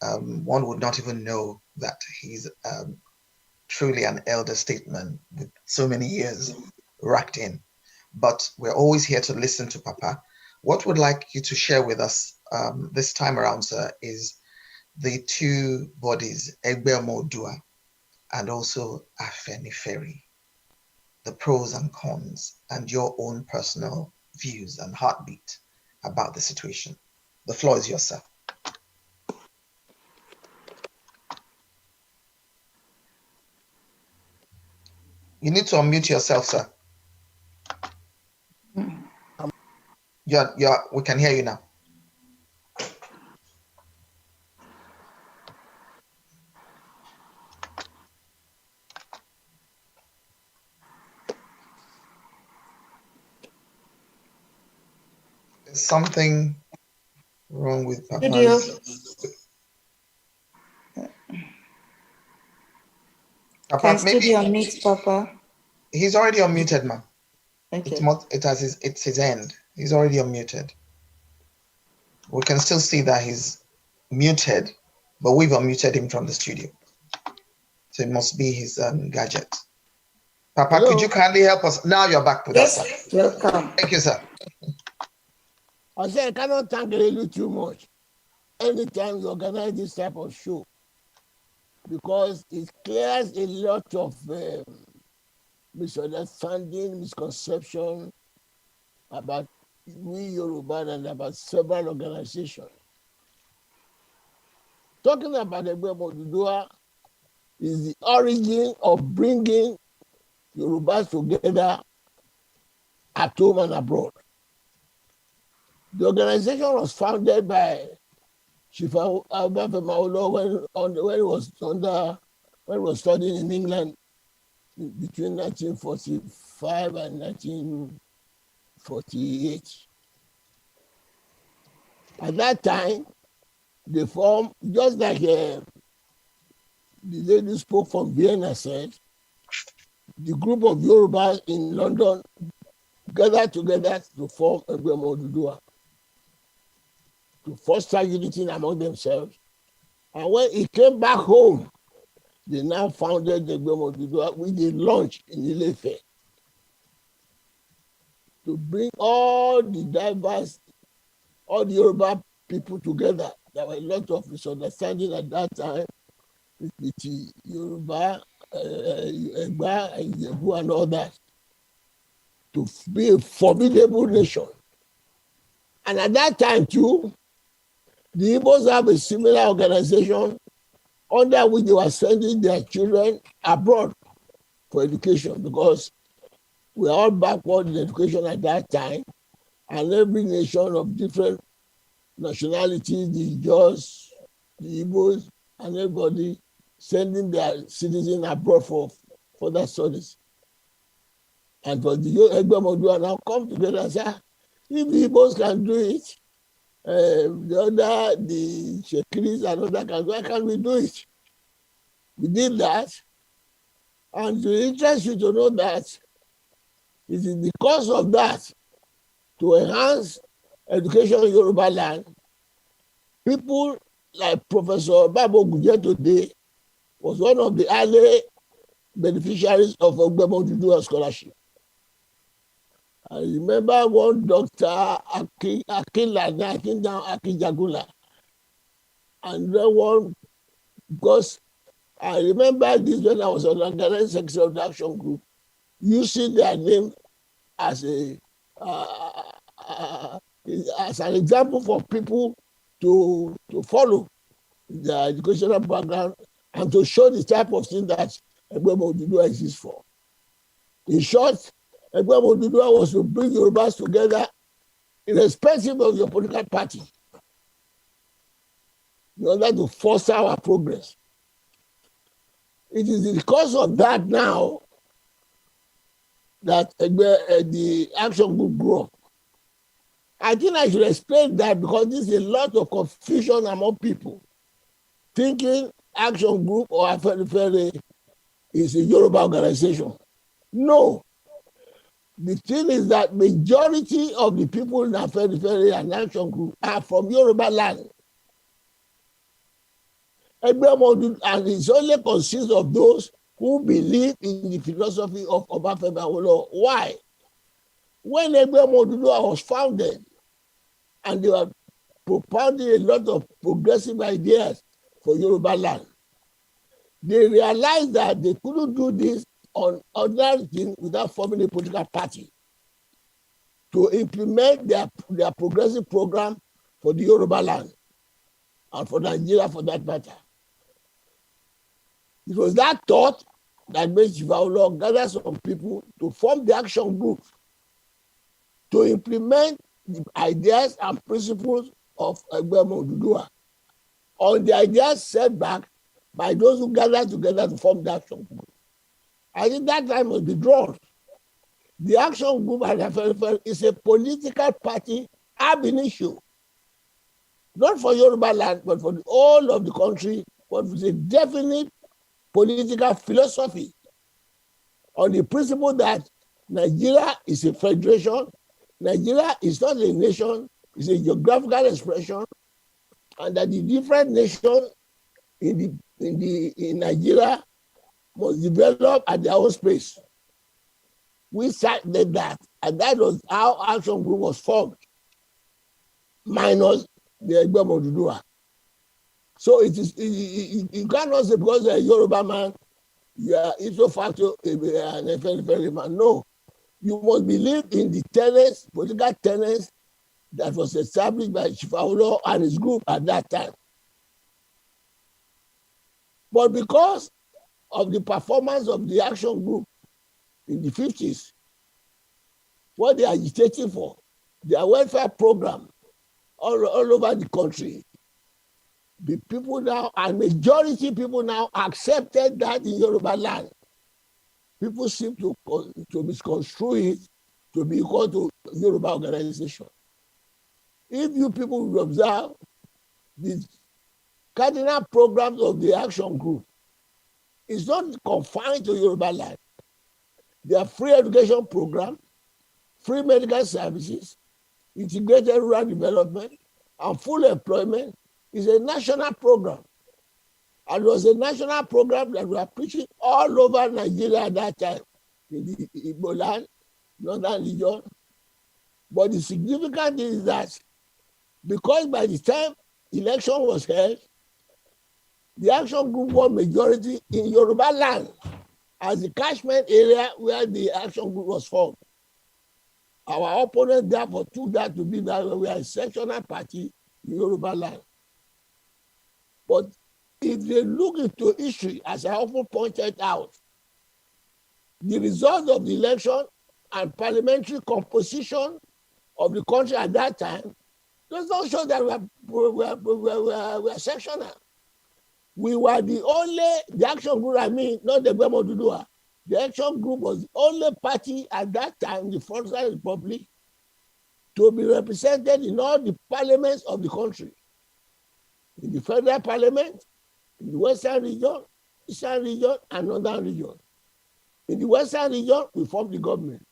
One would not even know that he's truly an elder statesman with so many years racked in. But we're always here to listen to Papa. What we'd like you to share with us this time around, sir, is the two bodies, Egbe Oodua and also Afenifere, the pros and cons, and your own personal views and heartbeat about the situation. The floor is yours, sir. You need to unmute yourself, sir. We can hear you now. There's something wrong with Papa's. Can studio unmute Papa? He's already unmuted, ma'am. Okay. It's his end. He's already unmuted. We can still see that he's muted, but we've unmuted him from the studio. So it must be his gadget. Papa, Hello? Could you kindly help us? Now you're back with us, sir. Welcome. Thank you, sir. I said, I cannot thank Lelu too much anytime you organize this type of show, because it clears a lot of misunderstanding, misconception about we Yoruba and about several organizations. Talking about the Oodua is the origin of bringing Yorubas together at home and abroad. The organization was founded by Chief Awolowo when he was studying in England between 1945 and 1948. At that time, they formed, just like the lady spoke from Vienna said, the group of Yorubas in London gathered together to form Egbe Oodua, to foster unity among themselves. And when it came back home, they now founded the Egbe Oodua with a launch in Ile-Ife to bring all the diverse, all the Yoruba people together. There were a lot of misunderstanding at that time with the Yoruba, Egba, Ijebu, and all that, to be a formidable nation. And at that time too, the Igbos have a similar organization under which they were sending their children abroad for education, because we are all backward in education at that time, and every nation of different nationalities, the Jaws, the Igbos, and everybody sending their citizens abroad for further studies. And for the Egbe Oodua now come together and say, if the Igbos can do it, the Shekiris and other can, why can't we do it? We did that. And to interest you to know that it is because of that, to enhance education in Yoruba land, people like Professor Babo Guje today was one of the early beneficiaries of Egbe Oodua scholarship. I remember one Dr. Akijagula, and then one, because I remember this when I was on the organizing secretary of the action group, using their name as an example for people to follow their educational background and to show the type of thing that Egbe Omo Oodua exists for. In short, Egbe Omo Oodua was to bring Yorubas together irrespective of your political party in order to foster our progress. It is because of that now that the action group grew up. I think I should explain that because there's a lot of confusion among people thinking action group or Afenifere is a Yoruba organization. No. The thing is that majority of the people in Afenifere and action group are from Yoruba land. And it only consists of those who believe in the philosophy of Obafemi Awolowo. Why? When Egbe Oodua was founded and they were propounding a lot of progressive ideas for Yoruba land, they realized that they couldn't do this on ordinary things without forming a political party to implement their progressive program for the Yoruba land and for Nigeria for that matter. It was that thought that made Chief Awolowo gather some people to form the action group to implement the ideas and principles of Egbe Oodua on the ideas set back by those who gathered together to form the action group. I think that time must be drawn. The action group is a political party ab initio, not for Yoruba land, but for the whole of the country, but with a definite political philosophy on the principle that Nigeria is a federation, Nigeria is not a nation, it's a geographical expression, and that the different nations in Nigeria must develop at their own space. We started that, and that was how action group was formed, minus the Egbe Oodua. So you cannot say because you're a Yoruba man, you are ipso facto an Efenifere man. No, you must believe in the tenets, political tenets that was established by Chief Awolowo and his group at that time. But because of the performance of the action group in the 50s, what they are agitating for, their welfare program all over the country, the people now, and majority people now accepted that in Yoruba land. People seem to misconstrue it to be equal to Yoruba organization. If you people will observe the cardinal programs of the action group, it's not confined to Yoruba land. There are free education programs, free medical services, integrated rural development, and full employment. Is a national program. And it was a national program that we are preaching all over Nigeria at that time, in the Igbo land, northern region. But the significance is that because by the time election was held, the action group won majority in Yoruba land as the catchment area where the action group was formed. Our opponents therefore took that to be that we are a sectional party in Yoruba land. But if they look into history, as I often pointed out, the result of the election and parliamentary composition of the country at that time does not show that we are sectional. We were the action group, not the Egbe Oodua. The action group was the only party at that time, the Federal Republic, to be represented in all the parliaments of the country. In the federal parliament, in the western region, eastern region, and northern region. In the western region, we formed the government.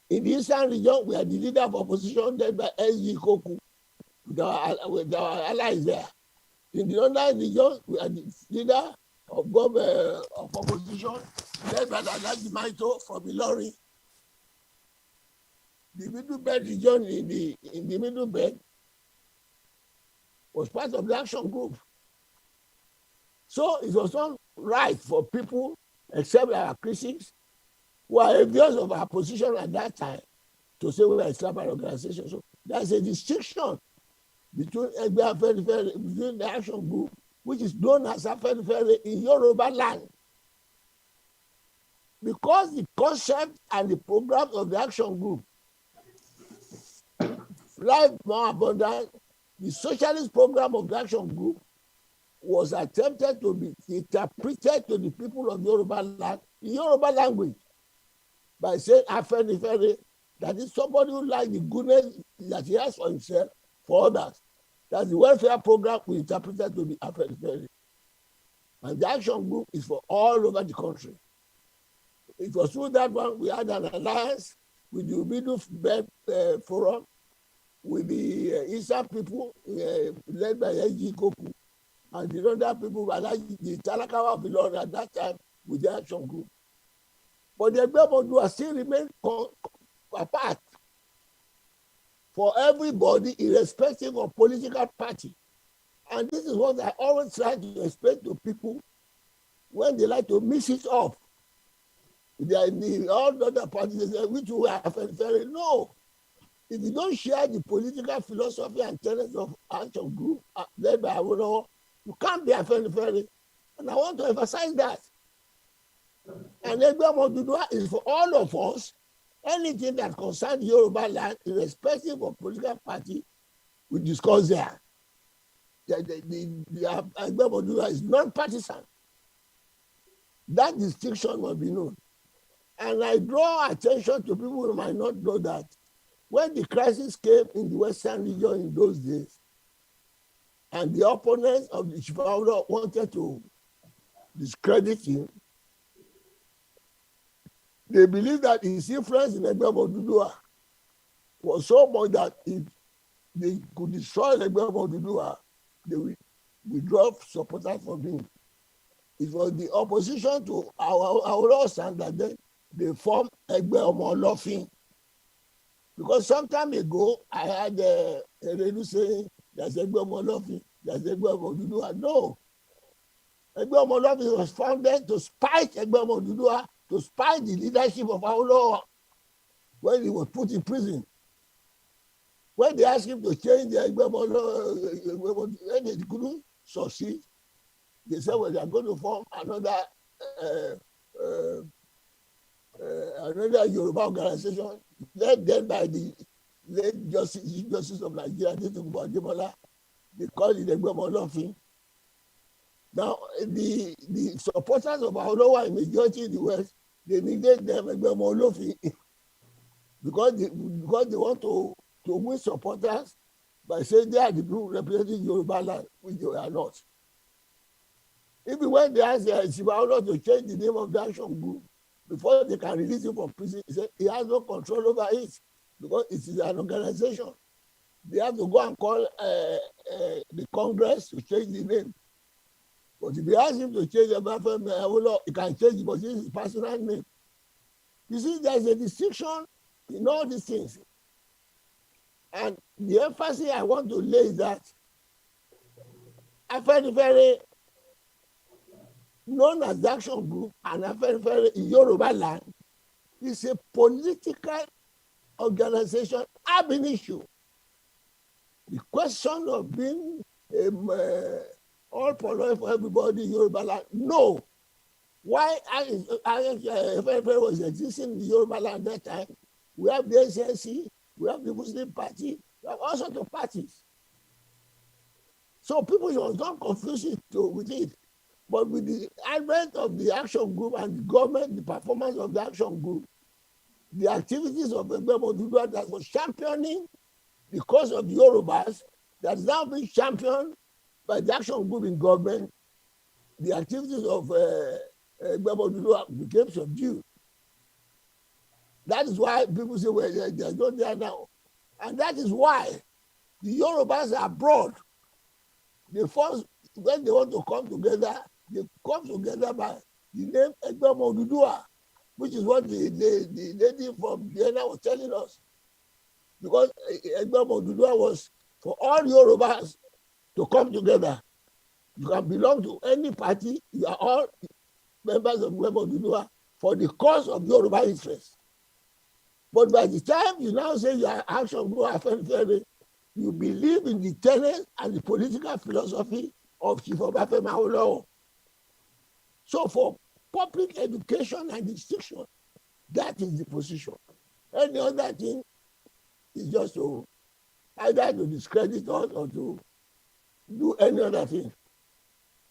In the eastern region, we are the leader of opposition led by S.G. Koku, with our allies there. In the northern region, we are the leader of opposition led by Alhaji Maito from Ilorin. The middle belt region in the middle belt was part of the action group. So it was not right for people, except our critics, who are envious of our position at that time, to say we are a tribal organization. So there's a distinction between the action group, which is known as Afenifere in Yoruba land, because the concept and the programs of the action group, Life More Abundant, the socialist program of the action group was attempted to be interpreted to the people of Yoruba land, in Yoruba language, by saying Afenifere, that is somebody who likes the goodness that he has for himself, for others. That the welfare program we interpreted to be Afenifere. And the action group is for all over the country. It was through that one we had an alliance with the Ubidu Forum, with the Eastern people led by A.G. Koku, and the other people, the Talakawa of Ilorin at that time with the action group. But the Oodua still remain apart for everybody, irrespective of political party. And this is what I always try to explain to people when they like to mix it up. All the other parties, they say, which we are very no. If you don't share the political philosophy and tenets of action group led by Awolowo, you can't be a very. And I want to emphasize that. And Epitome Oodua is for all of us. Anything that concerns Yoruba land, irrespective of political party, we discuss there. The Epitome Oodua is non-partisan. That distinction must be known. And I draw attention to people who might not know that when the crisis came in the Western region in those days, and the opponents of the Chief Awolowo wanted to discredit him, they believed that his influence in Epitome Oodua was so much that if they could destroy Epitome Oodua, they would withdraw supporters from him. It was the opposition to our standard that they formed Epitome Olofin. Because some time ago, I had a radio saying, there's Epitome Olofin, there's Epitome Oodua. No. Epitome Olofin was founded to spite Epitome Oodua, to spite the leadership of Awolowo when he was put in prison. When they asked him to change the Epitome Olofin, when they couldn't succeed, they said, well, they are going to form another Yoruba organization led then by the late Justice of Nigeria, they called it the Epitome Olofin. Now, the supporters of Awolowo in majority in the West, they needed them Epitome Olofin because they want to win supporters by saying they are the people representing Yoruba land, which they are not. Even when they asked Chief Awolowo to change the name of the action group, before they can release him from prison, he said he has no control over it because it is an organization. They have to go and call the Congress to change the name. But if you ask him to change the name, he can change it, but this is his personal name. You see, there's a distinction in all these things. And the emphasis I want to lay is that Afenifere, known as the action group, and Afenifere in Yoruba land, is a political organization ab initio. The question of being all polite for everybody in Yoruba land, no. Why Afenifere was existing in the Yoruba land at that time? We have the SNC, we have the Muslim party, we have all sorts of parties. So people should not confuse it with it. But with the advent of the action group and the government, the performance of the action group, the activities of the Epitome Oodua that was championing the cause of the Yorubas, that is now being championed by the action group in government, the activities of Epitome Oodua became subdued. That is why people say, well, there's no there now. And that is why the Yorubas abroad, when they want to come together, they come together by the name Epitome Oodua, which is what the lady from Vienna was telling us. Because Epitome Oodua was for all Yorubas to come together. You can belong to any party, you are all members of Epitome Oodua for the cause of Yoruba interest. But by the time you now say you are action group Afenifere, you believe in the tenets and the political philosophy of Chief Obafemi Awolowo. So for public education and instruction. That is the position. Any other thing is just to either to discredit us or to do any other thing.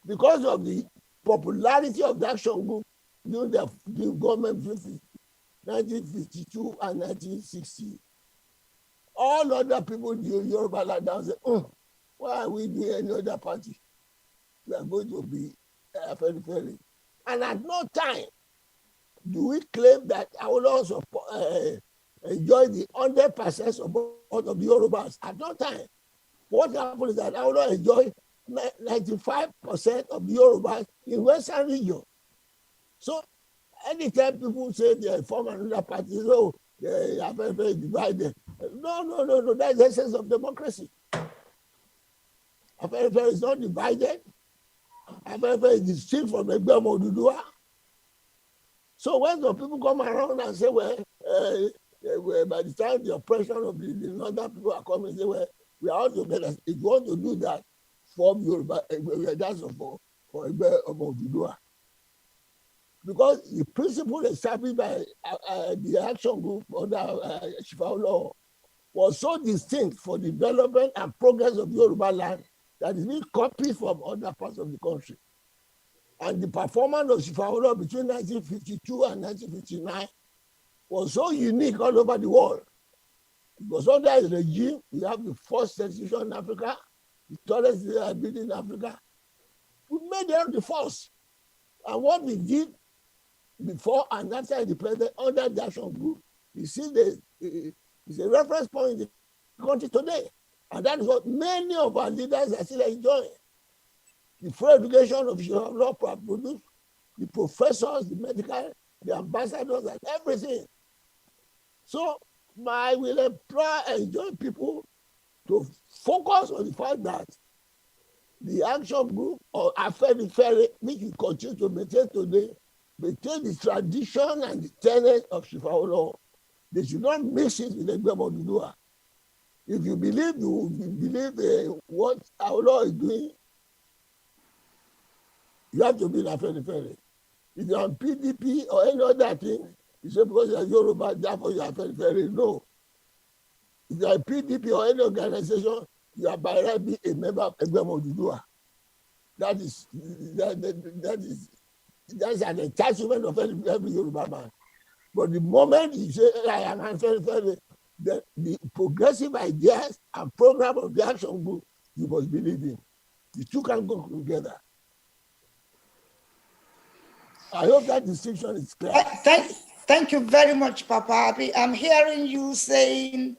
Because of the popularity of the action group during the government 1952 and 1960, all other people in the Yoruba land down say, why are we doing any other party? We are going to be very. And at no time do we claim that Awolowo enjoy the 100% support of the Yorubas. At no time. What happened is that Awolowo enjoy 95% of the Yorubas in Western region. So anytime people say they form another party, they are very divided. No, that's the essence of democracy. Afẹ́nifẹ́re is not divided. Afẹ́nifẹ́re is distinct from Epitome Oodua. So when the people come around and say, well, by the time the oppression of the northern people are coming, say, well, we are all together. If you want to do that, form Yoruba, that's for Epitome Oodua. Because the principle established by the action group under Awolowo was so distinct for the development and progress of Yoruba land that is being copied from other parts of the country. And the performance of Awolowo between 1952 and 1959 was so unique all over the world. Because under his regime, we have the first institution in Africa, the tallest building in Africa. We made them the first. And what we did before and after independence under the action group, you see, it's a reference point in the country today. And that is what many of our leaders are still enjoying. The free education of law produced, the professors, the medical, the ambassadors, and everything. So I will enjoin people to focus on the fact that the action group or Afenifere, which we continue to maintain today, maintain the tradition and the tenet of Awolowo. They should not mix it with Epitome Oodua. If you believe, what Awolowo is doing, you have to be in Afenifere. If you're on PDP or any other thing, you say because you're Yoruba, therefore you're Afenifere. No. If you're a PDP or any organization, you are by right being a member of Epitome Oodua. That's an attachment of every Yoruba man. But the moment you say, I am Afenifere, the progressive ideas and program of the action group, you must believe in. The two can go together. I hope that distinction is clear. Thank you very much, Papa. I'm hearing you saying,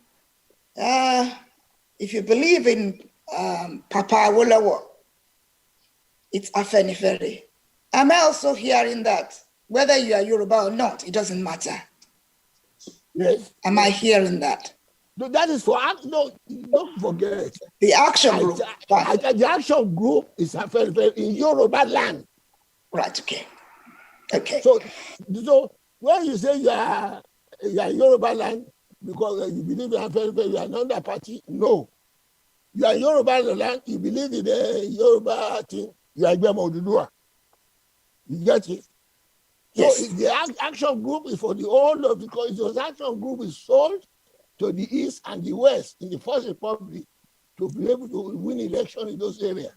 if you believe in Papa Awolowo, it's Afenifere. I'm also hearing that whether you are Yoruba or not, it doesn't matter. Yes. Am I hearing that? No, that is for no. Don't forget the action group. The action group is Afenifere in Yoruba land. Right. Okay. Okay. So when you say you are Yoruba land because you believe in Afenifere, you are not that party. No, you are Yoruba land. You believe in the Yoruba thing. You are Epitome Oodua. You get it? Yes. So the action group is for the whole of because the action group is sold to the east and the west in the First Republic to be able to win election in those areas.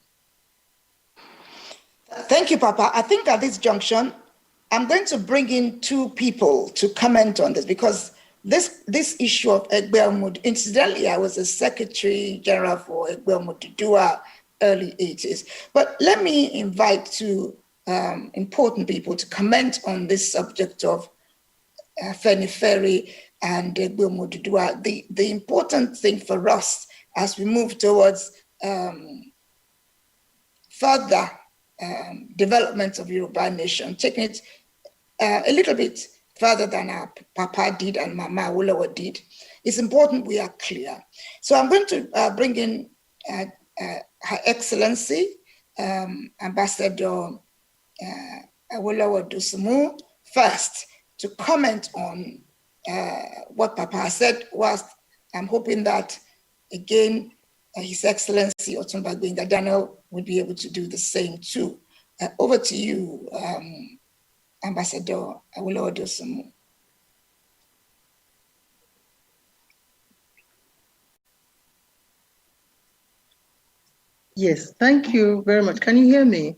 Thank you, Papa. I think at this junction, I'm going to bring in two people to comment on this because this issue of Epitome, incidentally, I was a Secretary General for Epitome Oodua early 80s. But let me invite two important people to comment on this subject of Afenifere and Epitome Oodua. The important thing for us as we move towards further development of Yoruba nation, taking it a little bit further than our Papa did and Mama Awolowo did, it's important we are clear. So I'm going to bring in Her Excellency, Ambassador Awolowo Dosunmu, first to comment on what Papa said. Whilst I'm hoping that, again, His Excellency Otunba Gbenga Daniel would be able to do the same too. Over to you, Ambassador Awolowo Dosunmu. Yes, thank you very much. Can you hear me?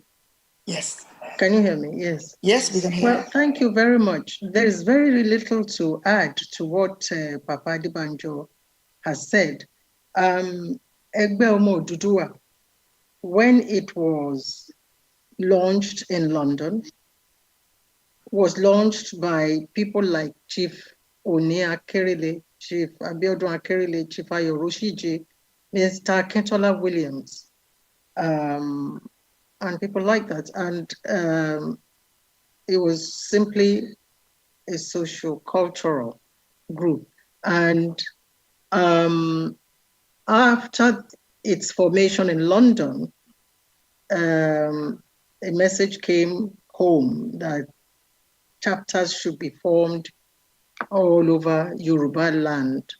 Yes. Can you hear me? Yes. Yes, we can hear. Well, thank you very much. There is very little to add to what Papa Adebanjo has said. Egbe Omo Oodua, when it was launched in London, was launched by people like Chief Oni Akerele, Chief Abiodun Akerele, Chief Ayo Roshiji, Mr. Kentola Williams, and people like that. And it was simply a socio-cultural group. And after its formation in London, a message came home that chapters should be formed all over Yoruba land.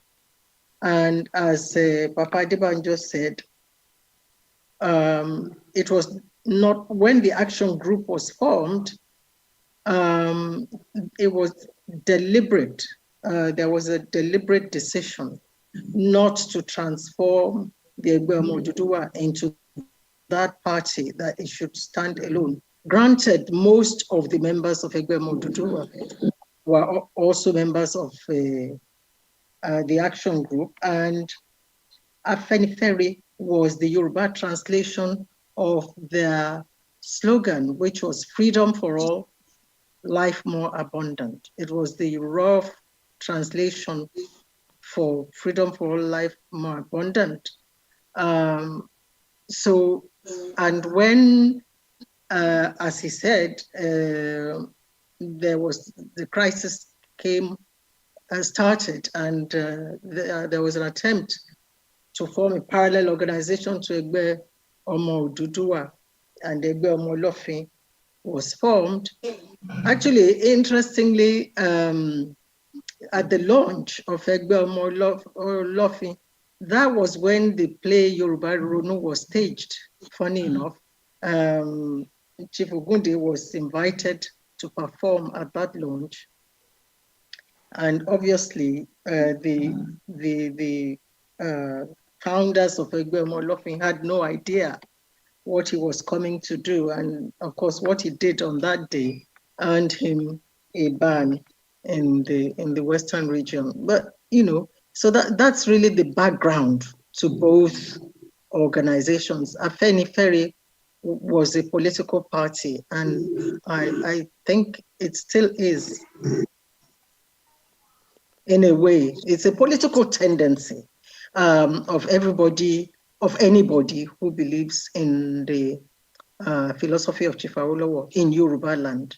And as Papa Adebanjo said, it was not, when the action group was formed, it was deliberate. There was a deliberate decision not to transform the Egbe Omo Oodua into that party, that it should stand alone. Granted, most of the members of Egbe Omo Oodua were also members of the action group, and Afenifere was the Yoruba translation of their slogan, which was freedom for all, life more abundant. It was the rough translation for freedom for all, life more abundant. So, and when, as he said, there was the crisis started, and there was an attempt to form a parallel organization to Egbe Omo Oodua, and Egbe Omo Olofin was formed. Actually, interestingly, at the launch of Egbe Omo Olofin, that was when the play Yoruba Ronu was staged. Funny enough, Chief Ogunde was invited to perform at that launch, and obviously the founders of Egbe Omo Olofin had no idea what he was coming to do, and of course, what he did on that day earned him a ban in the Western region. But so that's really the background to both organizations. Afenifere was a political party, and I think it still is. In a way, it's a political tendency of everybody, of anybody who believes in the philosophy of Chief Awolowo in Yoruba land.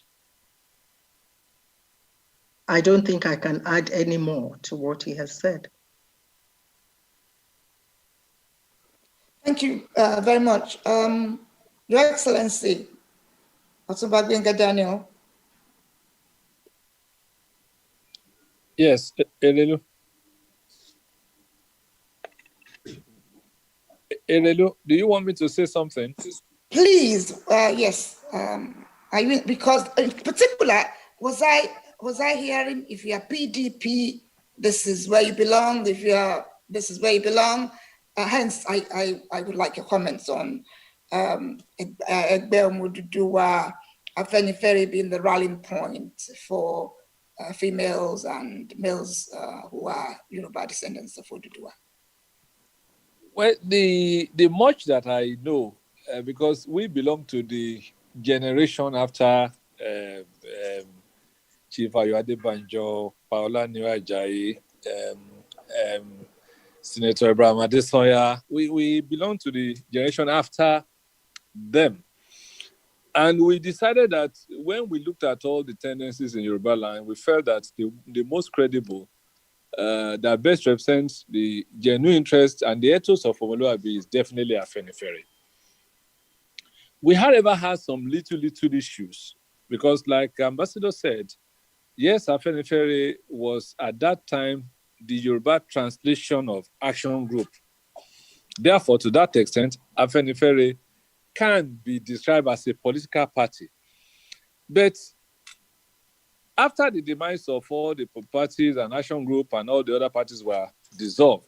I don't think I can add any more to what he has said. Thank you very much. Your Excellency, Otunba Gbenga Daniel. Yes, Erelu. Erelu, do you want me to say something? Please, yes. Because in particular, was I hearing, if you are PDP, this is where you belong. If you are, this is where you belong. Hence, I would like your comments on Egbe Omo Oodua, Afenifere being the rallying point for females and males who are Yoruba descendants of Oodua. Well, the much that I know, because we belong to the generation after Chief Ayo Adebanjo, Paola Ajayi, Senator Abraham Adesoya. We belong to the generation after them. And we decided that when we looked at all the tendencies in Yoruba land, we felt that the most credible, that best represents the genuine interest and the ethos of Omoluabi is definitely Afenifere. We, however, had some little issues because, like Ambassador said, yes, Afenifere was at that time the Yoruba translation of Action Group. Therefore, to that extent, Afenifere can be described as a political party. But after the demise of all the parties and Action Group and all the other parties were dissolved,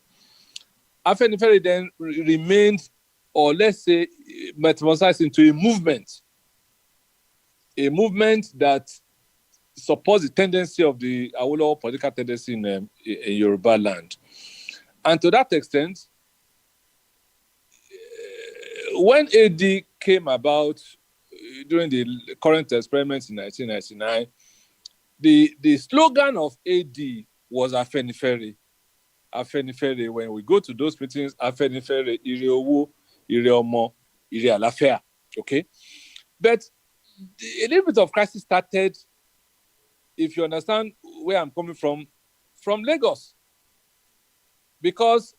Afenifere then remained, or let's say, metamorphosized into a movement that supports the tendency of the Awolowo political tendency in Yoruba land. And to that extent, when AD came about during the current experiments in 1999, the slogan of AD was Afenifere. Afenifere. When we go to those meetings, Afenifere, Ire Owo, Ire Omo, Ire Alafia. Okay? But a little bit of crisis started, if you understand where I'm coming from Lagos. Because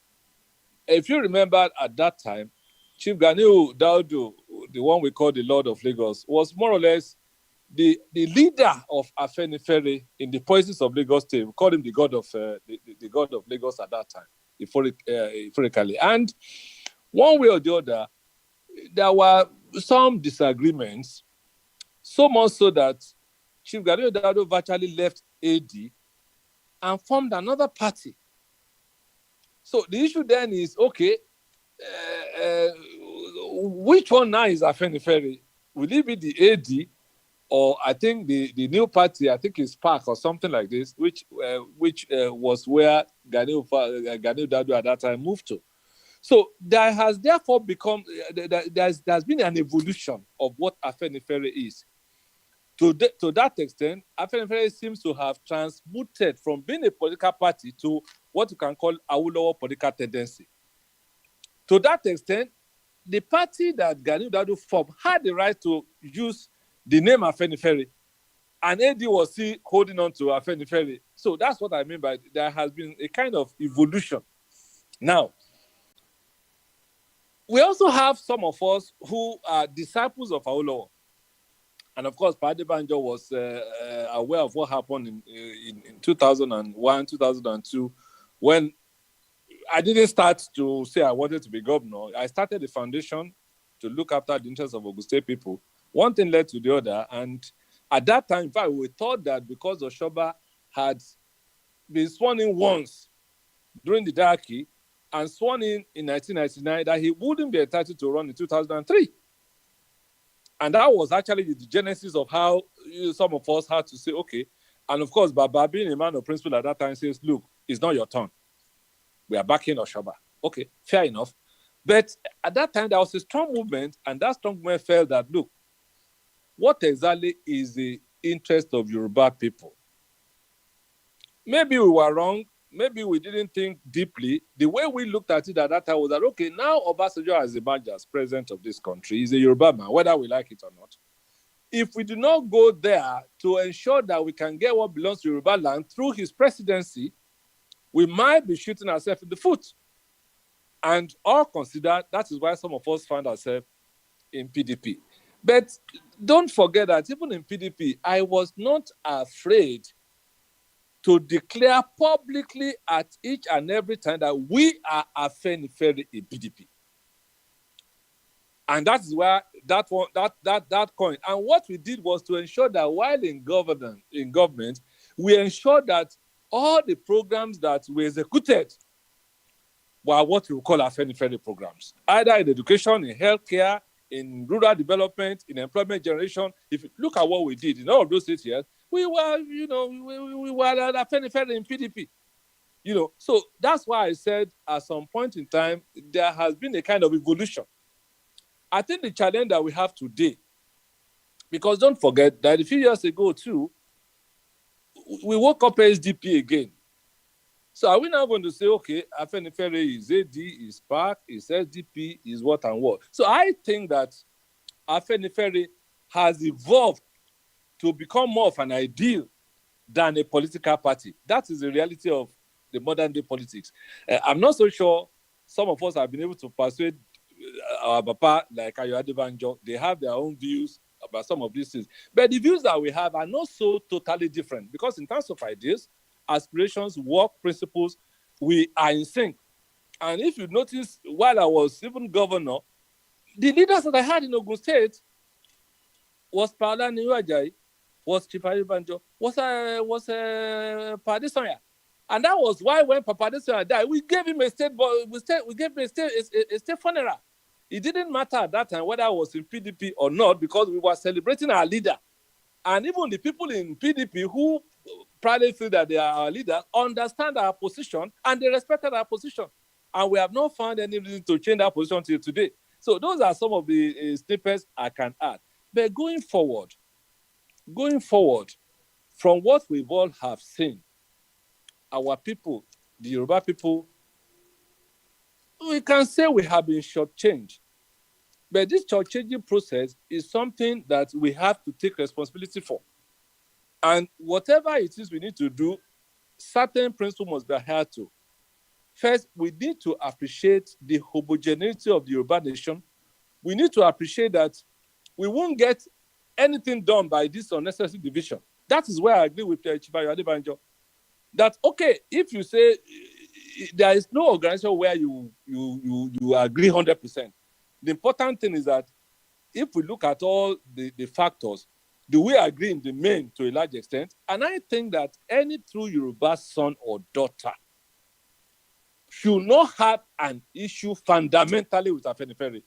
if you remember at that time, Chief Ganiu Daudu, the one we call the Lord of Lagos, was more or less the leader of Afenifere in the policies of Lagos State. We called him the god of the god of Lagos at that time, historically. And one way or the other, there were some disagreements, so much so that Chief Ganiu Daudu virtually left AD and formed another party. So the issue then is, okay, which one now is Afenifere? Will it be the AD, or I think the new party, I think is PAC or something like this, which was where Ganiu Daudu at that time moved to. So there has therefore become, there's been an evolution of what Afenifere is. To that extent, Afenifere seems to have transmuted from being a political party to what you can call Awolowo political tendency. To that extent, the party that Ganiu Daudu formed had the right to use the name Afenifere, and AD was still holding on to Afenifere. So that's what I mean by there has been a kind of evolution. Now, we also have some of us who are disciples of Awolowo. And of course, Padebanjo was aware of what happened in 2001, 2002, when I didn't start to say I wanted to be governor. I started a foundation to look after the interests of Ogun State people. One thing led to the other. And at that time, in fact, we thought that because Oshoba had been sworn in once during the diarchy and sworn in 1999, that he wouldn't be entitled to run in 2003. And that was actually the genesis of how some of us had to say, okay. And of course, Baba, being a man of principle at that time, says, look, it's not your turn. We are backing Oshoba. Okay, fair enough. But at that time, there was a strong movement, and that strong movement felt that, look, what exactly is the interest of Yoruba people? Maybe we were wrong. Maybe we didn't think deeply. The way we looked at it at that time was that, okay, now Obasanjo has emerged as president of this country. He's a Yoruba man, whether we like it or not. If we do not go there to ensure that we can get what belongs to Yoruba land through his presidency, we might be shooting ourselves in the foot. And all considered, that is why some of us found ourselves in PDP. But don't forget that even in PDP, I was not afraid to declare publicly at each and every time that we are Afenifere in PDP. And that is where that coin. And what we did was to ensure that while in government, we ensured that all the programs that we executed were what we call Afenifere programs, either in education, in healthcare, in rural development, in employment generation. If you look at what we did in all of those 8 years, we were, we were Afenifere in PDP. So that's why I said at some point in time, there has been a kind of evolution. I think the challenge that we have today, because don't forget that a few years ago too, we woke up SDP again. So are we now going to say, okay, Afenifere is AD, is PAC, is SDP, is what and what? So I think that Afenifere has evolved to become more of an ideal than a political party. That is the reality of the modern day politics. I'm not so sure some of us have been able to persuade our Papa, like Ayo Adebanjo. They have their own views about some of these things. But the views that we have are not so totally different, because in terms of ideas, aspirations, work, principles, we are in sync. And if you notice, while I was even governor, the leaders that I had in Ogun State was Paola Niwajayi, was Chief Adebanjo, was Papa Adesanya. And that was why when Papa Adesanya died, we gave him a state funeral. It didn't matter at that time whether I was in PDP or not, because we were celebrating our leader. And even the people in PDP who proudly feel that they are our leaders understand our position and they respected our position. And we have not found any reason to change that position till today. So those are some of the snippets I can add. But going forward, from what we've all have seen, our people, the Yoruba people, we can say we have been shortchanged. But this shortchanging process is something that we have to take responsibility for. And whatever it is we need to do, certain principles must be adhered to. First, we need to appreciate the homogeneity of the Yoruba nation. We need to appreciate that we won't get anything done by this unnecessary division. That is where I agree with Chief Adebanjo. That, okay, if you say there is no organization where you agree 100%, the important thing is that if we look at all the factors, do we agree in the main to a large extent? And I think that any true Yoruba son or daughter should not have an issue fundamentally with Afenifere.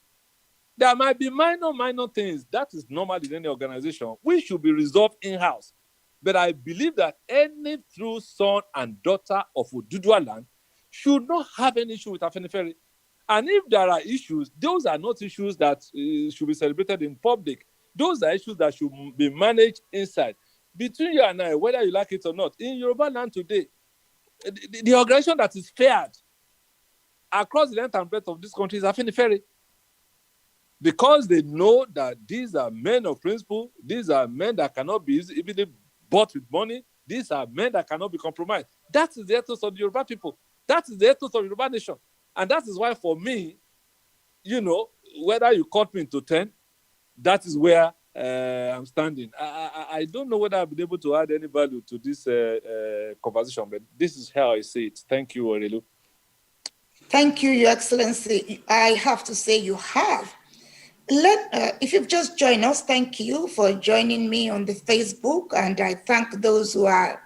There might be minor things. That is normal in any organization. We should be resolved in-house. But I believe that any true son and daughter of Oodua land should not have any issue with Afenifere. And if there are issues, those are not issues that should be celebrated in public. Those are issues that should be managed inside. Between you and I, whether you like it or not, in Yoruba land today, the organization that is feared across the length and breadth of this country is Afenifere. Because they know that these are men of principle, these are men that cannot be easily bought with money, these are men that cannot be compromised. That is the ethos of the Yoruba people. That is the ethos of the Yoruba nation. And that is why for me, whether you cut me into 10, that is where I'm standing. I don't know whether I've been able to add any value to this conversation, but this is how I see it. Thank you, Orelu. Thank you, Your Excellency. I have to say you have. If you've just joined us, thank you for joining me on the Facebook, and I thank those who are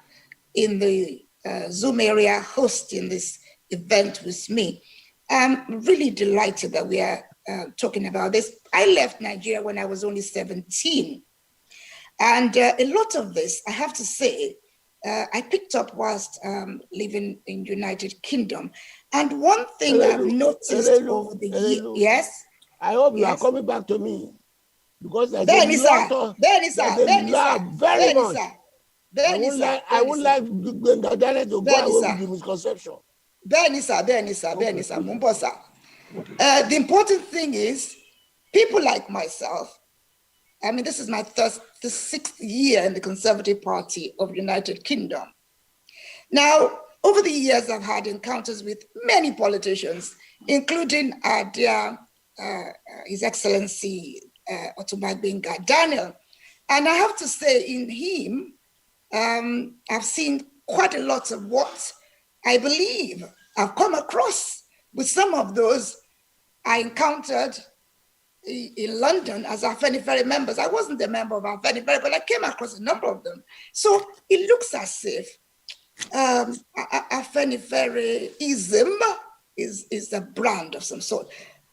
in the Zoom area hosting this event with me. I'm really delighted that we are talking about this. I left Nigeria when I was only 17. And a lot of this, I have to say, I picked up whilst living in United Kingdom. And one thing I've noticed over the years, yes? I hope you are coming back to me, because there's very much. I would like Bengadane to go away with the misconception. The important thing is, people like myself, I mean, this is my the 6th year in the Conservative Party of United Kingdom. Now, over the years, I've had encounters with many politicians, including our dear His Excellency Otumba Gbenga Daniel. And I have to say, in him, I've seen quite a lot of what I believe I've come across with some of those I encountered in London as Afenifere members. I wasn't a member of Afenifere, but I came across a number of them. So it looks as if Afenifereism is a brand of some sort.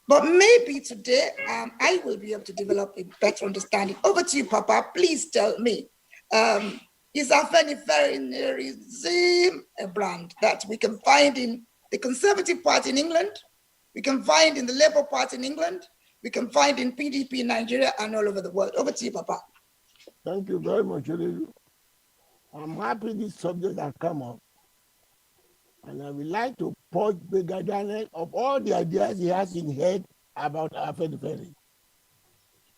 But maybe today I will be able to develop a better understanding. Over to you, Papa. Please tell me, is Afenifereism a brand that we can find in the Conservative Party in England, we can find in the Labour Party in England, we can find in PDP in Nigeria and all over the world? Over to you, Papa. Thank you very much, Olelu. I'm happy this subject has come up. And I would like to purge Bengadane of all the ideas he has in head about Afenifere.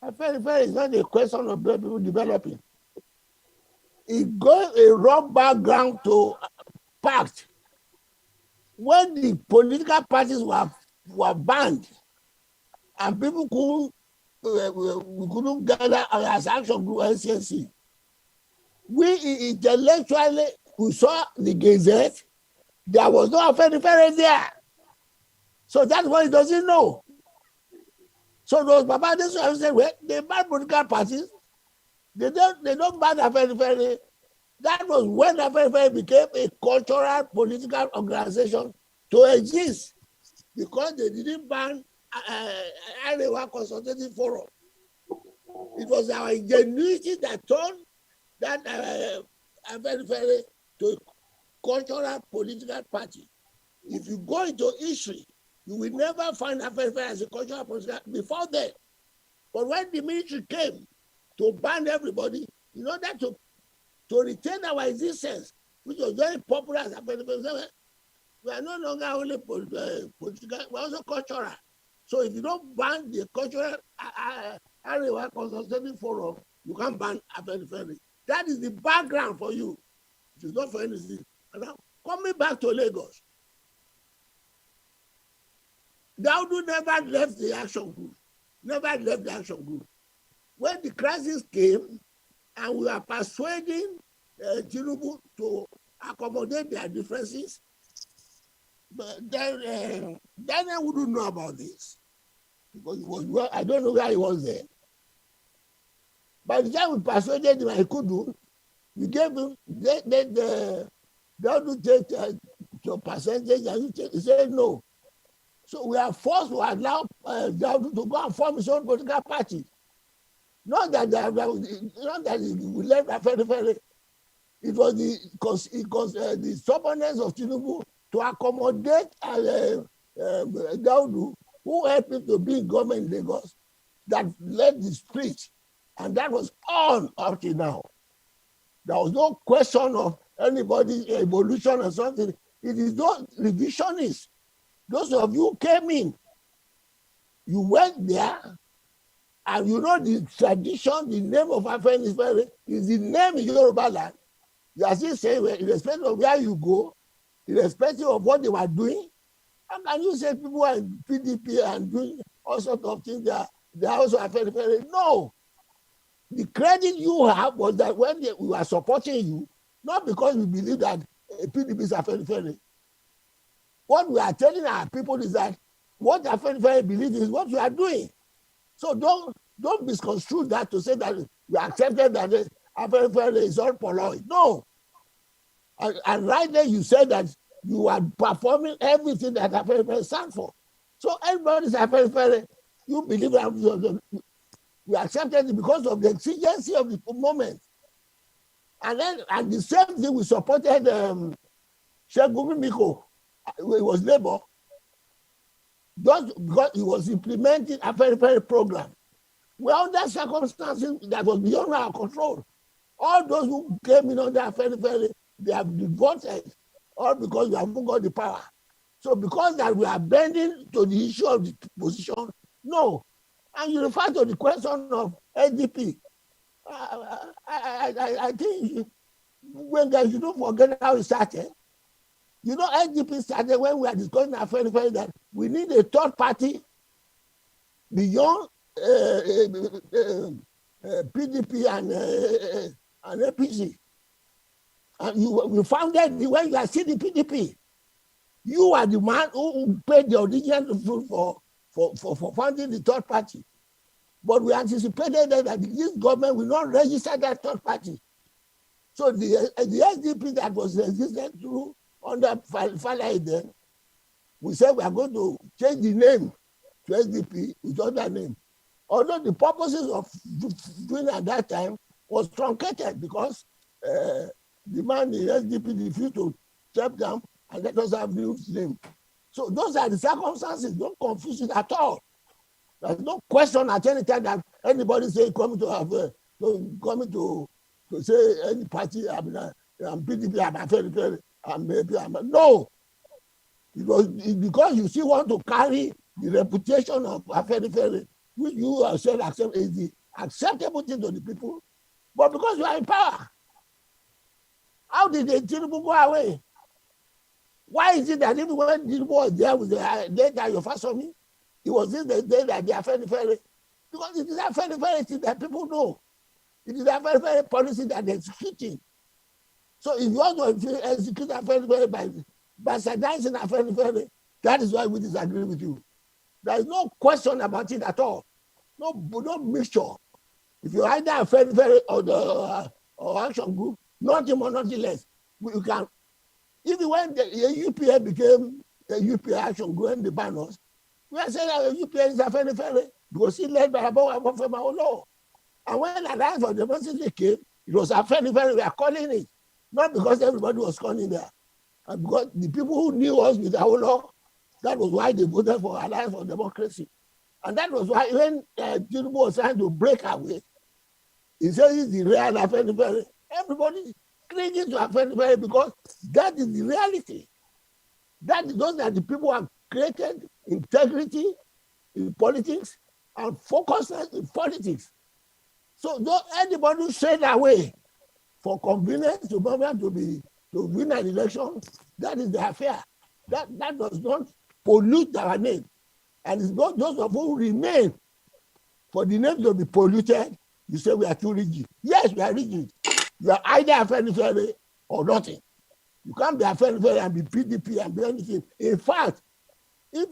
Afenifere is not a question of people developing. It got a raw background to pact. When the political parties were banned and people couldn't gather as action group NCNC, we intellectually, we saw the Gazette. There was no Afenifere there. So that's what he doesn't know. So those Papa said, well, they banned political parties. They don't ban Afenifere. That was when Afenifere became a cultural political organization to exist, because they didn't ban Arewa Consultative Forum. It was our ingenuity that turned that Afenifere to a cultural political party. If you go into history, you will never find Afenifere as a cultural political before then. But when the military came to ban everybody, in order to retain our existence, which was very popular as Afenifere, we are no longer only political, we're also cultural. So if you don't ban the cultural Arewa Consultative Forum, you can't ban Afenifere. That is the background for you. It is not for anything. And now, coming back to Lagos, Daudu never left the action group. Never left the action group. When the crisis came, and we were persuading Tinubu to accommodate their differences, but then Daniel wouldn't know about this, because he was, well, I don't know where he was there. By the time we persuaded him, I couldn't. We gave him the Daudu take your percentage, and he said no. So we are forced to allow Daudu to go and form his own political party. Not that we left Afenifere. It was the stubbornness of Tinubu to accommodate Daudu, who helped him to be in government in Lagos, that led the split. And that was on up to now. There was no question of anybody's evolution or something. It is those revisionists. Those of you came in, you went there, and you know the tradition, the name of Afenifere is the name in Yoruba land. You are still saying, well, irrespective of where you go, irrespective of what they were doing, how can you say people are in PDP and doing all sorts of things, they are also Afenifere? No. The credit you have was that when we were supporting you, not because we believe that PDP is Afenifere. What we are telling our people is that what Afenifere believes is what you are doing. So don't misconstrue that to say that we accepted that Afenifere is all Poloid. No. And right there you said that you are performing everything that Afenifere stands for. So everybody's Afenifere. You believe that we accepted it because of the exigency of the moment. And then at the same thing, we supported Segun Miko. It was Labour. Just because he was implementing a very program. Well, under circumstances that was beyond our control. All those who came in under very, they have devoted, all because we haven't got the power. So because that we are bending to the issue of the position, no. And you refer to the question of SDP. I think when guys, you don't forget how it started. You know, SDP started when we are discussing that we need a third party beyond PDP and APC. And you found that when you are still the PDP, you are the man who paid the original for funding the third party. But we anticipated that this government will not register that third party. So the SDP that was registered through under Falaide then, we said we are going to change the name to SDP with other name. Although the purposes of doing at that time was truncated because the man in SDP refused to step down and let us have new name. So those are the circumstances. Don't confuse it at all. There's no question at any time that anybody say coming to say any party I'm PDP, I'm no. It's because you still want to carry the reputation of Afenifere, which you have said is the acceptable thing to the people, but because you are in power. How did the Tinubu go away? Why is it that even when Tinubu was there with the data you first saw me, it was this the day that they are Afenifere? Because it is Afenifere thing that people know. It is Afenifere policy that they're executing. So if you want to execute Afenifere by subsidizing Afenifere, that is why we disagree with you. There is no question about it at all. No mixture. If you either a very or the or action group, nothing more, nothing less. You can, even when the UPA became the UPA action group and the banners, we are saying that the UPA is a very because it's led by Awolowo. And when the rise of democracy came, it was a very we are calling it. Not because everybody was calling there. And because the people who knew us with Awolowo, that was why they voted for Alliance for Democracy. And that was why when Tinubu was trying to break away, he said it's the real Afenifere. Everybody clinging to Afenifere because that is the reality. Those are the people who have created integrity in politics and focused in politics. So don't anybody who strayed away for convenience to government to win an election, that is the affair. That does not pollute our name. And it's not those of who remain for the name to be polluted. You say we are too rigid. Yes, we are rigid. You are either Afenifere or nothing. You can't be Afenifere and be PDP and be anything. In fact, if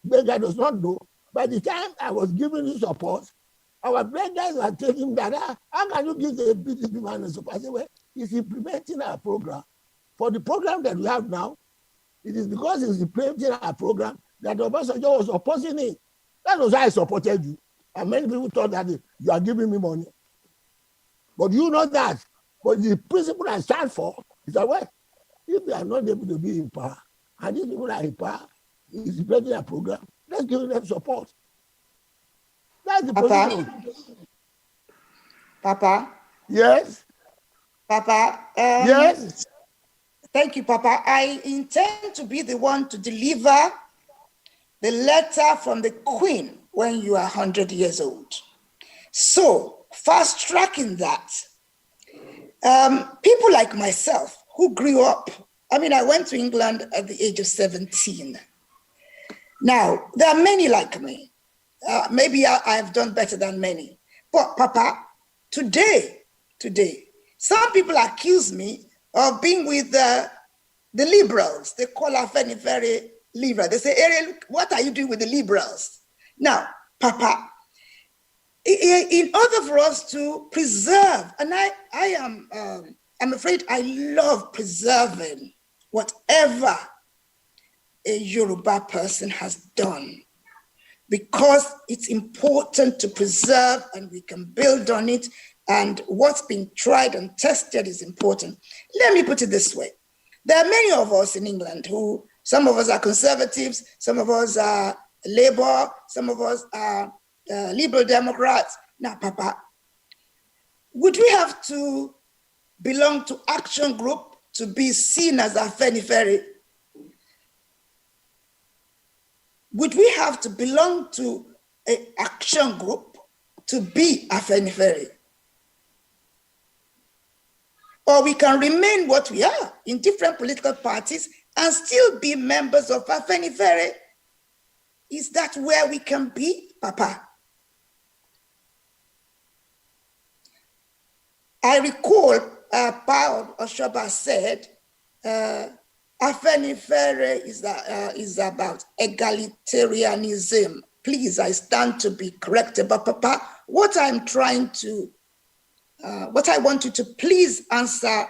Benga does not know, by the time I was giving you support, our Bengas were taking that. How can you give the PDP man support? I said, well, he's implementing our program. For the program that we have now, it is because he's implementing our program that Obasanjo was opposing it. That was why I supported you. And many people thought that you are giving me money. But you know that. But the principle I stand for is that, well, if they are not able to be in power, and these people are in power, is implementing a program, let's give them support. That's the position. Papa? Yes? Papa? Yes? Thank you, Papa. I intend to be the one to deliver the letter from the Queen when you are 100 years old. So, fast tracking that, people like myself who grew up, I went to England at the age of 17. Now, there are many like me. Maybe I have done better than many. But Papa, today, some people accuse me of being with the liberals. They call Afenifere liberal. They say, Ariel, what are you doing with the liberals? Now, Papa, in order for us to preserve, and I'm afraid I love preserving whatever a Yoruba person has done, because it's important to preserve and we can build on it, and what's been tried and tested is important. Let me put it this way. There are many of us in England who, some of us are conservatives, some of us are Labour, some of us are Liberal Democrats. Now, Papa, would we have to belong to Action Group to be seen as Afenifere? Would we have to belong to an Action Group to be Afenifere? Or we can remain what we are in different political parties and still be members of Afenifere? Is that where we can be, Papa? I recall Paul Oshoba said, Afenifere is about egalitarianism. Please, I stand to be corrected, but Papa, what I want you to please answer,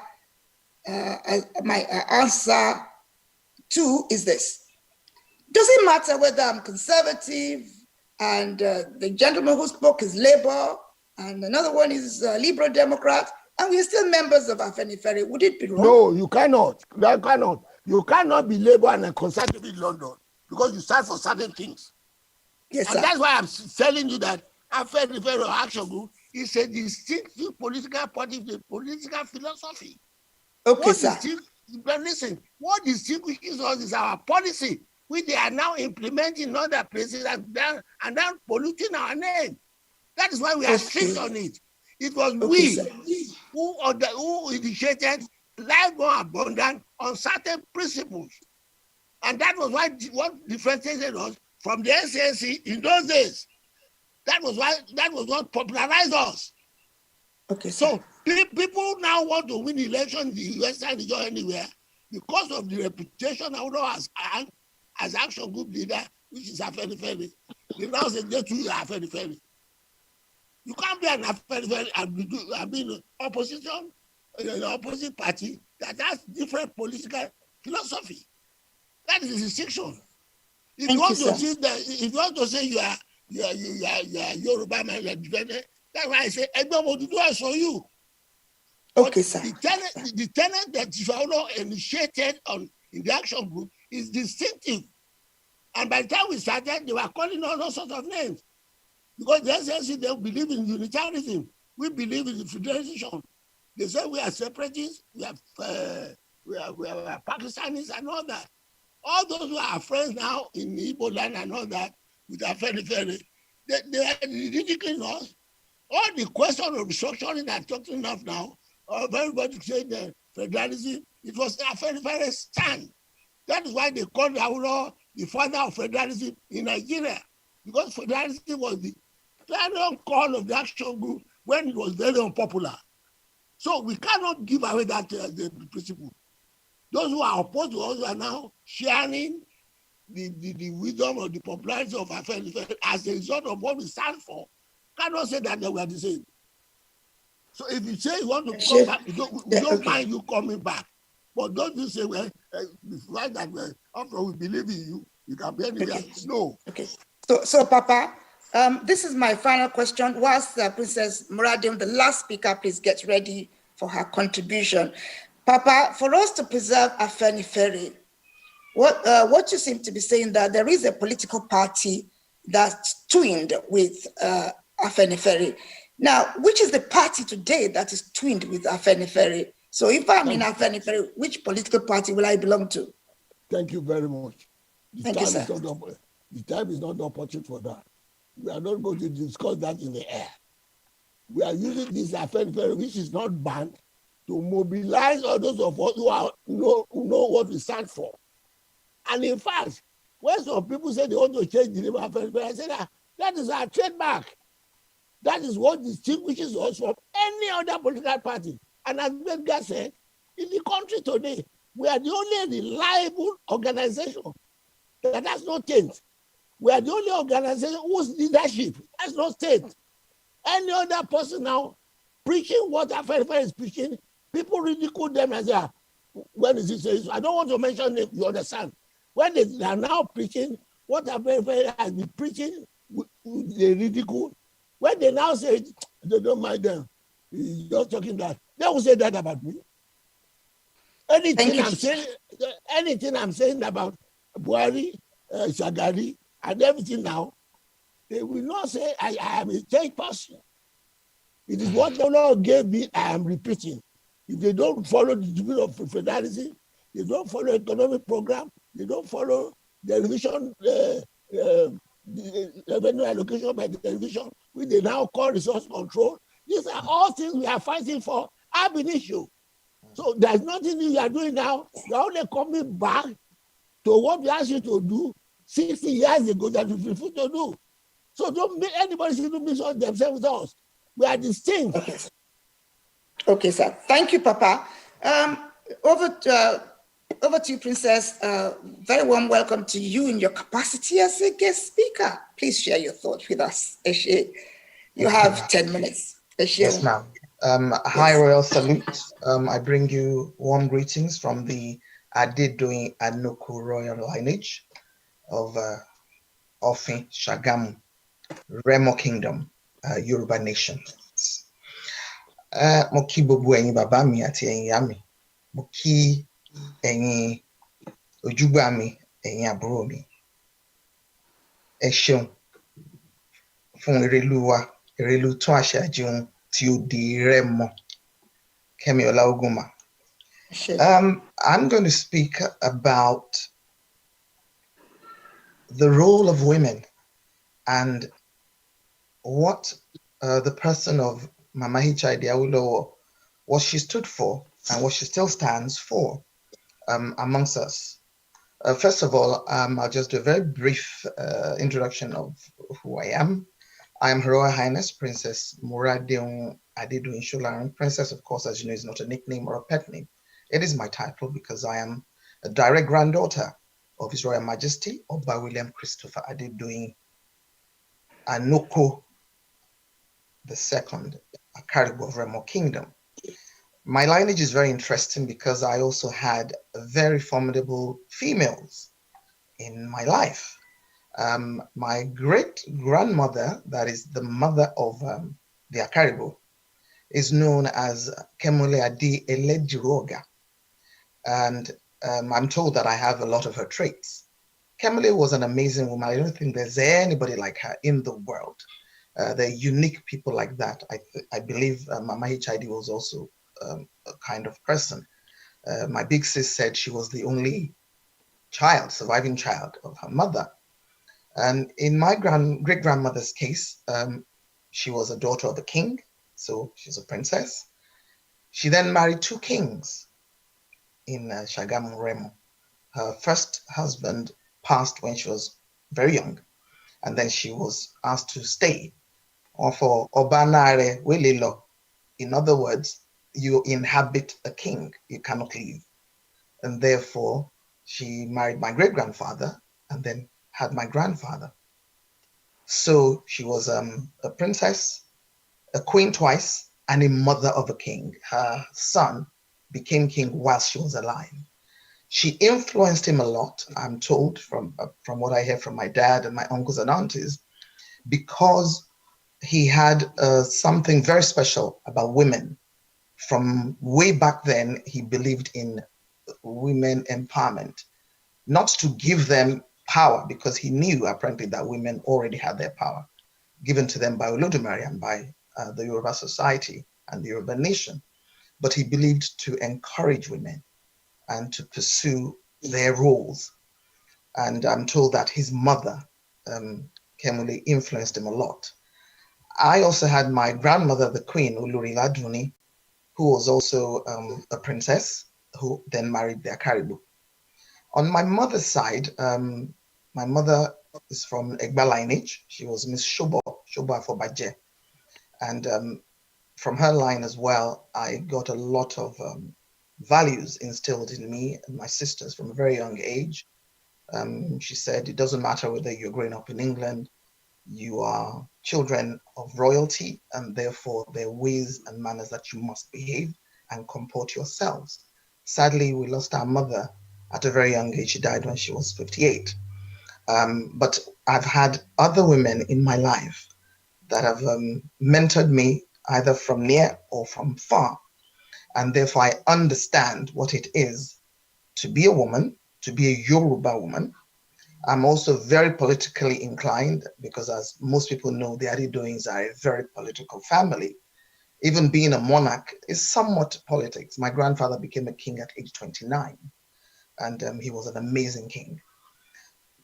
my answer to is this. Does it matter whether I'm conservative and the gentleman who spoke is Labour and another one is Liberal Democrat, and we're still members of Afenifere? Would it be wrong? No, you cannot. You cannot be Labour and a conservative in London because you stand for certain things. Yes, and sir. that's why I'm telling you that Afenifere or Action Group is a distinctive political party, political philosophy. Okay, sir. But listen, what distinguishes us is our policy, which they are now implementing in other places and then polluting our name. That is why we are strict on it. It was we who initiated life more abundant on certain principles. And that was why what differentiated us from the NCNC in those days. That was what popularized us. Okay. So people now want to win elections in the US and anywhere because of the reputation Awolowo as Action Group leader, which is Afenifere. They now say they too are Afenifere. You can't be an opposition, opposite party that has different political philosophy. That is the distinction. If you want to see that, if you want to say you are Yoruba man, you are defended, that's why I say Awolowo Oodua for you. Okay, sir. The tenant that Awolowo initiated in the action group is distinctive. And by the time we started, they were calling all sorts of names. Because the SNC, they believe in unitarianism. We believe in federation. They say we are separatists, we are Pakistanis and all that. All those who are friends now in Igbo land and all that, with our very, they are ridiculing us. All the question of restructuring I'm talking of now, of everybody saying the federalism, it was a very stand. That is why they called Awolowo the father of federalism in Nigeria, because federalism was the clarion call of the action group when it was very unpopular. So we cannot give away that the principle. Those who are opposed to us are now sharing the wisdom or the popularity of our as a result of what we stand for. Cannot say that we are the same. So if you say you want to come back, we don't mind you coming back. But don't you say, well, that after we believe in you, you can be anywhere. Okay. No. Okay. So Papa, this is my final question. Whilst Princess Muradium, the last speaker, please get ready for her contribution. Papa, for us to preserve Afenifere, what you seem to be saying that there is a political party that's twinned with Afenifere. Now, which is the party today that is twinned with Afenifere? So if I'm in Afenifere, which political party will I belong to? Thank you very much. Thank you, sir. The time is not the opportunity for that. We are not going to discuss that in the air. We are using this Afenifere, which is not banned, to mobilize all those of us who know what we stand for. And in fact, when some people say they want to change the name of Afenifere, I say that is our trademark. That is what distinguishes us from any other political party. And as Edgar said, in the country today, we are the only reliable organization that has no taint. We are the only organization whose leadership has no taint. Any other person now preaching what Afenifere is preaching, people ridicule them as they are. When is it? I don't want to mention it, you understand. When they are now preaching what Afenifere has been preaching, they ridicule. When they now say they don't mind them, you're talking that, they will say that about me. Anything I'm saying about Buhari, Shagari, and everything now, they will not say I am a changed person. It is what the Lord gave me, I am repeating. If they don't follow the degree of federalism, they don't follow economic program, they don't follow the revision, the revenue allocation by the television, which they now call resource control. These are all things we are fighting for ab initio. So there's nothing you are doing now. You're only coming back to what we asked you to do 60 years ago that you refused to do. So don't make anybody see to mix themselves with us. We are distinct. Okay, sir. Thank you, Papa. Over to you, Princess. Very warm welcome to you in your capacity as a guest speaker. Please share your thoughts with us, Eshe. You have 10 minutes. Eshe. Yes, ma'am. High Royal Salute. I bring you warm greetings from the Adedoyin Anuku Royal lineage of Ofin, Shagamu, Remo Kingdom, Yoruba Nation. Mo kí gbogbo ẹ̀yin bàbá mi àti ẹ̀yin ìyá mi. Mo kí ẹ̀yin ojúgbà mi, ẹ̀yin àbúrò mi. Ẹ ṣeun fún Erelu wa, Erelu tún àṣà àjẹun tí ó di Rẹ́mọ. Kẹ́mi Ọláógúnmá. I'm going to speak about the role of women and what the person of Mama H.I.D. Awolowo, what she stood for and what she still stands for amongst us. First of all, I'll just do a very brief introduction of who I am. I am Her Royal Highness Princess Muradium Adedoyin Sholarin. Princess, of course, as you know, is not a nickname or a pet name. It is my title because I am a direct granddaughter of His Royal Majesty Oba William Christopher Adedoyin Anoko II, Akaribu of Remo Kingdom. My lineage is very interesting because I also had very formidable females in my life. My great grandmother, that is the mother of the Akaribu, is known as Kemole Adi Elejiroga. And I'm told that I have a lot of her traits. Kemole was an amazing woman. I don't think there's anybody like her in the world. There are unique people like that. I believe Mama HID was also a kind of person. My big sis said she was the only surviving child of her mother. And in my great grandmother's case, she was a daughter of a king, so she's a princess. She then married two kings in Shagamu Remo. Her first husband passed when she was very young, and then she was asked to stay. Or for Obanare Welilo, in other words, you inhabit a king, you cannot leave. And therefore, she married my great grandfather and then had my grandfather. So she was a princess, a queen twice, and a mother of a king. Her son became king while she was alive. She influenced him a lot, I'm told, from what I hear from my dad and my uncles and aunties, because he had something very special about women. From way back then, he believed in women empowerment, not to give them power, because he knew apparently that women already had their power given to them by Olodumare and by the Yoruba society and the Yoruba nation. But he believed to encourage women and to pursue their roles. And I'm told that his mother, Kemule, influenced him a lot. I also had my grandmother, the queen, Olori Laduni, who was also a princess, who then married the Akaribu. On my mother's side, my mother is from Egba lineage. She was Miss Shobo Afobaje. And from her line as well, I got a lot of values instilled in me and my sisters from a very young age. She said, it doesn't matter whether you're growing up in England, you are children of royalty, and therefore there are ways and manners that you must behave and comport yourselves. Sadly, we lost our mother at a very young age. She died when she was 58. But I've had other women in my life that have mentored me either from near or from far. And therefore I understand what it is to be a woman, to be a Yoruba woman. I'm also very politically inclined because, as most people know, the Adidoins are a very political family. Even being a monarch is somewhat politics. My grandfather became a king at age 29, and he was an amazing king.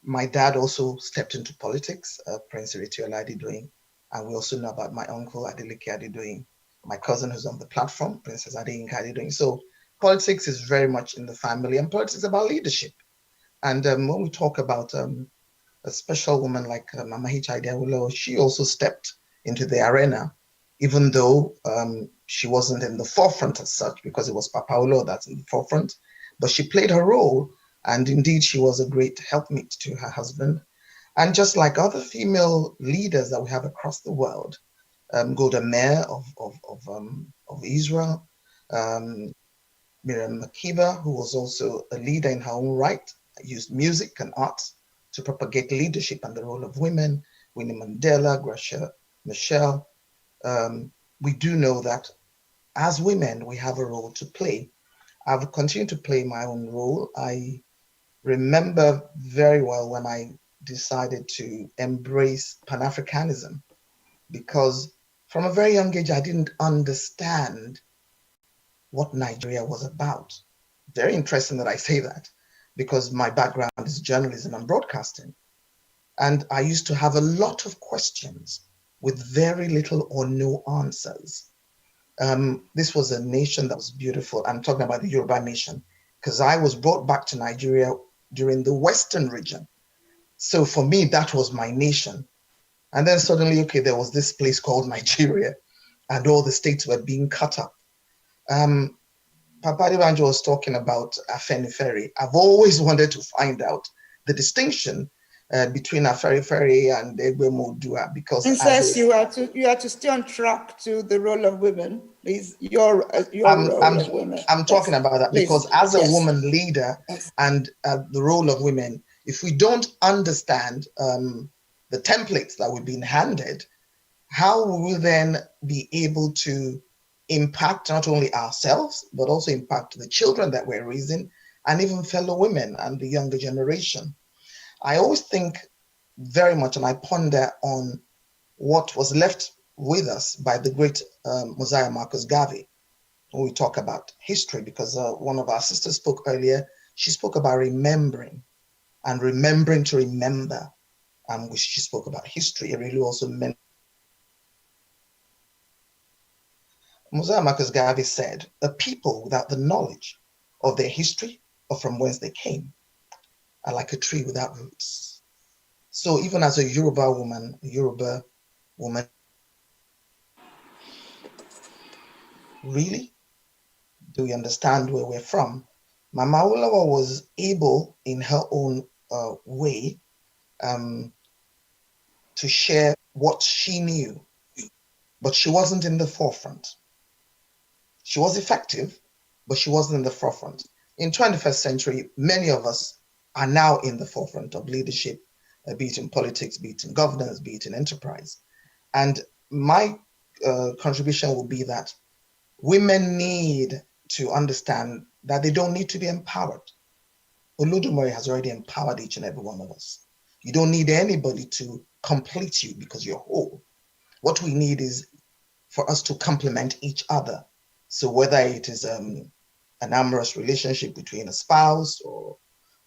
My dad also stepped into politics, Prince Eritiola Adidoin, and we also know about my uncle Adeleke Adidoin, my cousin who's on the platform, Princess Adeyinka Adidoin. So politics is very much in the family, and politics is about leadership. And when we talk about a special woman like Mama HID Awolowo, she also stepped into the arena, even though she wasn't in the forefront as such, because it was Papa Awolowo that's in the forefront, but she played her role, and indeed she was a great helpmeet to her husband. And just like other female leaders that we have across the world, Golda Meir of Israel, Miriam Makeba, who was also a leader in her own right, used music and art to propagate leadership and the role of women, Winnie Mandela, Gracia Michelle. We do know that as women, we have a role to play. I've continued to play my own role. I remember very well when I decided to embrace Pan-Africanism, because from a very young age, I didn't understand what Nigeria was about. Very interesting that I say that, because my background is journalism and broadcasting. And I used to have a lot of questions with very little or no answers. This was a nation that was beautiful. I'm talking about the Yoruba nation, because I was brought back to Nigeria during the Western region. So for me, that was my nation. And then suddenly, okay, there was this place called Nigeria, and all the states were being cut up. Papa Adebanjo was talking about Afenifere. I've always wanted to find out the distinction between Aferi and Egwemo Oodua, because Princess, you are to stay on track to the role of women. Please, your role of women. I'm talking about that please. because as a Yes. woman leader and the role of women, if we don't understand the templates that we've been handed, how will we then be able to impact not only ourselves, but also impact the children that we're raising and even fellow women and the younger generation? I always think very much, and I ponder on what was left with us by the great Mosiah Marcus Garvey when we talk about history, because one of our sisters spoke earlier. She spoke about remembering and remembering to remember. She spoke about history. It really also meant. Mosiah Marcus Garvey said, "A people without the knowledge of their history or from whence they came are like a tree without roots." So even as a Yoruba woman, really, do we understand where we're from? Mama Awolowo was able, in her own way, to share what she knew, but she wasn't in the forefront. She was effective, but she wasn't in the forefront. In 21st century, many of us are now in the forefront of leadership, be it in politics, be it in governance, be it in enterprise. And my contribution will be that women need to understand that they don't need to be empowered. Olodumare has already empowered each and every one of us. You don't need anybody to complete you because you're whole. What we need is for us to complement each other. So whether it is an amorous relationship between a spouse or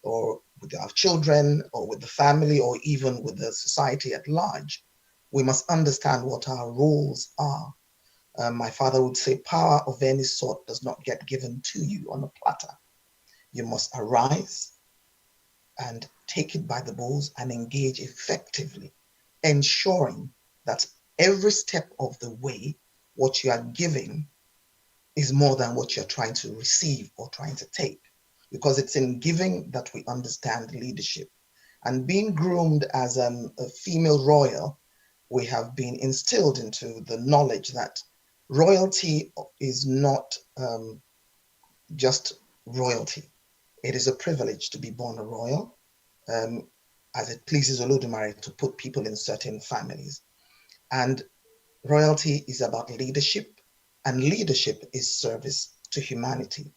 with our children or with the family or even with the society at large, we must understand what our roles are. My father would say, power of any sort does not get given to you on a platter. You must arise and take it by the balls and engage effectively, ensuring that every step of the way, what you are giving is more than what you're trying to receive or trying to take, because it's in giving that we understand leadership. And being groomed as a female royal, we have been instilled into the knowledge that royalty is not just royalty. It is a privilege to be born a royal, as it pleases Olodumare to put people in certain families. And royalty is about leadership, and leadership is service to humanity.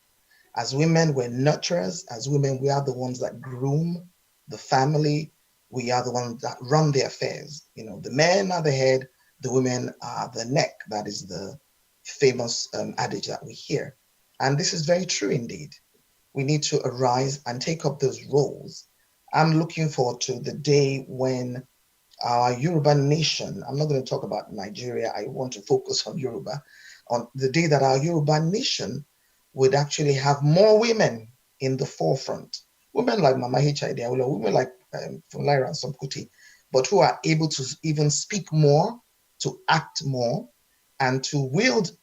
As women, we're nurturers. As women, we are the ones that groom the family. We are the ones that run the affairs. You know, the men are the head, the women are the neck. That is the famous adage that we hear. And this is very true indeed. We need to arise and take up those roles. I'm looking forward to the day when our Yoruba nation, I'm not going to talk about Nigeria, I want to focus on Yoruba, on the day that our Yoruba nation would actually have more women in the forefront. Women like Mama H.I.D. Awolowo, women like Funlaira and Somkuti, but who are able to even speak more, to act more, and to wield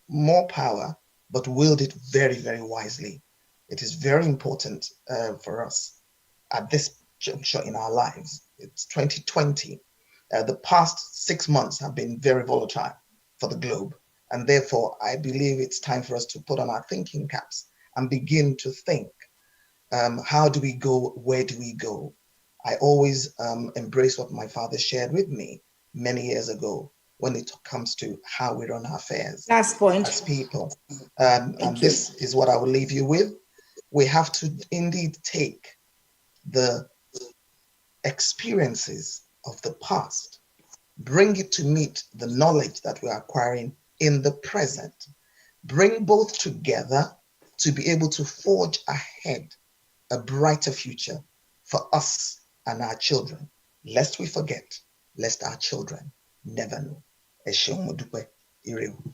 more power, but wield it very, very wisely. It is very important for us at this juncture in our lives. It's 2020. The past 6 months have been very volatile for the globe. And therefore, I believe it's time for us to put on our thinking caps and begin to think, how do we go? Where do we go? I always embrace what my father shared with me many years ago when it comes to how we run our affairs Last point. as people. And this is what I will leave you with. We have to indeed take the experiences of the past, bring it to meet the knowledge that we're acquiring in the present, bring both together to be able to forge ahead a brighter future for us and our children, lest we forget, lest our children never know.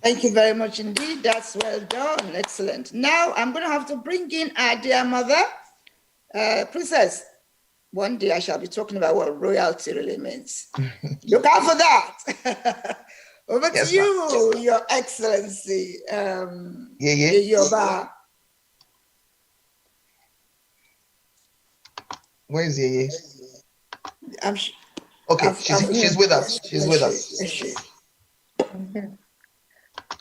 Thank you very much indeed. That's well done. Excellent. Now I'm going to have to bring in our dear mother, Princess. One day I shall be talking about what royalty really means. Look out for that. Over to you, Your Excellency. Yoruba. Where is he? Okay, she's with us. She's with us. Okay.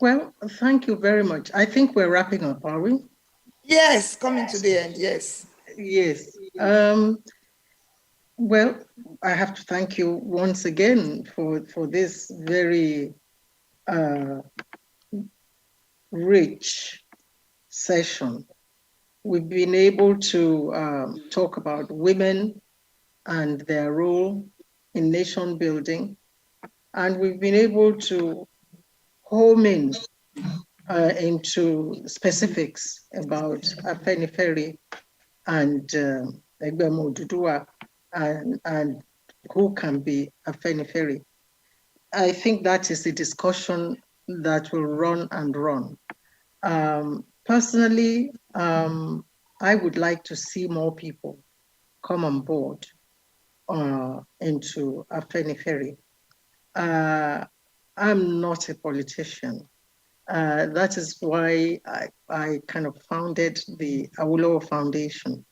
Well, thank you very much. I think we're wrapping up, are we? Yes, coming to the end, yes. Yes. Well, I have to thank you once again for this very rich session. We've been able to talk about women and their role in nation building, and we've been able to home in into specifics about Afenifere and Egbemo Oodua and who can be Afenifere. I think that is the discussion that will run and run. Personally, I would like to see more people come on board into Afenifere. I'm not a politician. That is why I kind of founded the Awolowo Foundation.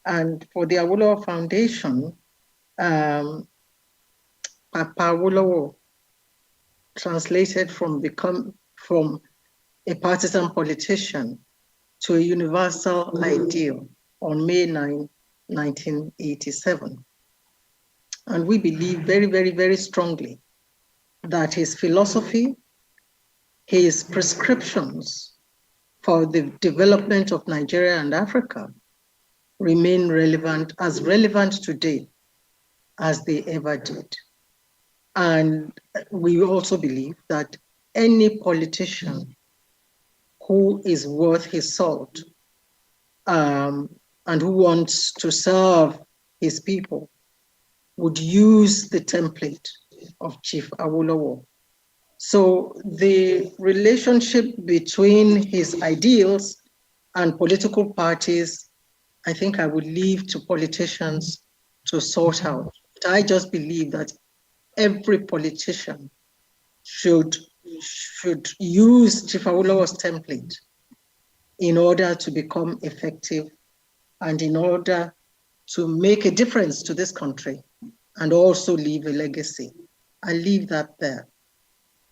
And for the Awolowo Foundation, Papa Awolowo translated from a partisan politician to a universal ideal on May 9, 1987. And we believe very, very, very strongly that his philosophy, his prescriptions for the development of Nigeria and Africa remain relevant today as they ever did. And we also believe that any politician who is worth his salt and who wants to serve his people would use the template of Chief Awolowo. So the relationship between his ideals and political parties, I think I would leave to politicians to sort out. But I just believe that every politician should use Chief Awolowo's template in order to become effective and in order to make a difference to this country and also leave a legacy. I leave that there.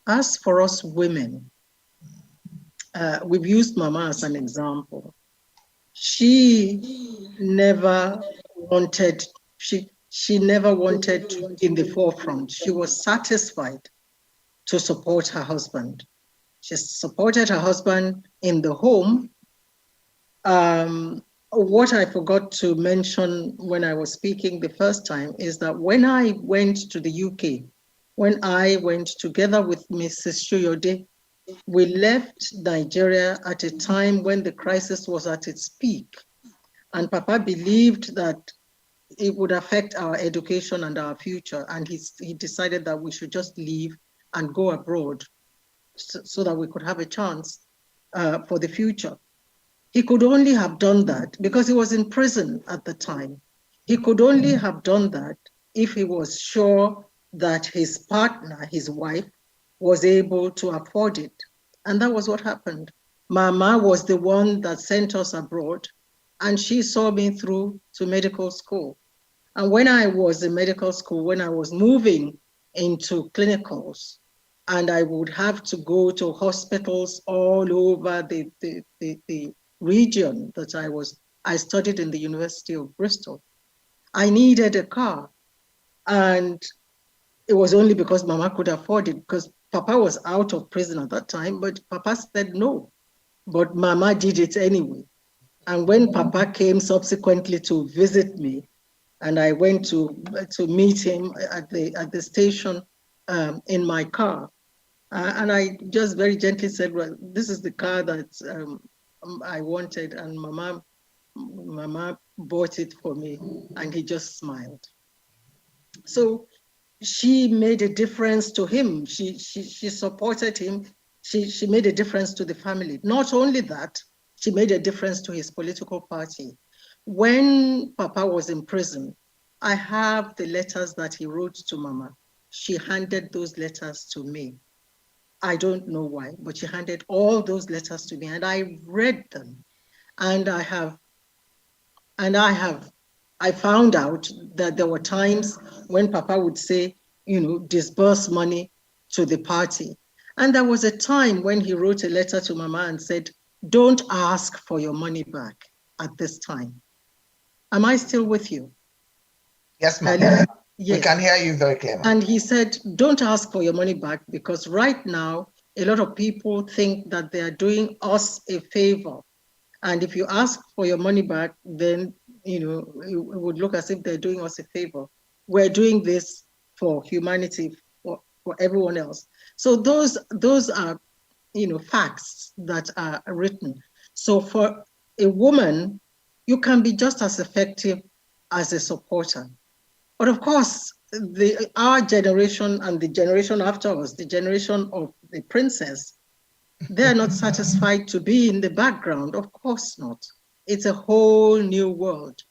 As for us women, we've used Mama as an example. She never wanted to be in the forefront. She was satisfied to support her husband. She supported her husband in the home. What I forgot to mention when I was speaking the first time is that when I went to the UK, when I went together with Mrs. Shoyode, we left Nigeria at a time when the crisis was at its peak. And Papa believed that it would affect our education and our future. And he decided that we should just leave and go abroad so that we could have a chance for the future. He could only have done that because he was in prison at the time. He could only have done that if he was sure that his partner, his wife, was able to afford it. And that was what happened. Mama was the one that sent us abroad, and she saw me through to medical school. And when I was in medical school, when I was moving into clinicals, and I would have to go to hospitals all over the region that I studied in the University of Bristol, I needed a car. And it was only because Mama could afford it, because Papa was out of prison at that time, but Papa said no. But Mama did it anyway. And when Papa came subsequently to visit me, and I went to meet him at the station in my car, and I just very gently said, well, this is the car that I wanted, and Mama bought it for me, and he just smiled. So she made a difference to him. She supported him. She made a difference to the family. Not only that, she made a difference to his political party. When Papa was in prison, I have the letters that he wrote to Mama. She handed those letters to me. I don't know why, but she handed all those letters to me, and I read them. And I have I found out that there were times when Papa would say, disburse money to the party. And there was a time when he wrote a letter to Mama and said, don't ask for your money back at this time. Am I still with you? Yes, ma'am. Yes. We can hear you very clearly. And he said, don't ask for your money back, because right now, a lot of people think that they are doing us a favor. And if you ask for your money back, then, it would look as if they're doing us a favor. We're doing this for humanity, for everyone else. So those are, facts that are written. So for a woman, you can be just as effective as a supporter. But of course, our generation and the generation after us, the generation of the princess, they're not satisfied to be in the background. Of course not. It's a whole new world.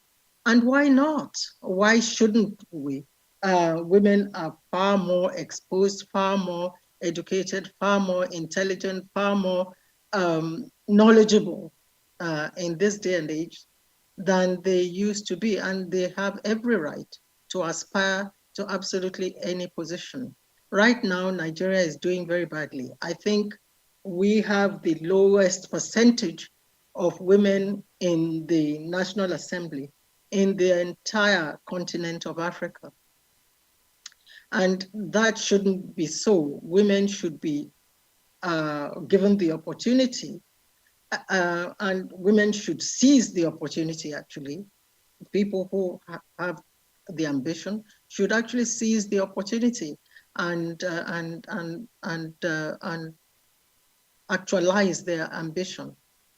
And why not? Why shouldn't we? Women are far more exposed, far more educated, far more intelligent, far more knowledgeable in this day and age than they used to be. And they have every right to aspire to absolutely any position. Right now, Nigeria is doing very badly. I think we have the lowest percentage of women in the National Assembly in the entire continent of Africa. And that shouldn't be so. Women should be given the opportunity, and women should seize the opportunity, actually. People who have the ambition should actually seize the opportunity and actualize their ambition.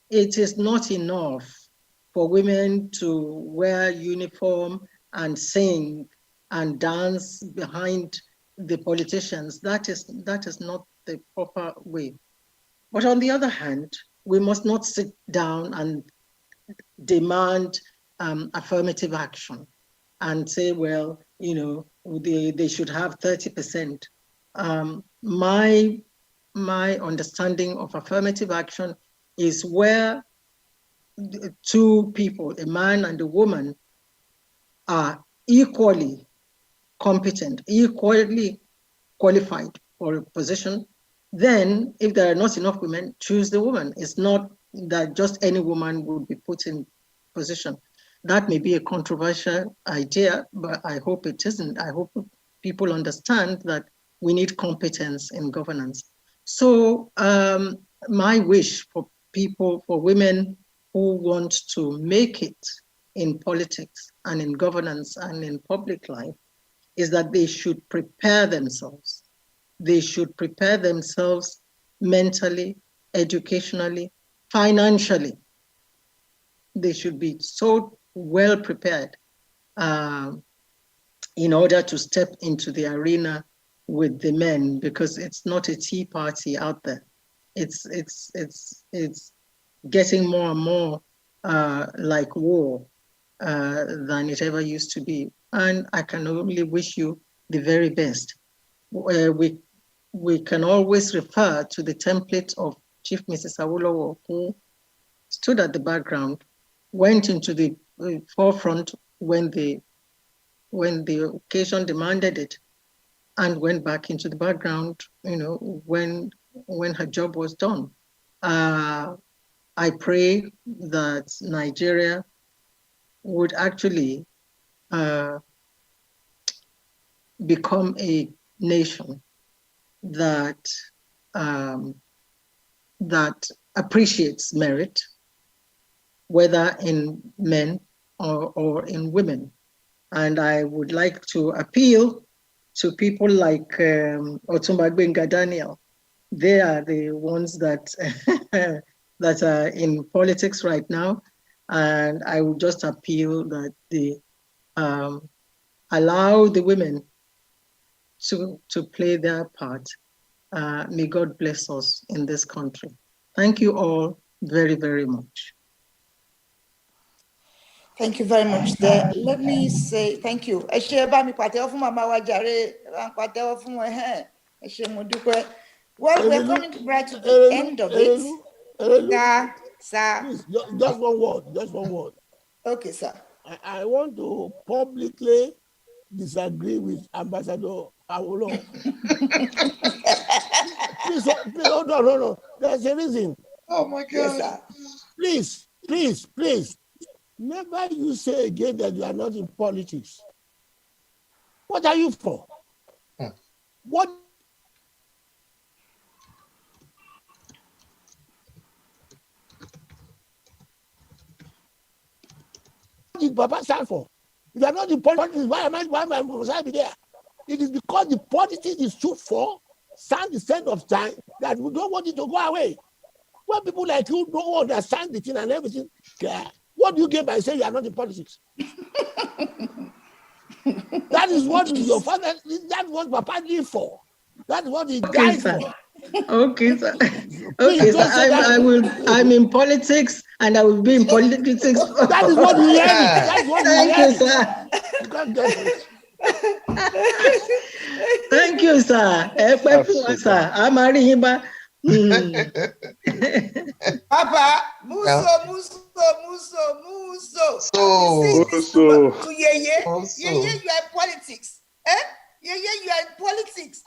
It is not enough for women to wear uniform and sing and dance behind the politicians. That is not the proper way. But on the other hand, we must not sit down and demand affirmative action and say, well, they should have 30%. My understanding of affirmative action is where two people, a man and a woman, are equally competent, equally qualified for a position. Then, if there are not enough women, choose the woman. It's not that just any woman would be put in position. That may be a controversial idea, but I hope it isn't. I hope people understand that we need competence in governance. So my wish for people, for women who want to make it in politics and in governance and in public life, is that they should prepare themselves. They should prepare themselves mentally, educationally, financially. They should be so well prepared in order to step into the arena with the men, because it's not a tea party out there. It's getting more and more like war than it ever used to be. And I can only wish you the very best. We can always refer to the template of Chief Mrs. Awolowo, who stood at the background, went into the forefront when the occasion demanded it, and went back into the background, when her job was done. I pray that Nigeria would actually become a nation that that appreciates merit, whether in men or in women. And I would like to appeal to people like Otumba Gbenga Daniel. They are the ones that that are in politics right now. And I would just appeal that they allow the women to play their part. May God bless us in this country. Thank you all very, very much. Thank you very much. Let me say thank you. Well, we're coming right to the end of it. Sir. Just one word. Okay, sir. I want to publicly disagree with Ambassador Awolowo. please, hold on, no. There's a reason. Oh my God. Yes, sir. Please. Never you say again that you are not in politics. What are you for? What did Papa stand for? If you are not in politics, why must I be there? It is because the politics is stood for stand the sense of time that we don't want it to go away. When people like you don't understand the thing and everything, what do you get by saying you are not in politics? That is what your father, that's what Papa lived for. That's what he died for. Okay, sir. Okay, sir. I'm in politics and I will be in politics. That is what we inherit. That's what we inherit. Thank you, sir. You can't get it. Thank you, sir. Sir. I'm Arihiba. Papa, muso. So, To Yeye, you are in politics. You are in politics.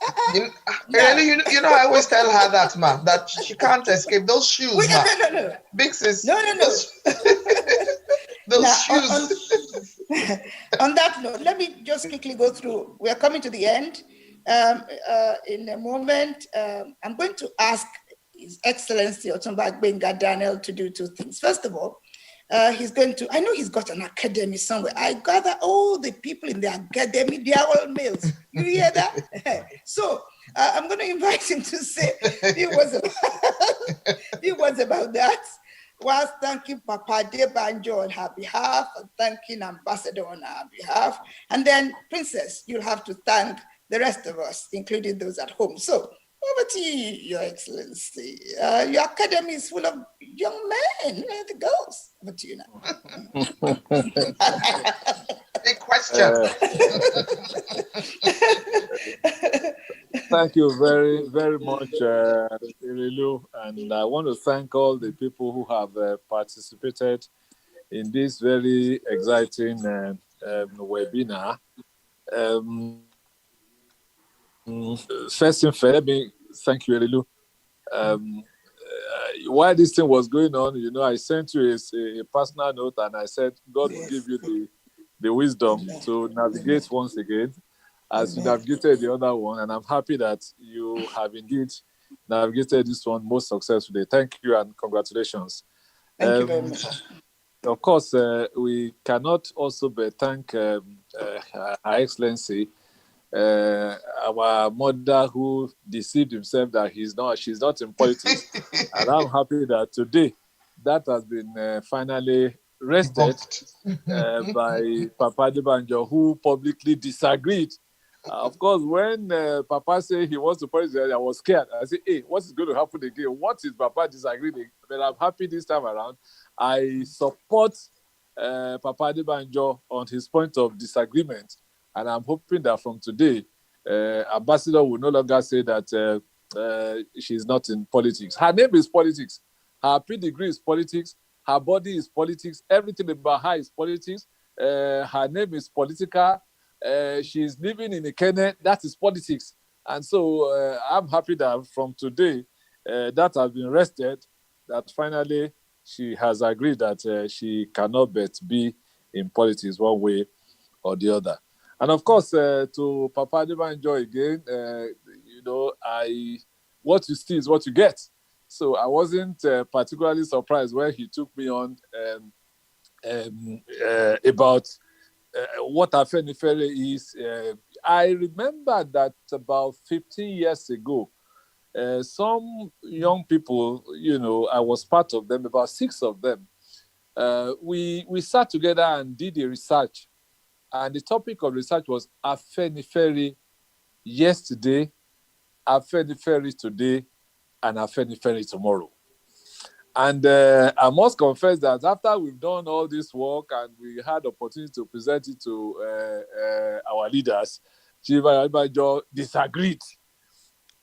You know, I always tell her that, ma, that she can't escape those shoes, ma. No. Big sis. No. Those now, shoes. On that note, let me just quickly go through. We are coming to the end. In a moment, I'm going to ask His Excellency Otumba Gbenga Daniel to do two things. First of all, he's going to, I know he's got an academy somewhere. I gather all the people in the academy, they are all males. You hear that? So I'm going to invite him to say a few words about that, whilst thanking Papa Debanjo on her behalf and thanking Ambassador on our behalf. And then, Princess, you'll have to thank the rest of us, including those at home. So over to you, Your Excellency. Your academy is full of young men, the girls. Over to you now. Big question. Thank you very, very much, Irilu. And I want to thank all the people who have participated in this very exciting webinar. First thing first, let me thank you, Irilu. While this thing was going on, you know, I sent you a personal note and I said, God will give you the wisdom to navigate once again, as you navigated the other one. And I'm happy that you have indeed navigated this one most successfully. Thank you and congratulations. Thank you very much. Of course, we cannot also but thank Her Excellency, our mother who deceived himself that she's not in politics. And I'm happy that today that has been finally rested by Papa Debanjo, who publicly disagreed. Of course, when Papa said he wants to politics, I was scared. I said, hey, what is going to happen again? What is Papa disagreeing? But I'm happy this time around. I support Papa Debanjo on his point of disagreement. And I'm hoping that from today, Ambassador will no longer say that she's not in politics. Her name is politics. Her pedigree is politics. Her body is politics. Everything about her is politics. Her name is political. She's living in Ikene. That is politics. And so I'm happy that from today, that has been rested, that finally she has agreed that she cannot but be in politics one way or the other. And of course, to Papa Debanjo again, you know, what you see is what you get. So I wasn't particularly surprised when he took me on about what Afenifere is. I remember that about 15 years ago, some young people, you know, I was part of them, about 6 of them. We sat together and did a research. And the topic of research was Afenifere yesterday, Afenifere today, and Afenifere tomorrow. And I must confess that after we've done all this work and we had the opportunity to present it to our leaders, Chief Adebanjo disagreed.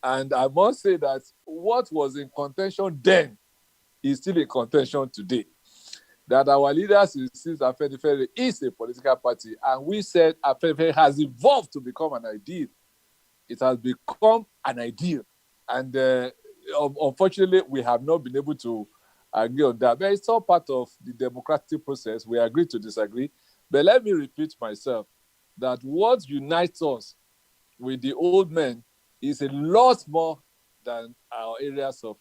And I must say that what was in contention then is still in contention today. that our leaders insist Afenifere is a political party, and we said Afenifere has evolved to become an ideal. It has become an ideal, and unfortunately, we have not been able to agree on that. But it's all part of the democratic process. We agree to disagree. But let me repeat myself, that what unites us with the old men is a lot more than our areas of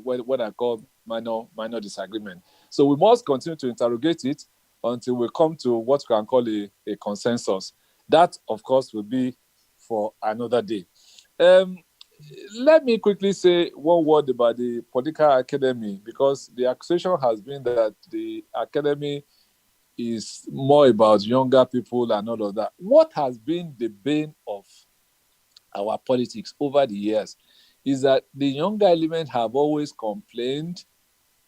what I call minor disagreement. So we must continue to interrogate it until we come to what we can call a consensus. That, of course, will be for another day. Let me quickly say one word about the political academy, because the accusation has been that the academy is more about younger people and all of that. What has been the bane of our politics over the years is that the younger element have always complained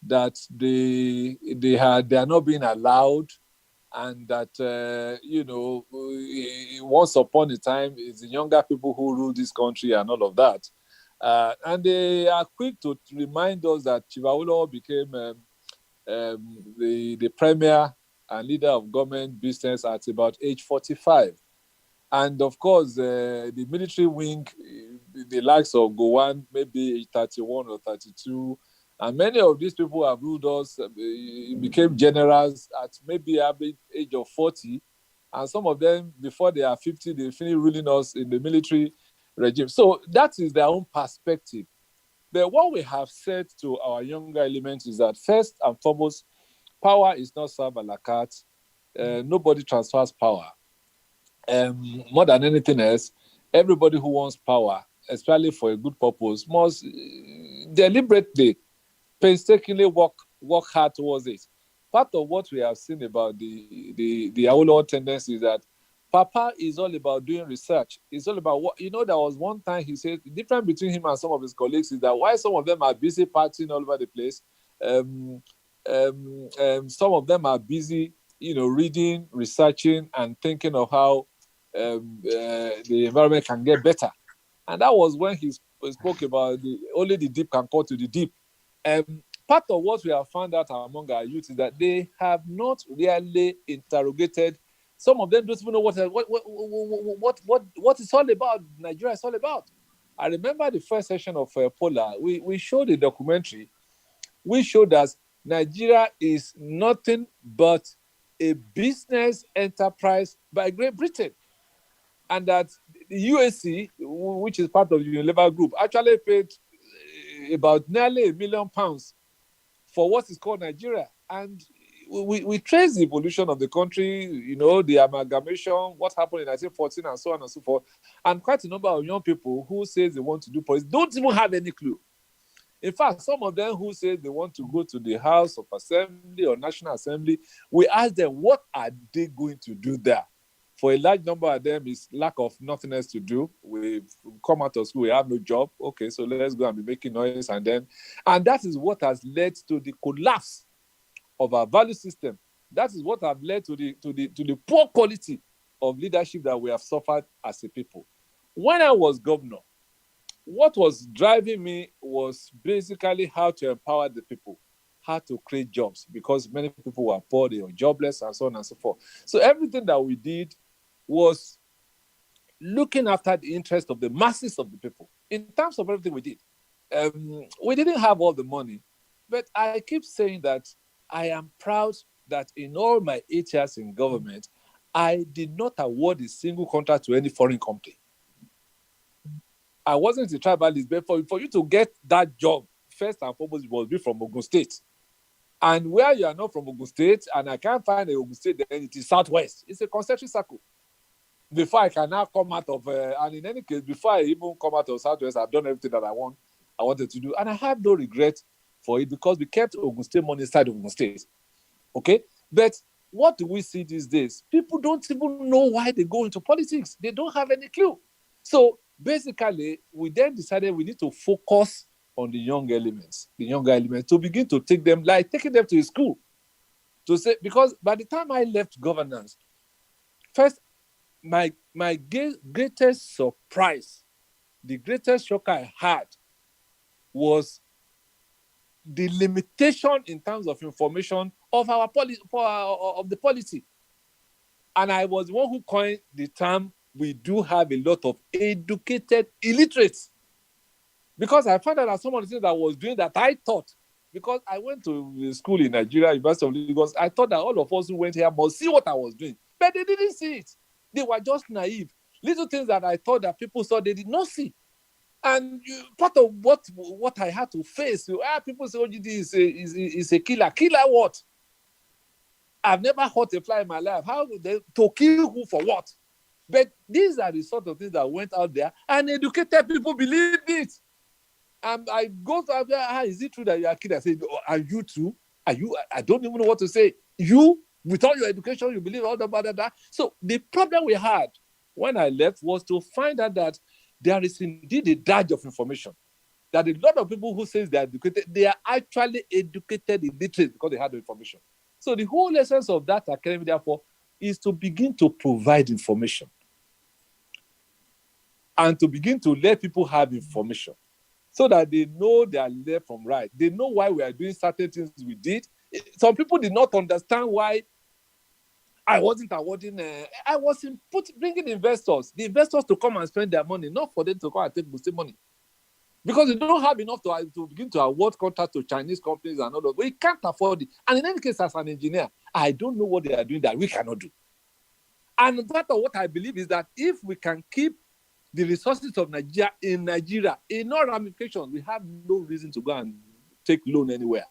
that they are not being allowed, and that once upon a time it's the younger people who rule this country and all of that, and they are quick to remind us that Chief Awolowo became the premier and leader of government business at about age 45. And of course, the military wing, the likes of Gowon, maybe 31 or 32, and many of these people have ruled us, became generals at maybe average age of 40, and some of them, before they are 50, they finish ruling us in the military regime. So that is their own perspective. But what we have said to our younger elements is that, first and foremost, power is not served a la carte. Nobody transfers power. More than anything else, everybody who wants power, especially for a good purpose, must deliberately, painstakingly work hard towards it. Part of what we have seen about the Awolowo tendency is that Papa is all about doing research. It's all about what, there was one time he said, the difference between him and some of his colleagues is that while some of them are busy partying all over the place, some of them are busy, reading, researching, and thinking of how the environment can get better. And that was when he spoke about only the deep can call to the deep. Part of what we have found out among our youth is that they have not really interrogated. Some of them don't even know what it's all about. Nigeria is all about. I remember the first session of Polar. We showed a documentary. We showed that Nigeria is nothing but a business enterprise by Great Britain, and that the UAC, which is part of the Unilever Group, actually paid about nearly £1 million for what is called Nigeria. And we trace the evolution of the country, the amalgamation, what happened in 1914, and so on and so forth. And quite a number of young people who say they want to do politics don't even have any clue. In fact, some of them who say they want to go to the House of Assembly or National Assembly, we ask them, what are they going to do there? For a large number of them, it's lack of nothing else to do. We've come out of school, we have no job. Okay, so let's go and be making noise. And that is what has led to the collapse of our value system. That is what has led to the poor quality of leadership that we have suffered as a people. When I was governor, what was driving me was basically how to empower the people, how to create jobs, because many people were poor, they were jobless, and so on and so forth. So everything that we did was looking after the interest of the masses of the people in terms of everything we did. We didn't have all the money, but I keep saying that I am proud that in all my 8 years in government, I did not award a single contract to any foreign company. I wasn't a tribalist, but for you to get that job, first and foremost, you must be from Ogun State. And where you are not from Ogun State, and I can't find a Ogun State, then it is Southwest. It's a concentric circle. Before I can now come out of, and in any case, before I even come out of Southwest, I've done everything that I wanted to do. And I have no regret for it, because we kept Ogun State money inside Ogun State. Okay? But what do we see these days? People don't even know why they go into politics. They don't have any clue. So basically, we then decided we need to focus on the younger elements, to begin to take them, like taking them to school. To say, because by the time I left governance, first, my greatest surprise, the greatest shock I had was the limitation in terms of information of our policy, of the policy. And I was the one who coined the term, we do have a lot of educated illiterates. Because I found out that some of the things that I was doing that I thought, because I went to school in Nigeria, University of Lagos, I thought that all of us who went here must see what I was doing. But they didn't see it. They were just naive. Little things that I thought that people saw, they did not see. And part of what I had to face, people say, OGD is a killer. Killer what? I've never hurt a fly in my life. How would they, to kill who for what? But these are the sort of things that went out there, and educated people believed it. And I go to, is it true that you are a kid? I say, oh, are you too? Are you? I don't even know what to say. You, with all your education, you believe all that. So the problem we had when I left was to find out that there is indeed a dearth of information. That a lot of people who say they are educated, they are actually educated illiterate because they had the information. So the whole essence of that academy, therefore, is to begin to provide information and to begin to let people have information so that they know their left from right. They know why we are doing certain things we did. Some people did not understand why I wasn't awarding. I was bringing investors, the investors to come and spend their money, not for them to come and take Muslim money. Because they don't have enough to begin to award contracts to Chinese companies and all that. We can't afford it. And in any case, as an engineer, I don't know what they are doing that we cannot do. And part of what I believe is that if we can keep the resources of Nigeria in all ramifications, we have no reason to go and take loan anywhere.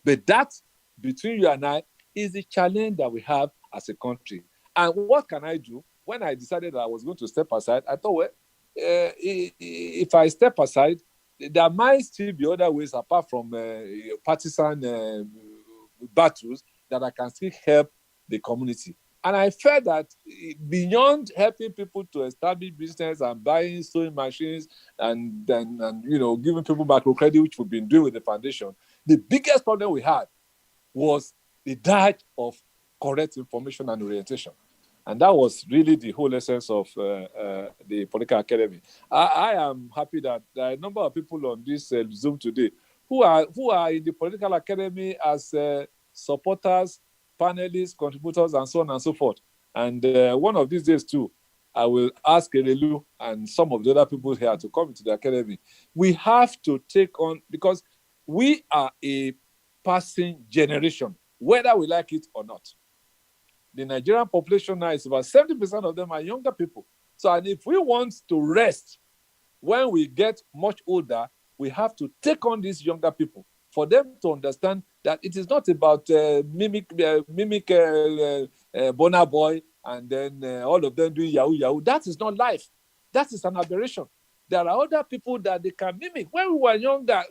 But that, between you and I, is the challenge that we have as a country. And what can I do? When I decided that I was going to step aside, I thought, well, if I step aside, there might still be other ways apart from partisan battles that I can still help the community. And I felt that beyond helping people to establish business and buying sewing machines and giving people microcredit, which we've been doing with the foundation, the biggest problem we had was the dearth of correct information and orientation. And that was really the whole essence of the Political Academy. I am happy that there are a number of people on this Zoom today who are in the Political Academy as supporters, panelists, contributors, and so on and so forth. And one of these days too, I will ask Erelu and some of the other people here to come into the Academy. We have to take on, because we are a passing generation, whether we like it or not. The Nigerian population now is about 70% of them are younger people. So, and if we want to rest when we get much older, we have to take on these younger people for them to understand that it is not about mimic Burna Boy and then all of them doing Yahoo. That is not life. That is an aberration. There are other people that they can mimic. When we were younger,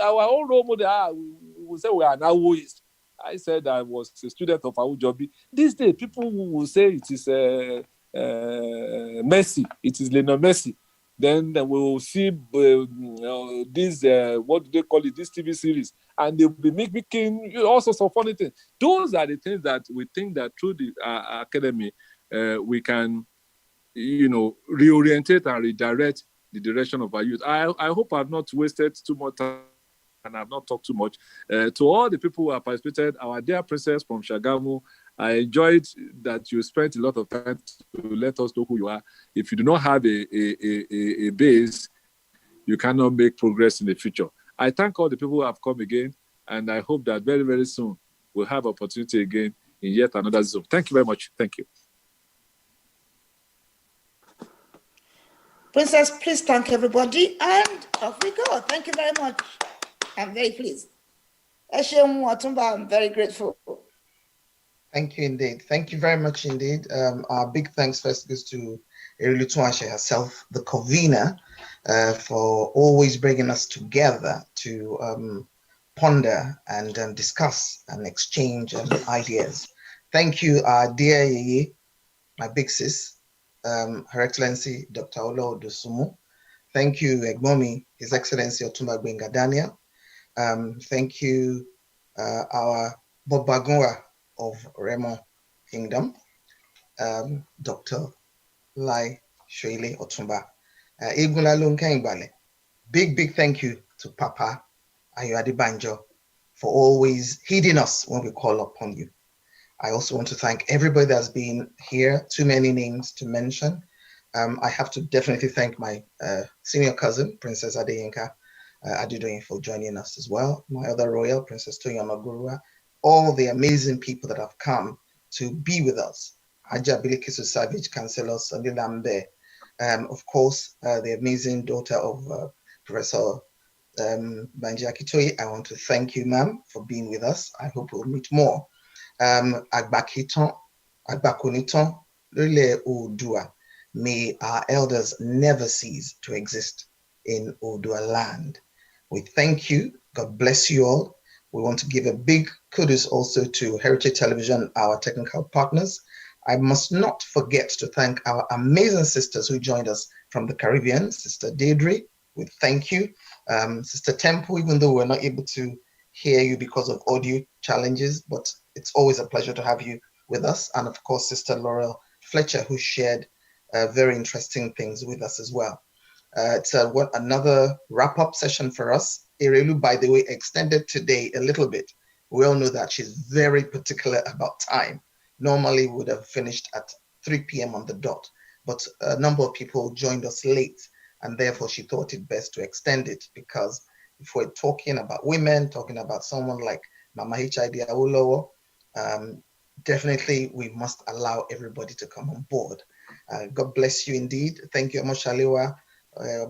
our own role model, we say we are now Awoist. I said I was a student of Awolowo. These days, people will say it is Messi. It is Lionel Messi. Then we will see this, what do they call it, this TV series. And they'll be making all sorts of funny things. Those are the things that we think that through the academy, we can, reorientate and redirect the direction of our youth. I hope I've not wasted too much time and I've not talked too much. To all the people who have participated, our dear princess from Shagamu, I enjoyed that you spent a lot of time to let us know who you are. If you do not have a base, you cannot make progress in the future. I thank all the people who have come again, and I hope that very, very soon we'll have opportunity again in yet another Zoom. Thank you very much. Thank you. Princess, please thank everybody, and off we go. Thank you very much. I'm very pleased. I'm very grateful. Thank you indeed. Thank you very much indeed. Our big thanks first goes to Erelu Tuashe herself, the convener, for always bringing us together to ponder and discuss and exchange ideas. Thank you, our dear Yeye, my big sis, Her Excellency Dr. Awolowo Dosunmu. Thank you, Egbomi, His Excellency Otumba Gbenga Daniel. Thank you, our Bobagunwa of Remo Kingdom, Dr. Lai Shoile Otumba. Big thank you to Papa Ayo Adebanjo, for always heeding us when we call upon you. I also want to thank everybody that's been here, too many names to mention. I have to definitely thank my senior cousin, Princess Adeyinka Adedoyin, for joining us as well. My other royal, Princess Toyin Onogurua, all the amazing people that have come to be with us. Haja Bilikisu Savage, Councillor Sanilambe, of course, the amazing daughter of Professor Banji Akitoye. I want to thank you, ma'am, for being with us. I hope we'll meet more. Agbakiton, Agbakuniton, Lule Oodua. May our elders never cease to exist in Oodua land. We thank you. God bless you all. We want to give a big kudos also to Heritage Television, our technical partners. I must not forget to thank our amazing sisters who joined us from the Caribbean. Sister Deirdre, we thank you. Sister Temple, even though we're not able to hear you because of audio challenges, but it's always a pleasure to have you with us. And of course, Sister Laurel Fletcher, who shared very interesting things with us as well. It's another wrap-up session for us. Erelu, by the way, extended today a little bit. We all know that she's very particular about time. Normally, we would have finished at 3 p.m. on the dot, but a number of people joined us late, and therefore she thought it best to extend it, because if we're talking about women, talking about someone like Mama H.I.D. Awolowo, definitely we must allow everybody to come on board. God bless you indeed. Thank you, Amoshaliwa.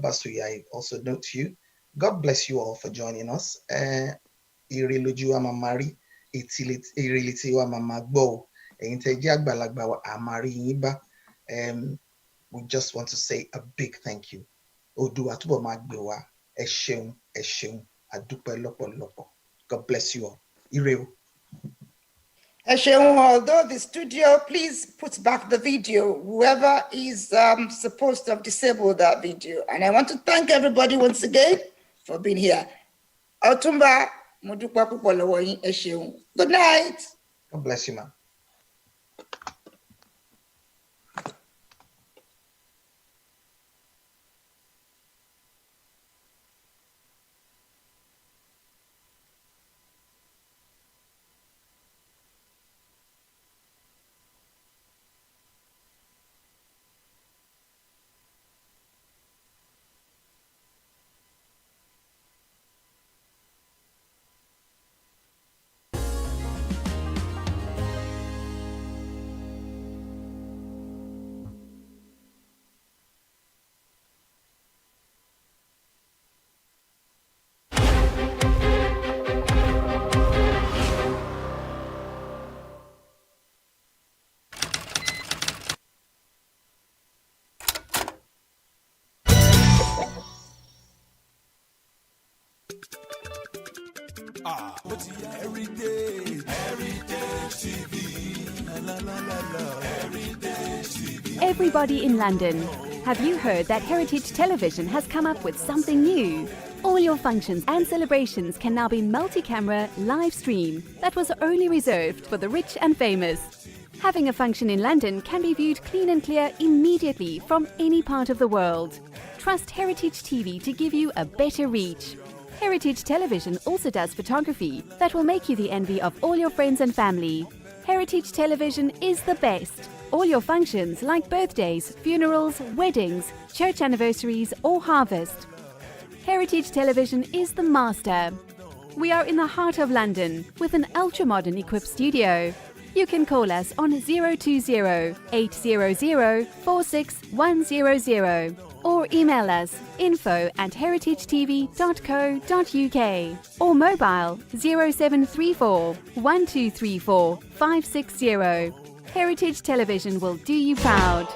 Basuya, I also note to you. God bless you all for joining us. Irilujua mamari, irilitiwa mamagbo, agbalagba wa amari yiba. We just want to say a big thank you. Oodua tubo magbewa, esheun, adupe lopo lopo. God bless you all. Ireu. Although the studio, please put back the video. Whoever is supposed to have disabled that video. And I want to thank everybody once again for being here. Otumba, good night. God bless you, ma'am. Everybody in London, have you heard that Heritage Television has come up with something new? All your functions and celebrations can now be multi-camera live stream that was only reserved for the rich and famous. Having a function in London can be viewed clean and clear immediately from any part of the world. Trust Heritage TV to give you a better reach. Heritage Television also does photography that will make you the envy of all your friends and family. Heritage Television is the best. All your functions like birthdays, funerals, weddings, church anniversaries or harvest. Heritage Television is the master. We are in the heart of London with an ultra-modern equipped studio. You can call us on 020-800-46100 or email us info@heritagetv.co.uk or mobile 0734 1234 560. Heritage Television will do you proud.